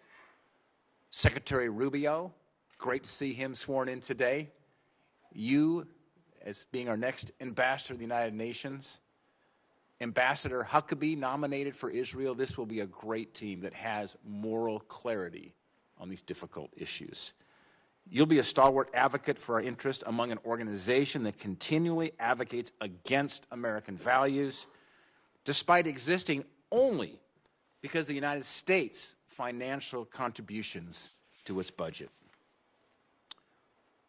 Secretary Rubio, great to see him sworn in today. You, as being our next ambassador to the United Nations, Ambassador Huckabee nominated for Israel. This will be a great team that has moral clarity on these difficult issues. You'll be a stalwart advocate for our interest among an organization that continually advocates against American values, despite existing only because the United States' financial contributions to its budget.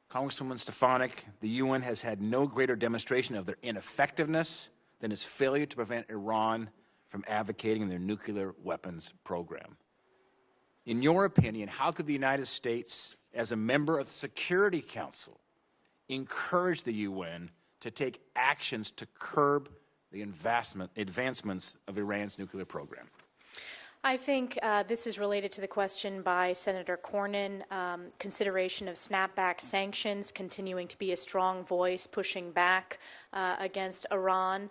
Congresswoman Stefanik, the UN has had no greater demonstration of their ineffectiveness than its failure to prevent Iran from advocating their nuclear weapons program. In your opinion, how could the United States, as a member of the Security Council, encourage the UN to take actions to curb the advancements of Iran's nuclear program? I think this is related to the question by Senator Cornyn, consideration of snapback sanctions, continuing to be a strong voice, pushing back against Iran,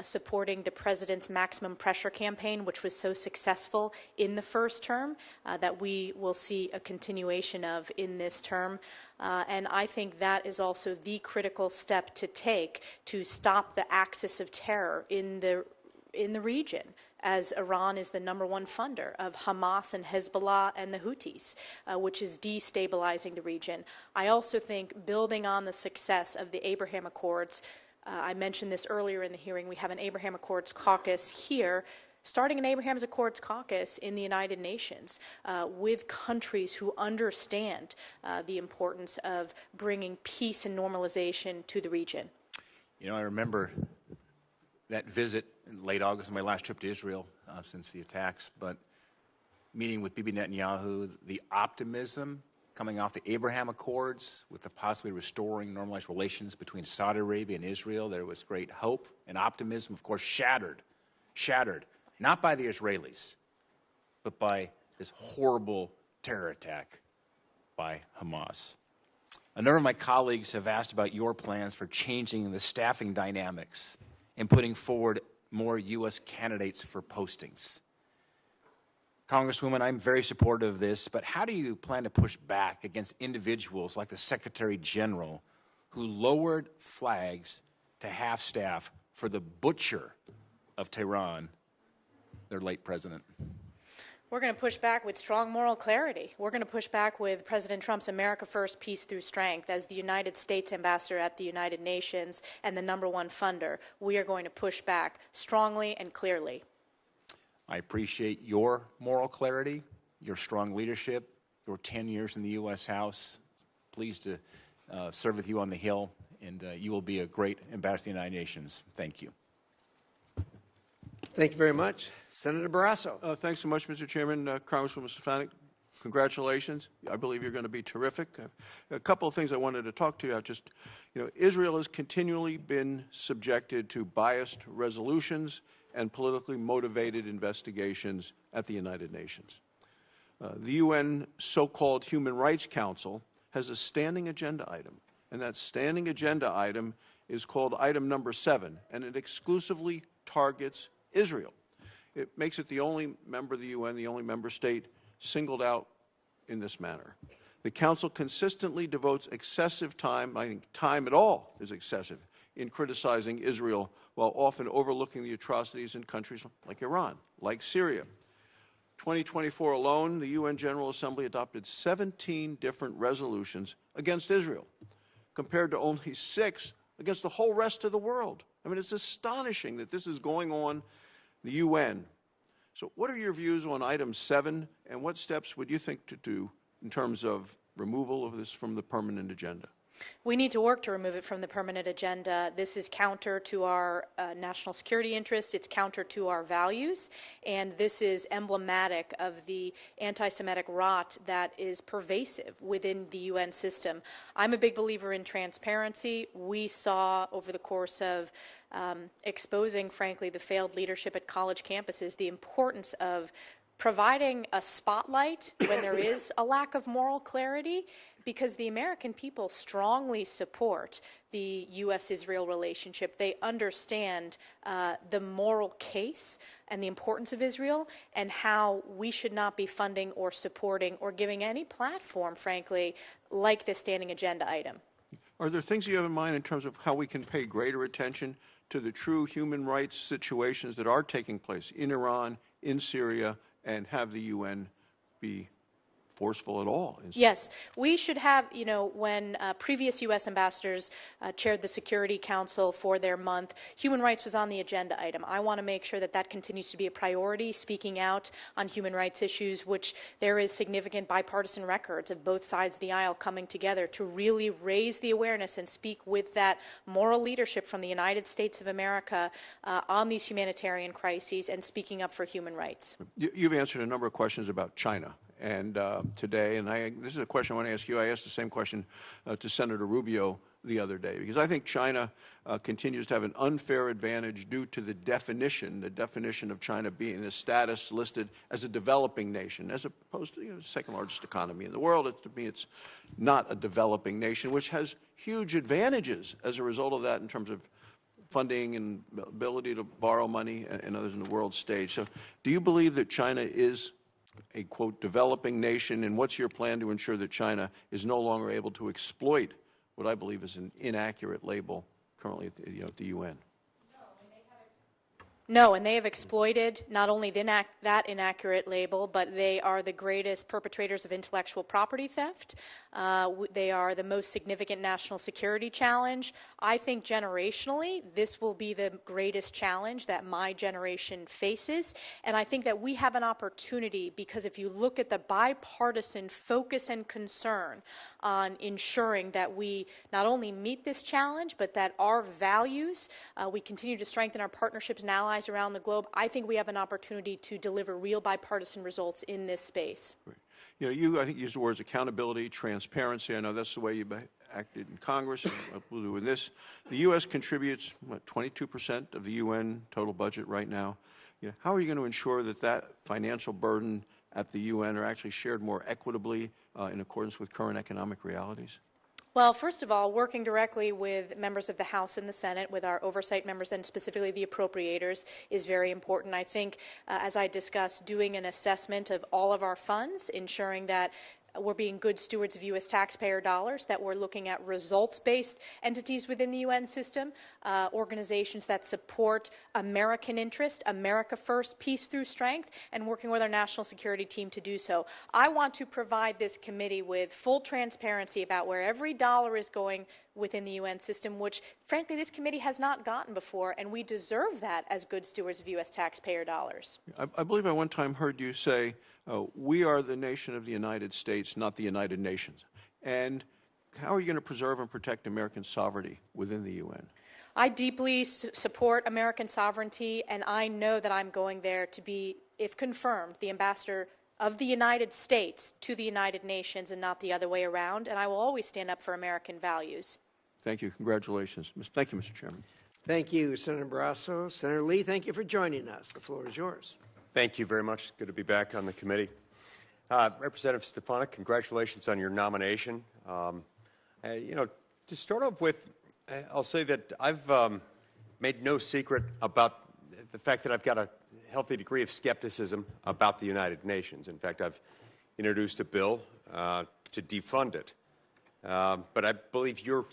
supporting the president's maximum pressure campaign, which was so successful in the first term, that we will see a continuation of in this term. And I think that is also the critical step to take to stop the axis of terror in the region, as Iran is the #1 funder of Hamas and Hezbollah and the Houthis, which is destabilizing the region. I also think building on the success of the Abraham Accords, I mentioned this earlier in the hearing, we have an Abraham Accords caucus here, starting an Abraham Accords caucus in the United Nations with countries who understand the importance of bringing peace and normalization to the region. You know, I remember that visit in late August, my last trip to Israel since the attacks, but meeting with Bibi Netanyahu, the optimism coming off the Abraham Accords with the possibly restoring normalized relations between Saudi Arabia and Israel. There was great hope and optimism, of course, shattered, not by the Israelis, but by this horrible terror attack by Hamas. A number of my colleagues have asked about your plans for changing the staffing dynamics and putting forward more U.S. candidates for postings. Congresswoman, I'm very supportive of this, but how do you plan to push back against individuals like the Secretary General who lowered flags to half-staff for the butcher of Tehran, their late president? We're going to push back with strong moral clarity. We're going to push back with President Trump's America First, Peace Through Strength. As the United States ambassador at the United Nations and the #1 funder, we are going to push back strongly and clearly. I appreciate your moral clarity, your strong leadership, your 10 years in the U.S. House. Pleased to serve with you on the Hill, and you will be a great ambassador to the United Nations. Thank you. Thank you very much. Senator Barrasso. Thanks so much, Mr. Chairman. Congresswoman Stefanik, congratulations. I believe you're going to be terrific. A couple of things I wanted to talk to you about. Israel has continually been subjected to biased resolutions and politically motivated investigations at the United Nations. The UN so-called Human Rights Council has a standing agenda item, and that standing agenda item is called item number 7, and it exclusively targets Israel. It makes it the only member of the UN, the only member state singled out in this manner. The Council consistently devotes excessive time, I think time at all is excessive, in criticizing Israel while often overlooking the atrocities in countries like Iran, like Syria. 2024 alone, the UN General Assembly adopted 17 different resolutions against Israel, compared to only 6 against the whole rest of the world. I mean, it's astonishing that this is going on the UN. So what are your views on item 7, and what steps would you think to do in terms of removal of this from the permanent agenda? We need to work to remove it from the permanent agenda. This is counter to our national security interests. It's counter to our values. And this is emblematic of the anti-Semitic rot that is pervasive within the UN system. I'm a big believer in transparency. We saw over the course of exposing, frankly, the failed leadership at college campuses, the importance of providing a spotlight when there is a lack of moral clarity, because the American people strongly support the U.S.-Israel relationship. They understand the moral case and the importance of Israel and how we should not be funding or supporting or giving any platform, frankly, like this standing agenda item. Are there things you have in mind in terms of how we can pay greater attention to the true human rights situations that are taking place in Iran, in Syria, and have the UN be forceful at all? Yes, we should have, when previous U.S. ambassadors chaired the Security Council for their month, human rights was on the agenda item. I want to make sure that that continues to be a priority, speaking out on human rights issues, which there is significant bipartisan records of both sides of the aisle coming together to really raise the awareness and speak with that moral leadership from the United States of America on these humanitarian crises and speaking up for human rights. You've answered a number of questions about China. And today, and this is a question I want to ask you. I asked the same question to Senator Rubio the other day, because I think China continues to have an unfair advantage due to the definition of China being the status listed as a developing nation, as opposed to the second largest economy in the world. To me, it's not a developing nation, which has huge advantages as a result of that in terms of funding and ability to borrow money and others in the world stage. So do you believe that China is a, quote, developing nation, and what's your plan to ensure that China is no longer able to exploit what I believe is an inaccurate label currently at the UN? No, and they have exploited not only that inaccurate label, but they are the greatest perpetrators of intellectual property theft. They are the most significant national security challenge. I think generationally, this will be the greatest challenge that my generation faces. And I think that we have an opportunity, because if you look at the bipartisan focus and concern on ensuring that we not only meet this challenge, but that our values, we continue to strengthen our partnerships and allies around the globe, I think we have an opportunity to deliver real bipartisan results in this space. Right. You, I think, used the words accountability, transparency. I know that's the way you acted in Congress, and what we'll do with this. The U.S. contributes, 22% of the UN total budget right now. How are you going to ensure that that financial burden at the UN are actually shared more equitably in accordance with current economic realities? Well, first of all, working directly with members of the House and the Senate, with our oversight members and specifically the appropriators, is very important. I think, as I discussed, doing an assessment of all of our funds, ensuring that we're being good stewards of U.S. taxpayer dollars, that we're looking at results-based entities within the UN system, organizations that support American interest, America first, peace through strength, and working with our national security team to do so. I want to provide this committee with full transparency about where every dollar is going within the UN system, which, frankly, this committee has not gotten before, and we deserve that as good stewards of U.S. taxpayer dollars. I believe I one time heard you say, we are the nation of the United States, not the United Nations. And how are you going to preserve and protect American sovereignty within the UN? I deeply support American sovereignty, and I know that I'm going there to be, if confirmed, the ambassador of the United States to the United Nations and not the other way around, and I will always stand up for American values. Thank you. Congratulations. Thank you, Mr. Chairman. Thank you, Senator Barrasso. Senator Lee, thank you for joining us. The floor is yours. Thank you very much. Good to be back on the committee. Representative Stefanik, congratulations on your nomination. To start off with, I'll say that I've made no secret about the fact that I've got a healthy degree of skepticism about the United Nations. In fact, I've introduced a bill to defund it. But I believe you're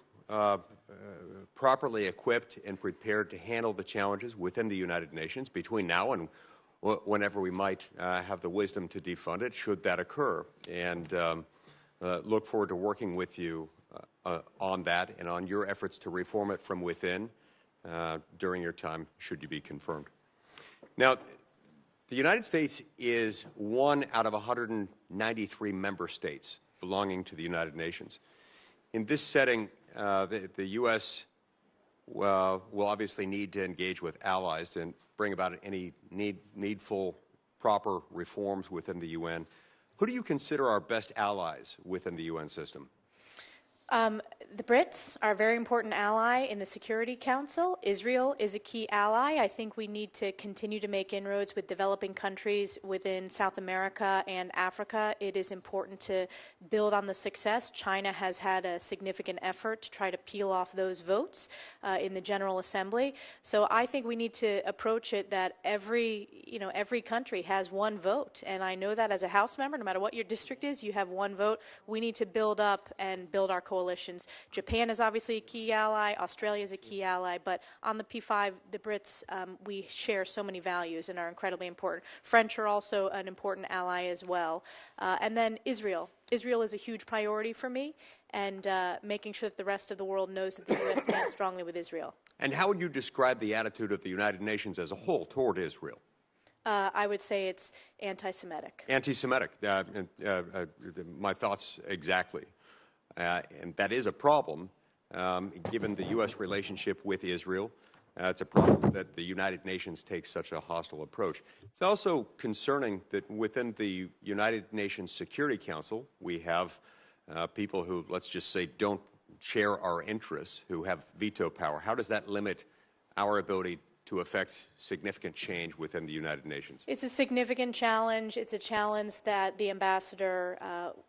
properly equipped and prepared to handle the challenges within the United Nations between now and whenever we might have the wisdom to defund it, should that occur. And look forward to working with you on that and on your efforts to reform it from within during your time, should you be confirmed. Now, the United States is one out of 193 member states belonging to the United Nations. In this setting, the U.S. will obviously need to engage with allies and bring about any needful, proper reforms within the UN. Who do you consider our best allies within the UN system? The Brits are a very important ally in the Security Council. Israel is a key ally. I think we need to continue to make inroads with developing countries within South America and Africa. It is important to build on the success. China has had a significant effort to try to peel off those votes in the General Assembly. So I think we need to approach it that every country has one vote. And I know that as a House member, no matter what your district is, you have one vote. We need to build up and build our coalitions. Japan is obviously a key ally. Australia is a key ally. But on the P5, the Brits, we share so many values and are incredibly important. French are also an important ally as well. And then Israel. Israel is a huge priority for me, and making sure that the rest of the world knows that the U.S. stands strongly with Israel. And how would you describe the attitude of the United Nations as a whole toward Israel? I would say it's anti-Semitic. Anti-Semitic. My thoughts exactly. And that is a problem, given the U.S. relationship with Israel. It's a problem that the United Nations takes such a hostile approach. It's also concerning that within the United Nations Security Council, we have people who, let's just say, don't share our interests, who have veto power. How does that limit our ability to affect significant change within the United Nations? It's a significant challenge. It's a challenge that the ambassador,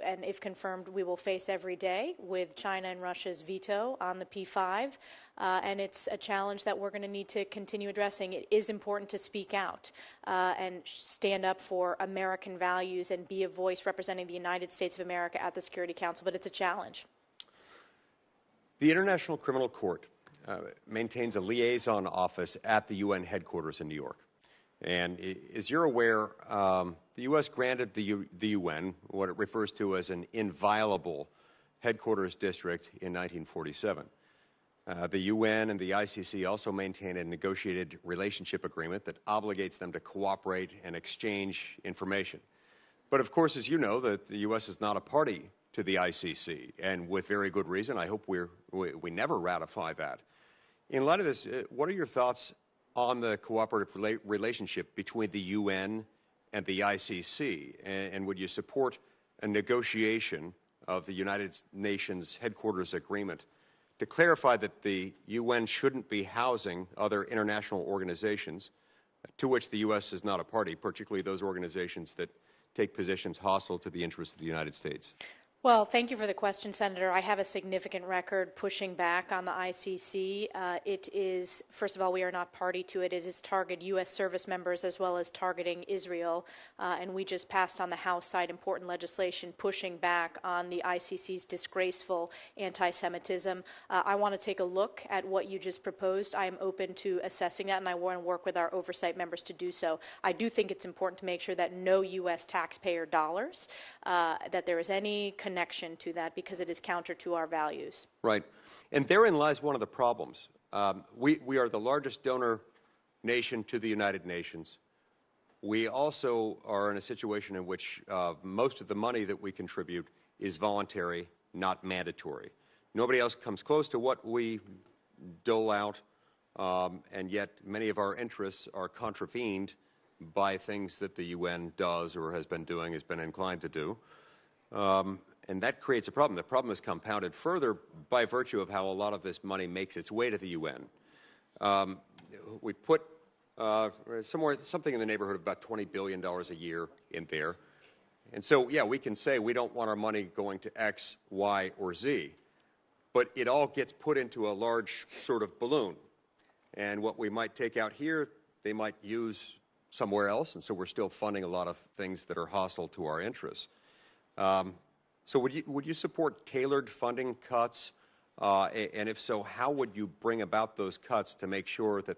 and if confirmed, we will face every day with China and Russia's veto on the P5. And it's a challenge that we're going to need to continue addressing. It is important to speak out and stand up for American values and be a voice representing the United States of America at the Security Council, but it's a challenge. The International Criminal Court maintains a liaison office at the UN headquarters in New York. And as you're aware, the U.S. granted the UN what it refers to as an inviolable headquarters district in 1947. The UN and the ICC also maintain a negotiated relationship agreement that obligates them to cooperate and exchange information. But of course, as you know, the U.S. is not a party to the ICC, and with very good reason. I hope we never ratify that. In light of this, what are your thoughts on the cooperative relationship between the UN and the ICC? And would you support a negotiation of the United Nations headquarters agreement to clarify that the UN shouldn't be housing other international organizations to which the U.S. is not a party, particularly those organizations that take positions hostile to the interests of the United States? Well, thank you for the question, Senator. I have a significant record pushing back on the ICC. It is, first of all, we are not party to it. It is targeted U.S. service members as well as targeting Israel. And we just passed on the House side important legislation pushing back on the ICC's disgraceful anti-Semitism. I want to take a look at what you just proposed. I am open to assessing that, and I want to work with our oversight members to do so. I do think it's important to make sure that no U.S. taxpayer dollars, that there is any connection to that, because it is counter to our values. Right. And therein lies one of the problems. We are the largest donor nation to the United Nations. We also are in a situation in which most of the money that we contribute is voluntary, not mandatory. Nobody else comes close to what we dole out and yet many of our interests are contravened by things that the UN does or has been doing, has been inclined to do. And that creates a problem. The problem is compounded further by virtue of how a lot of this money makes its way to the UN. We put something in the neighborhood of about $20 billion a year in there. And so, yeah, we can say we don't want our money going to X, Y, or Z, but it all gets put into a large sort of balloon. And what we might take out here, they might use somewhere else, and so we're still funding a lot of things that are hostile to our interests. So would you support tailored funding cuts? And if so, how would you bring about those cuts to make sure that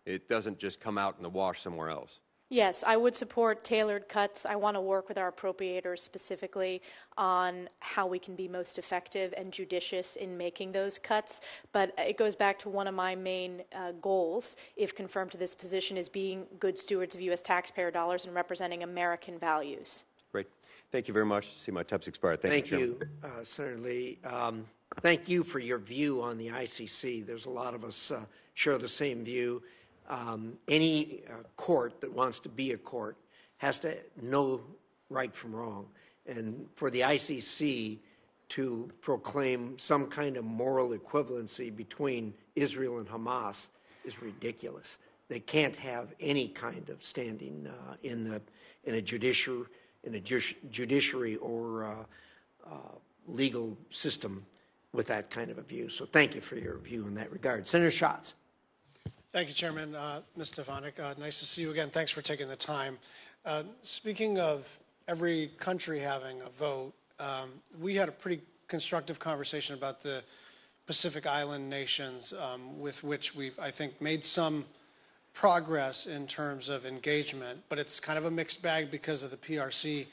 it doesn't just come out in the wash somewhere else? Yes, I would support tailored cuts. I want to work with our appropriators specifically on how we can be most effective and judicious in making those cuts. But it goes back to one of my main goals, if confirmed to this position, is being good stewards of U.S. taxpayer dollars and representing American values. Great. Thank you very much. See, my time's expired. Thank you, Senator Lee. Thank you for your view on the ICC. There's a lot of us share the same view. Any court that wants to be a court has to know right from wrong. And for the ICC to proclaim some kind of moral equivalency between Israel and Hamas is ridiculous. They can't have any kind of standing in a judiciary or legal system with that kind of a view. So thank you for your view in that regard. Senator Schatz. Thank you, Chairman. Ms. Stefanik, nice to see you again. Thanks for taking the time. Speaking of every country having a vote, we had a pretty constructive conversation about the Pacific Island nations with which we've, I think, made some progress in terms of engagement, but it's kind of a mixed bag because of the PRC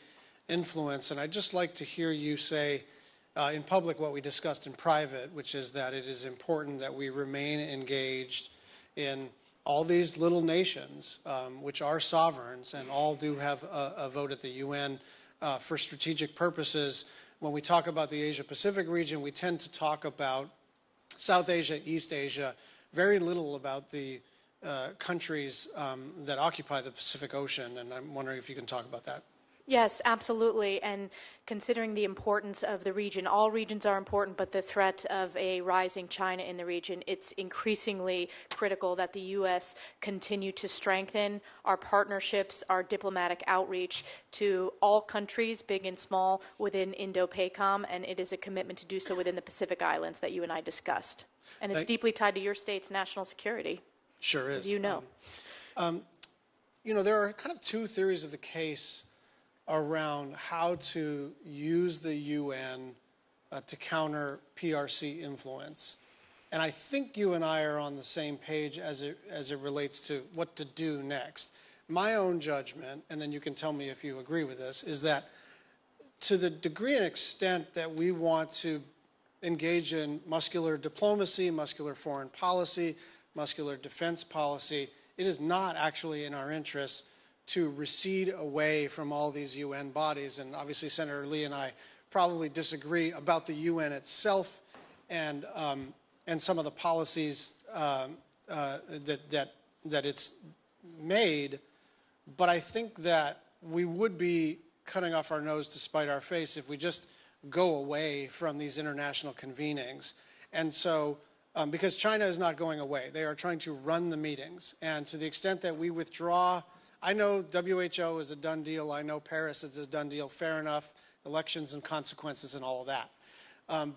influence. And I'd just like to hear you say in public what we discussed in private, which is that it is important that we remain engaged in all these little nations, which are sovereigns and all do have a vote at the UN for strategic purposes. When we talk about the Asia-Pacific region, we tend to talk about South Asia, East Asia, very little about the countries that occupy the Pacific Ocean, and I'm wondering if you can talk about that. Yes, absolutely. And considering the importance of the region, all regions are important, but the threat of a rising China in the region, it's increasingly critical that the U.S. continue to strengthen our partnerships, our diplomatic outreach to all countries, big and small, within Indo-PACOM, and it is a commitment to do so within the Pacific Islands that you and I discussed. And it's deeply tied to your state's national security. Sure is. As you know. You know, there are kind of two theories of the case around how to use the UN to counter PRC influence. And I think you and I are on the same page as it relates to what to do next. My own judgment, and then you can tell me if you agree with this, is that to the degree and extent that we want to engage in muscular diplomacy, muscular foreign policy, muscular defense policy, it is not actually in our interests to recede away from all these UN bodies. And obviously Senator Lee and I probably disagree about the UN itself and some of the policies that it's made. But I think that we would be cutting off our nose to spite our face if we just go away from these international convenings. And so, because China is not going away, they are trying to run the meetings. And to the extent that we withdraw, I know WHO is a done deal. I know Paris is a done deal. Fair enough. Elections and consequences and all of that.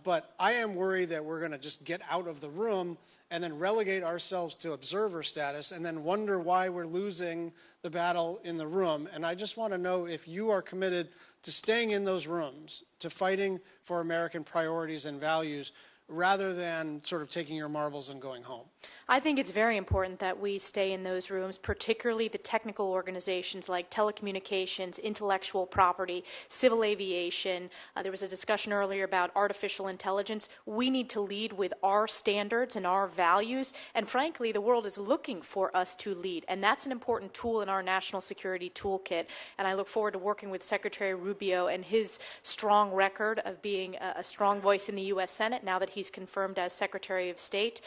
But I am worried that we're going to just get out of the room and then relegate ourselves to observer status and then wonder why we're losing the battle in the room. And I just want to know if you are committed to staying in those rooms, to fighting for American priorities and values, rather than sort of taking your marbles and going home. I think it's very important that we stay in those rooms, particularly the technical organizations like telecommunications, intellectual property, civil aviation. There was a discussion earlier about artificial intelligence. We need to lead with our standards and our values, and frankly, the world is looking for us to lead, and that's an important tool in our national security toolkit, and I look forward to working with Secretary Rubio and his strong record of being a strong voice in the U.S. Senate now that he's confirmed as Secretary of State.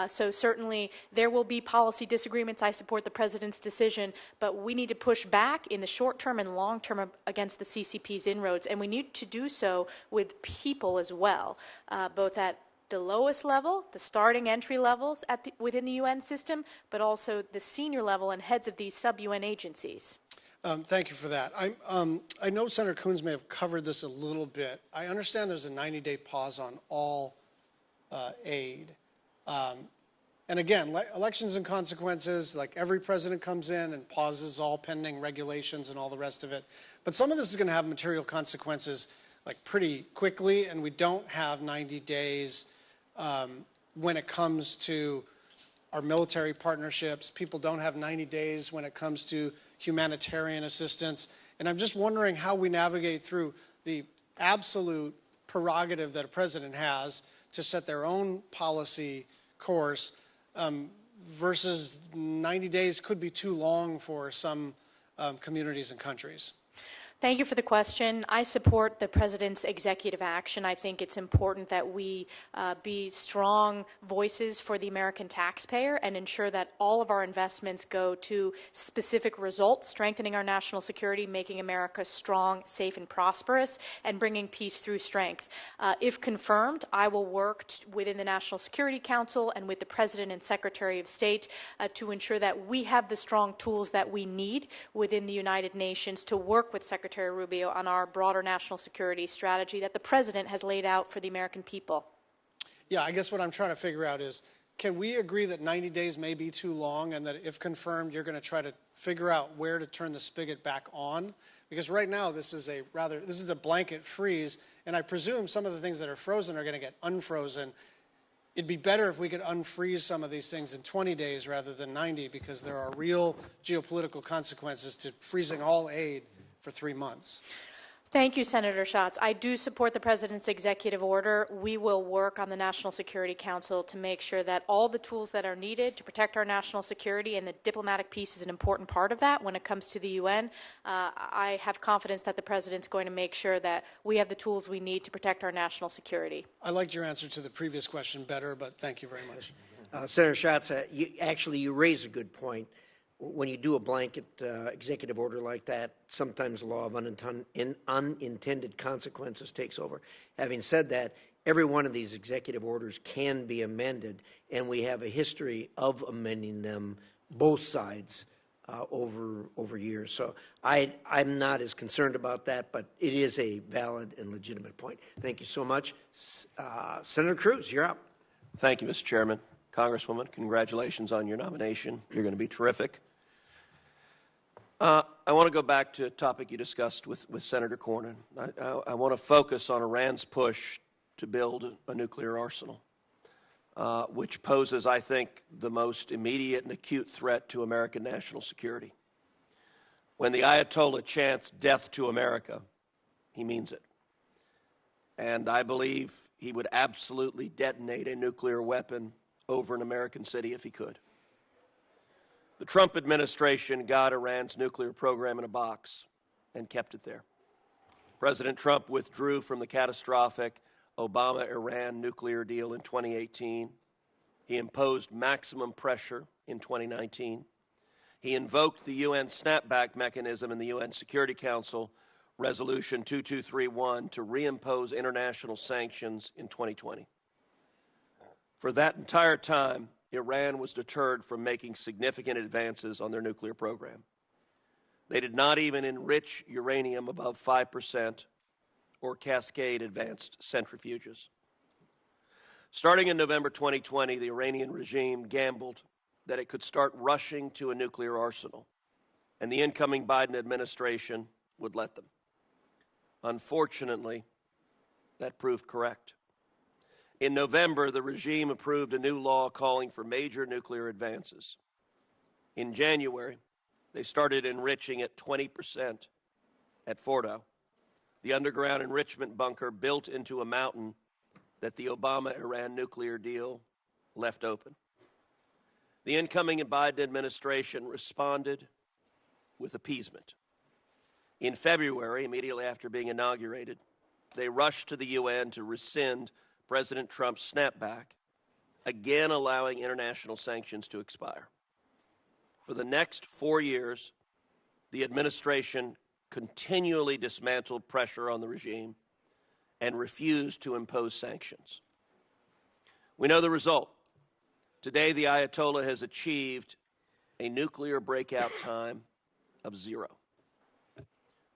So certainly there will be policy disagreements. I support the President's decision, but we need to push back in the short term and long term against the CCP's inroads, and we need to do so with people as well, both at the lowest level, the starting entry levels within the UN system, but also the senior level and heads of these sub-UN agencies. Thank you for that. I know Senator Coons may have covered this a little bit. I understand there's a 90-day pause on all aid. And again, elections and consequences, like every president comes in and pauses all pending regulations and all the rest of it. But some of this is going to have material consequences like pretty quickly, and we don't have 90 days when it comes to our military partnerships. People don't have 90 days when it comes to humanitarian assistance. And I'm just wondering how we navigate through the absolute prerogative that a president has to set their own policy course versus 90 days could be too long for some communities and countries. Thank you for the question. I support the President's executive action. I think it's important that we be strong voices for the American taxpayer and ensure that all of our investments go to specific results, strengthening our national security, making America strong, safe, and prosperous, and bringing peace through strength. If confirmed, I will work within the National Security Council and with the President and Secretary of State to ensure that we have the strong tools that we need within the United Nations to work with Secretary Rubio on our broader national security strategy that the President has laid out for the American people. Yeah, I guess what I'm trying to figure out is, can we agree that 90 days may be too long and that if confirmed, you're going to try to figure out where to turn the spigot back on? Because right now, this is a blanket freeze, and I presume some of the things that are frozen are going to get unfrozen. It'd be better if we could unfreeze some of these things in 20 days rather than 90, because there are real geopolitical consequences to freezing all aid for 3 months. Thank you, Senator Schatz. I do support the President's executive order. We will work on the National Security Council to make sure that all the tools that are needed to protect our national security, and the diplomatic piece is an important part of that when it comes to the UN. I have confidence that the President's going to make sure that we have the tools we need to protect our national security. I liked your answer to the previous question better, but thank you very much. Senator Schatz, you raise a good point. When you do a blanket executive order like that, sometimes the law of unintended consequences takes over. Having said that, every one of these executive orders can be amended, and we have a history of amending them, both sides, over years. So I'm not as concerned about that, but it is a valid and legitimate point. Thank you so much. Senator Cruz, you're up. Thank you, Mr. Chairman. Congresswoman, congratulations on your nomination. You're going to be terrific. I want to go back to a topic you discussed with Senator Cornyn. I want to focus on Iran's push to build a nuclear arsenal, which poses, I think, the most immediate and acute threat to American national security. When the Ayatollah chants death to America, he means it. And I believe he would absolutely detonate a nuclear weapon over an American city if he could. The Trump administration got Iran's nuclear program in a box and kept it there. President Trump withdrew from the catastrophic Obama-Iran nuclear deal in 2018. He imposed maximum pressure in 2019. He invoked the UN snapback mechanism in the UN Security Council, Resolution 2231, to reimpose international sanctions in 2020. For that entire time, Iran was deterred from making significant advances on their nuclear program. They did not even enrich uranium above 5% or cascade advanced centrifuges. Starting in November 2020, the Iranian regime gambled that it could start rushing to a nuclear arsenal, and the incoming Biden administration would let them. Unfortunately, that proved correct. In November, the regime approved a new law calling for major nuclear advances. In January, they started enriching at 20% at Fordow, the underground enrichment bunker built into a mountain that the Obama-Iran nuclear deal left open. The incoming Biden administration responded with appeasement. In February, immediately after being inaugurated, they rushed to the UN to rescind President Trump's snapback, again allowing international sanctions to expire. For the next 4 years, the administration continually dismantled pressure on the regime and refused to impose sanctions. We know the result. Today, the Ayatollah has achieved a nuclear breakout time of 0.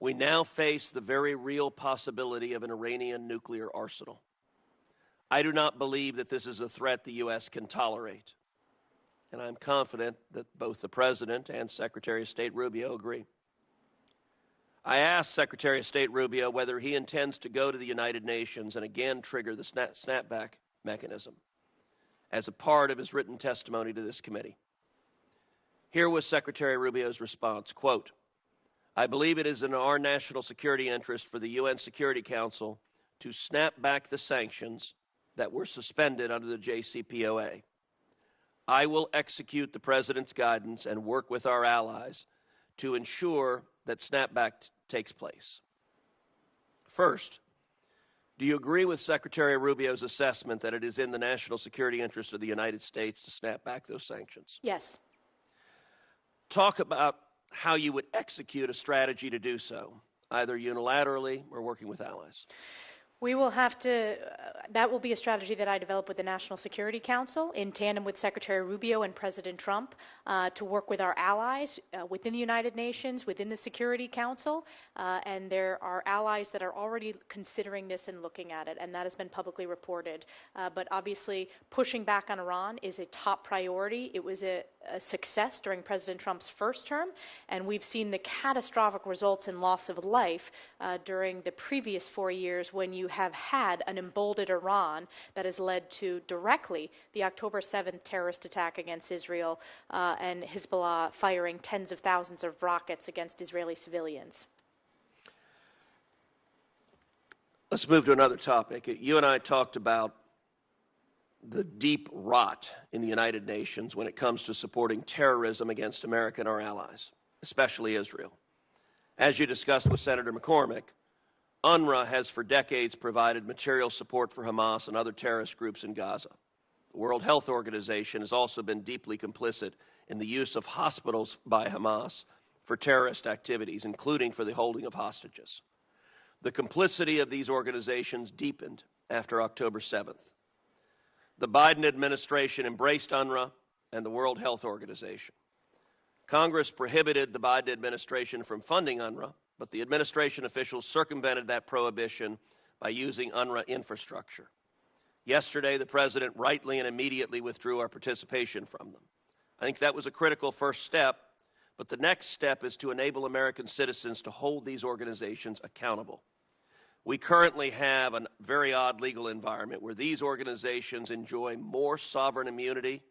We now face the very real possibility of an Iranian nuclear arsenal. I do not believe that this is a threat the U.S. can tolerate, and I'm confident that both the President and Secretary of State Rubio agree. I asked Secretary of State Rubio whether he intends to go to the United Nations and again trigger the snapback mechanism as a part of his written testimony to this committee. Here was Secretary Rubio's response, quote, "I believe it is in our national security interest for the UN Security Council to snap back the sanctions that were suspended under the JCPOA. I will execute the President's guidance and work with our allies to ensure that snapback takes place." First, do you agree with Secretary Rubio's assessment that it is in the national security interest of the United States to snap back those sanctions? Yes. Talk about how you would execute a strategy to do so, either unilaterally or working with allies. We will have to, that will be a strategy that I develop with the National Security Council in tandem with Secretary Rubio and President Trump to work with our allies within the United Nations, within the Security Council, and there are allies that are already considering this and looking at it, and that has been publicly reported. But obviously, pushing back on Iran is a top priority. It was a success during President Trump's first term, and we've seen the catastrophic results in loss of life during the previous 4 years when you have had an emboldened Iran that has led to directly the October 7th terrorist attack against Israel and Hezbollah firing tens of thousands of rockets against Israeli civilians. Let's move to another topic. You and I talked about the deep rot in the United Nations when it comes to supporting terrorism against America and our allies, especially Israel. As you discussed with Senator McCormack, UNRWA has for decades provided material support for Hamas and other terrorist groups in Gaza. The World Health Organization has also been deeply complicit in the use of hospitals by Hamas for terrorist activities, including for the holding of hostages. The complicity of these organizations deepened after October 7th. The Biden administration embraced UNRWA and the World Health Organization. Congress prohibited the Biden administration from funding UNRWA, but the administration officials circumvented that prohibition by using UNRWA infrastructure. Yesterday, the President rightly and immediately withdrew our participation from them. I think that was a critical first step, but the next step is to enable American citizens to hold these organizations accountable. We currently have a very odd legal environment where these organizations enjoy more sovereign immunity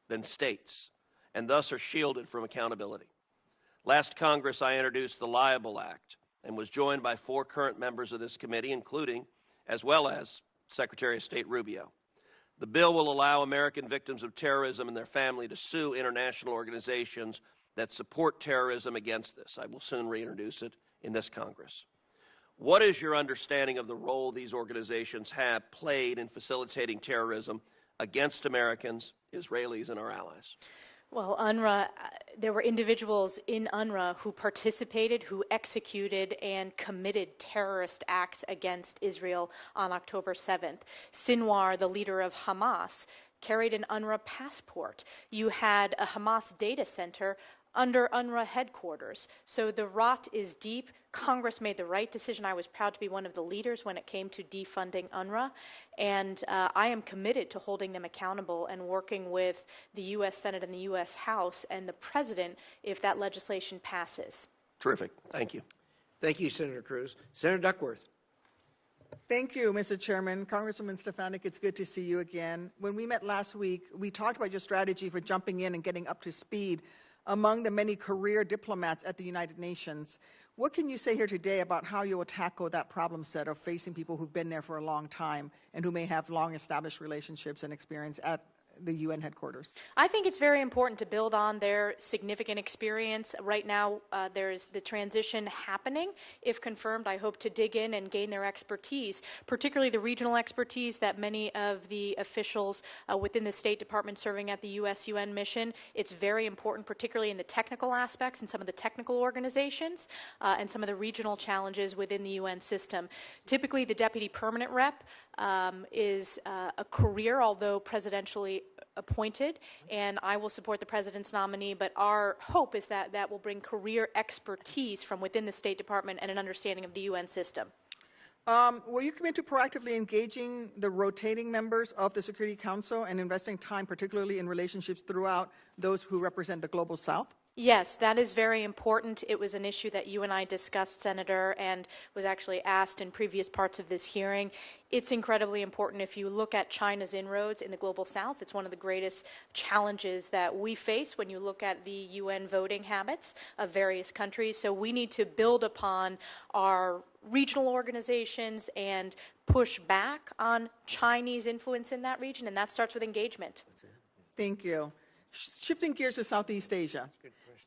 than states, and thus are shielded from accountability. Last Congress, I introduced the Liable Act and was joined by 4 current members of this committee, including, as well as, Secretary of State Rubio. The bill will allow American victims of terrorism and their family to sue international organizations that support terrorism against this. I will soon reintroduce it in this Congress. What is your understanding of the role these organizations have played in facilitating terrorism against Americans, Israelis, and our allies? Well, UNRWA, there were individuals in UNRWA who participated, who executed and committed terrorist acts against Israel on October 7th. Sinwar, the leader of Hamas, carried an UNRWA passport. You had a Hamas data center under UNRWA headquarters. So the rot is deep. Congress made the right decision. I was proud to be one of the leaders when it came to defunding UNRWA. And I am committed to holding them accountable and working with the U.S. Senate and the U.S. House and the President if that legislation passes. Terrific. Thank you. Thank you, Senator Cruz. Senator Duckworth. Thank you, Mr. Chairman. Congresswoman Stefanik, it's good to see you again. When we met last week, we talked about your strategy for jumping in and getting up to speed among the many career diplomats at the United Nations. What can you say here today about how you will tackle that problem set of facing people who've been there for a long time and who may have long-established relationships and experience at the UN headquarters? I think it's very important to build on their significant experience. Right now, there's the transition happening. If confirmed, I hope to dig in and gain their expertise, particularly the regional expertise that many of the officials within the State Department serving at the US-UN mission. It's very important, particularly in the technical aspects and some of the technical organizations and some of the regional challenges within the UN system. Typically, the deputy permanent rep is a career, although presidentially appointed, and I will support the president's nominee, but our hope is that that will bring career expertise from within the State Department and an understanding of the UN system. Will you commit to proactively engaging the rotating members of the Security Council and investing time, particularly in relationships throughout those who represent the Global South? Yes, that is very important. It was an issue that you and I discussed, Senator, and was actually asked in previous parts of this hearing. It's incredibly important. If you look at China's inroads in the Global South, it's one of the greatest challenges that we face when you look at the UN voting habits of various countries. So we need to build upon our regional organizations and push back on Chinese influence in that region, and that starts with engagement. Thank you. Shifting gears to Southeast Asia.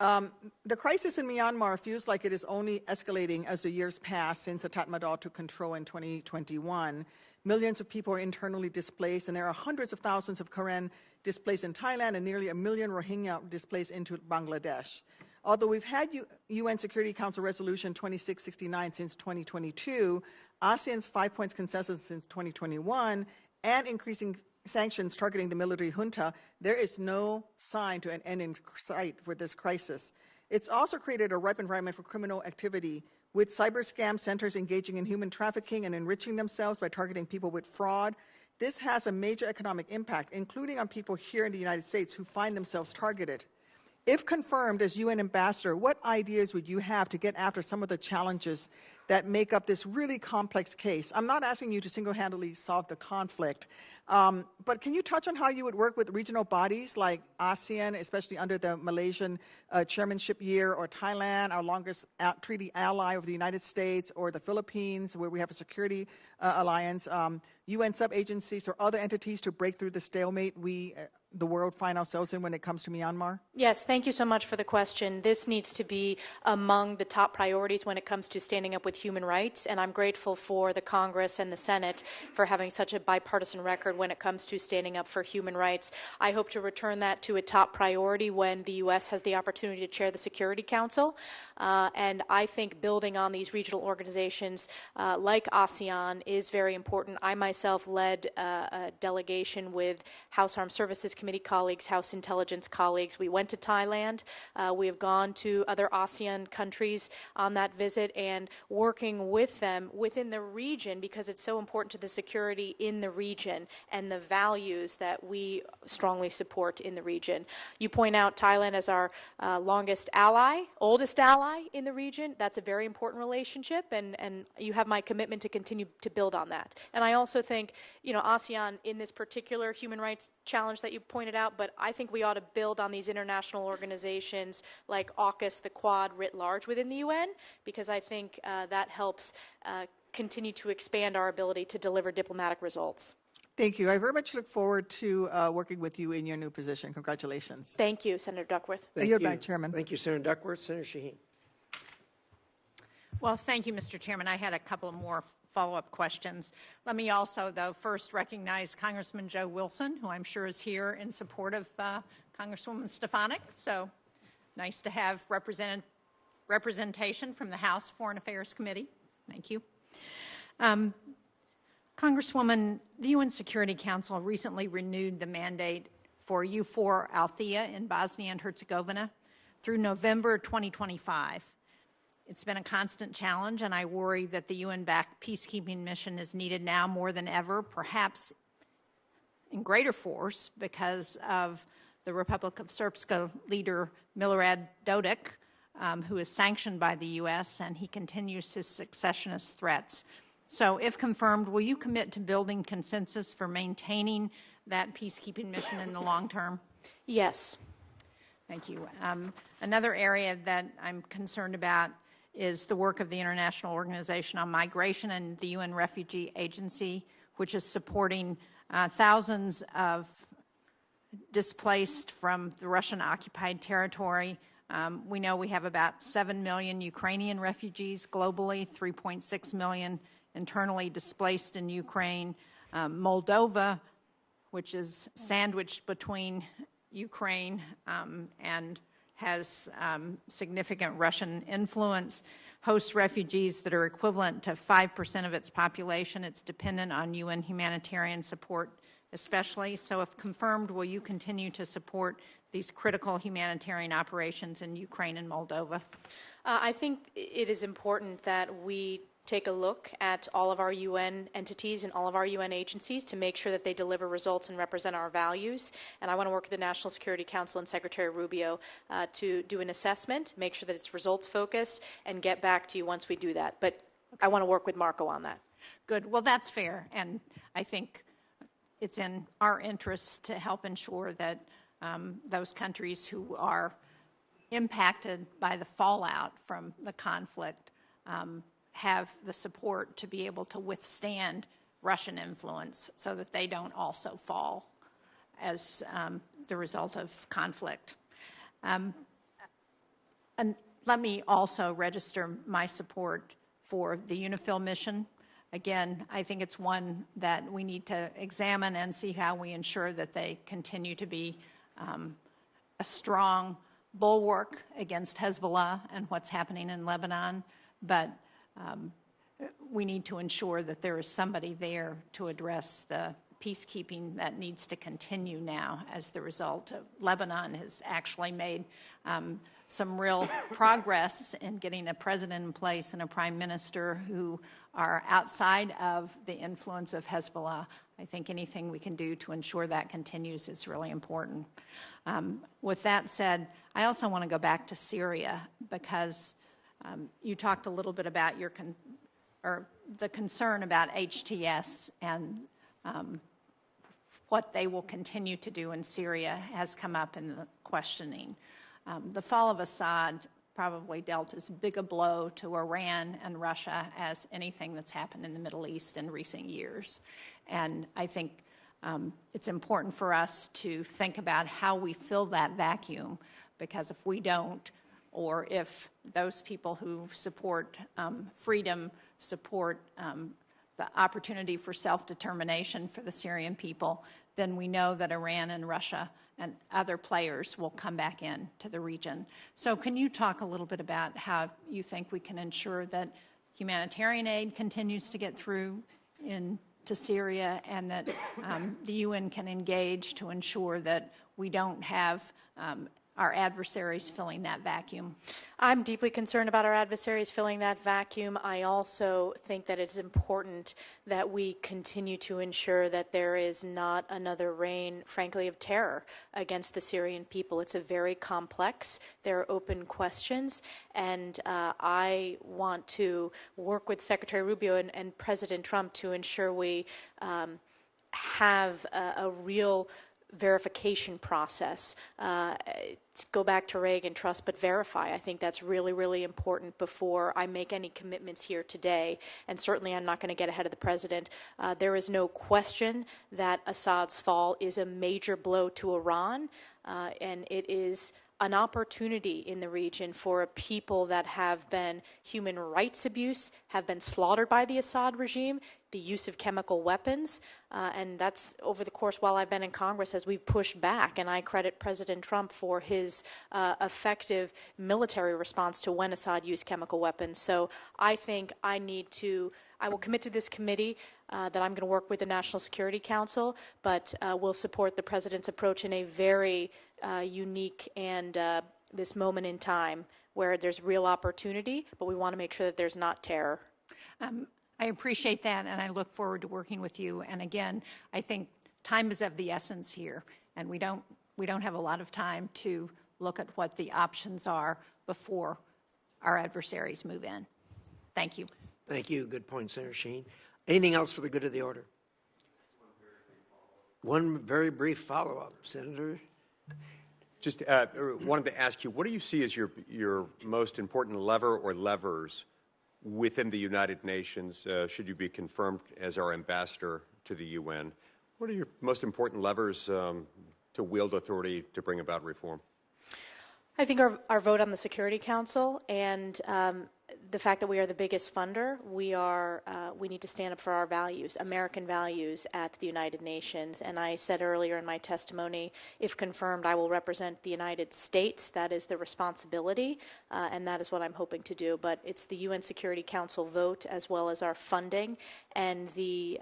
The crisis in Myanmar feels like it is only escalating as the years pass since the Tatmadaw took control in 2021. Millions of people are internally displaced, and there are hundreds of thousands of Karen displaced in Thailand and nearly 1 million Rohingya displaced into Bangladesh. Although we've had UN Security Council Resolution 2669 since 2022, ASEAN's 5-point consensus since 2021, and increasing sanctions targeting the military junta, there is no sign to an end in sight for this crisis. It's also created a ripe environment for criminal activity, with cyber scam centers engaging in human trafficking and enriching themselves by targeting people with fraud. This has a major economic impact, including on people here in the United States who find themselves targeted. If confirmed as UN ambassador, what ideas would you have to get after some of the challenges that make up this really complex case? I'm not asking you to single-handedly solve the conflict, but can you touch on how you would work with regional bodies like ASEAN, especially under the Malaysian chairmanship year, or Thailand, our longest treaty ally of the United States, or the Philippines, where we have a security alliance, UN sub-agencies or other entities to break through the stalemate the world find ourselves in when it comes to Myanmar? Yes, thank you so much for the question. This needs to be among the top priorities when it comes to standing up with human rights, and I'm grateful for the Congress and the Senate for having such a bipartisan record when it comes to standing up for human rights. I hope to return that to a top priority when the U.S. has the opportunity to chair the Security Council, and I think building on these regional organizations like ASEAN is very important. I myself led a delegation with House Armed Services Committee colleagues, House Intelligence colleagues. We went to Thailand. We have gone to other ASEAN countries on that visit and working with them within the region, because it's so important to the security in the region and the values that we strongly support in the region. You point out Thailand as our longest ally, oldest ally in the region. That's a very important relationship, and you have my commitment to continue to build on that. And I also think, ASEAN in this particular human rights challenge that you pointed out, but I think we ought to build on these international organizations like AUKUS, the Quad writ large within the UN, because I think that helps continue to expand our ability to deliver diplomatic results. Thank you. I very much look forward to working with you in your new position. Congratulations. Thank you, Senator Duckworth. Thank you. Back, Chairman. Thank you, Senator Duckworth. Senator Shaheen. Well, thank you, Mr. Chairman. I had a couple of more follow-up questions. Let me also, though, first recognize Congressman Joe Wilson, who I'm sure is here in support of Congresswoman Stefanik. So nice to have representation from the House Foreign Affairs Committee. Thank you. Congresswoman, the UN Security Council recently renewed the mandate for EUFOR Althea in Bosnia and Herzegovina through November 2025. It's been a constant challenge, and I worry that the UN-backed peacekeeping mission is needed now more than ever, perhaps in greater force because of the Republic of Srpska leader Milorad Dodik, who is sanctioned by the U.S., and he continues his secessionist threats. So if confirmed, will you commit to building consensus for maintaining that peacekeeping mission in the long term? Yes. Thank you. Another area that I'm concerned about is the work of the International Organization on Migration and the UN Refugee Agency, which is supporting thousands of displaced from the Russian-occupied territory. We know we have about 7 million Ukrainian refugees globally, 3.6 million internally displaced in Ukraine. Moldova, which is sandwiched between Ukraine and has significant Russian influence, hosts refugees that are equivalent to 5% of its population. It's dependent on UN humanitarian support especially. So if confirmed, will you continue to support these critical humanitarian operations in Ukraine and Moldova? I think it is important that we take a look at all of our UN entities and all of our UN agencies to make sure that they deliver results and represent our values. And I want to work with the National Security Council and Secretary Rubio to do an assessment, make sure that it's results focused, and get back to you once we do that. But I want to work with Marco on that. Good. Well, that's fair. And I think it's in our interest to help ensure that those countries who are impacted by the fallout from the conflict have the support to be able to withstand Russian influence so that they don't also fall as the result of conflict. And let me also register my support for the UNIFIL mission. Again, I think it's one that we need to examine and see how we ensure that they continue to be a strong bulwark against Hezbollah and what's happening in Lebanon. But we need to ensure that there is somebody there to address the peacekeeping that needs to continue now as the result of Lebanon has actually made some real progress in getting a president in place and a prime minister who are outside of the influence of Hezbollah. I think anything we can do to ensure that continues is really important. With that said, I also want to go back to Syria because you talked a little bit about the concern about HTS and what they will continue to do in Syria has come up in the questioning. The fall of Assad probably dealt as big a blow to Iran and Russia as anything that's happened in the Middle East in recent years. And I think it's important for us to think about how we fill that vacuum, because if we don't, or if those people who support freedom, support the opportunity for self-determination for the Syrian people, then we know that Iran and Russia and other players will come back in to the region. So can you talk a little bit about how you think we can ensure that humanitarian aid continues to get through into Syria and that the UN can engage to ensure that we don't have our adversaries filling that vacuum? I'm deeply concerned about our adversaries filling that vacuum. I also think that it's important that we continue to ensure that there is not another reign, frankly, of terror against the Syrian people. It's a very complex, there are open questions, and I want to work with Secretary Rubio and President Trump to ensure we have a real verification process. Go back to Reagan, trust but verify. I think that's really, really important before I make any commitments here today. And certainly I'm not going to get ahead of the president. There is no question that Assad's fall is a major blow to Iran, and it is an opportunity in the region for a people that have been human rights abuse, have been slaughtered by the Assad regime, the use of chemical weapons, and that's over the course while I've been in Congress as we've pushed back, and I credit President Trump for his effective military response to when Assad used chemical weapons. So I think I will commit to this committee that I'm going to work with the National Security Council, but will support the president's approach in a very unique and this moment in time where there's real opportunity, but we want to make sure that there's not terror. I appreciate that, and I look forward to working with you. And again, I think time is of the essence here, and we don't have a lot of time to look at what the options are before our adversaries move in. Thank you. Thank you. Good point, Senator Shaheen. Anything else for the good of the order? One very brief follow-up, Senator. Just wanted to ask you, what do you see as your most important lever or levers within the United Nations, should you be confirmed as our ambassador to the UN? What are your most important levers to wield authority to bring about reform? I think our vote on the Security Council and the fact that we are the biggest funder, we need to stand up for our values, American values at the United Nations. And I said earlier in my testimony, if confirmed, I will represent the United States. That is the responsibility, and that is what I'm hoping to do. But it's the UN Security Council vote, as well as our funding and the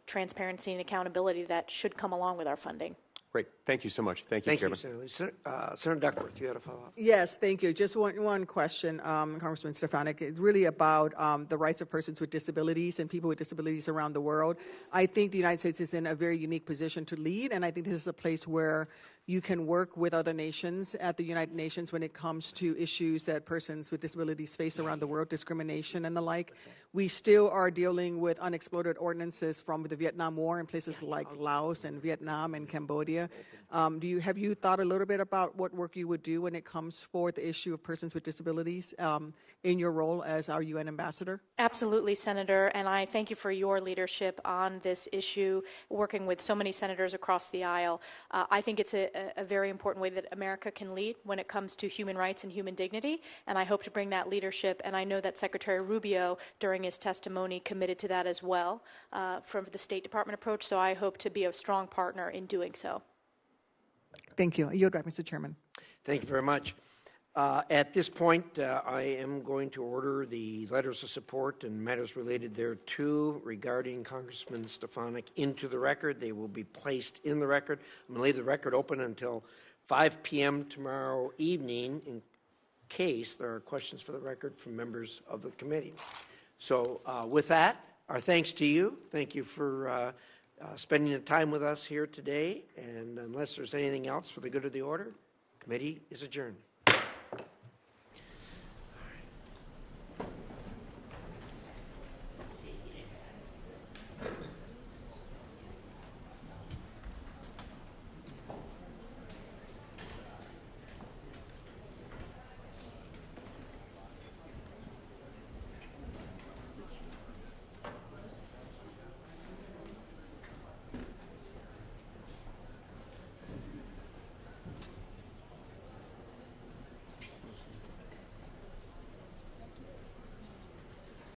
transparency and accountability that should come along with our funding. Great. Thank you so much. Thank you, Chairman. Senator Duckworth, you had a follow-up. Yes, thank you. Just one question, Congressman Stefanik. It's really about the rights of persons with disabilities and people with disabilities around the world. I think the United States is in a very unique position to lead, and I think this is a place where you can work with other nations at the United Nations when it comes to issues that persons with disabilities face around the world, discrimination and the like. We still are dealing with unexploded ordinances from the Vietnam War in places like Laos and Vietnam and Cambodia. Have you thought a little bit about what work you would do when it comes for the issue of persons with disabilities in your role as our UN ambassador? Absolutely, Senator, and I thank you for your leadership on this issue, working with so many senators across the aisle. I think it's a very important way that America can lead when it comes to human rights and human dignity, and I hope to bring that leadership, and I know that Secretary Rubio, during his testimony, committed to that as well from the State Department approach, so I hope to be a strong partner in doing so. Thank you. Yield back, Mr. Chairman. Thank you very much. At this point, I am going to order the letters of support and matters related thereto regarding Congressman Stefanik into the record. They will be placed in the record. I'm going to leave the record open until 5 p.m. tomorrow evening in case there are questions for the record from members of the committee. So with that, our thanks to you. Thank you for spending the time with us here today. And unless there's anything else for the good of the order, committee is adjourned.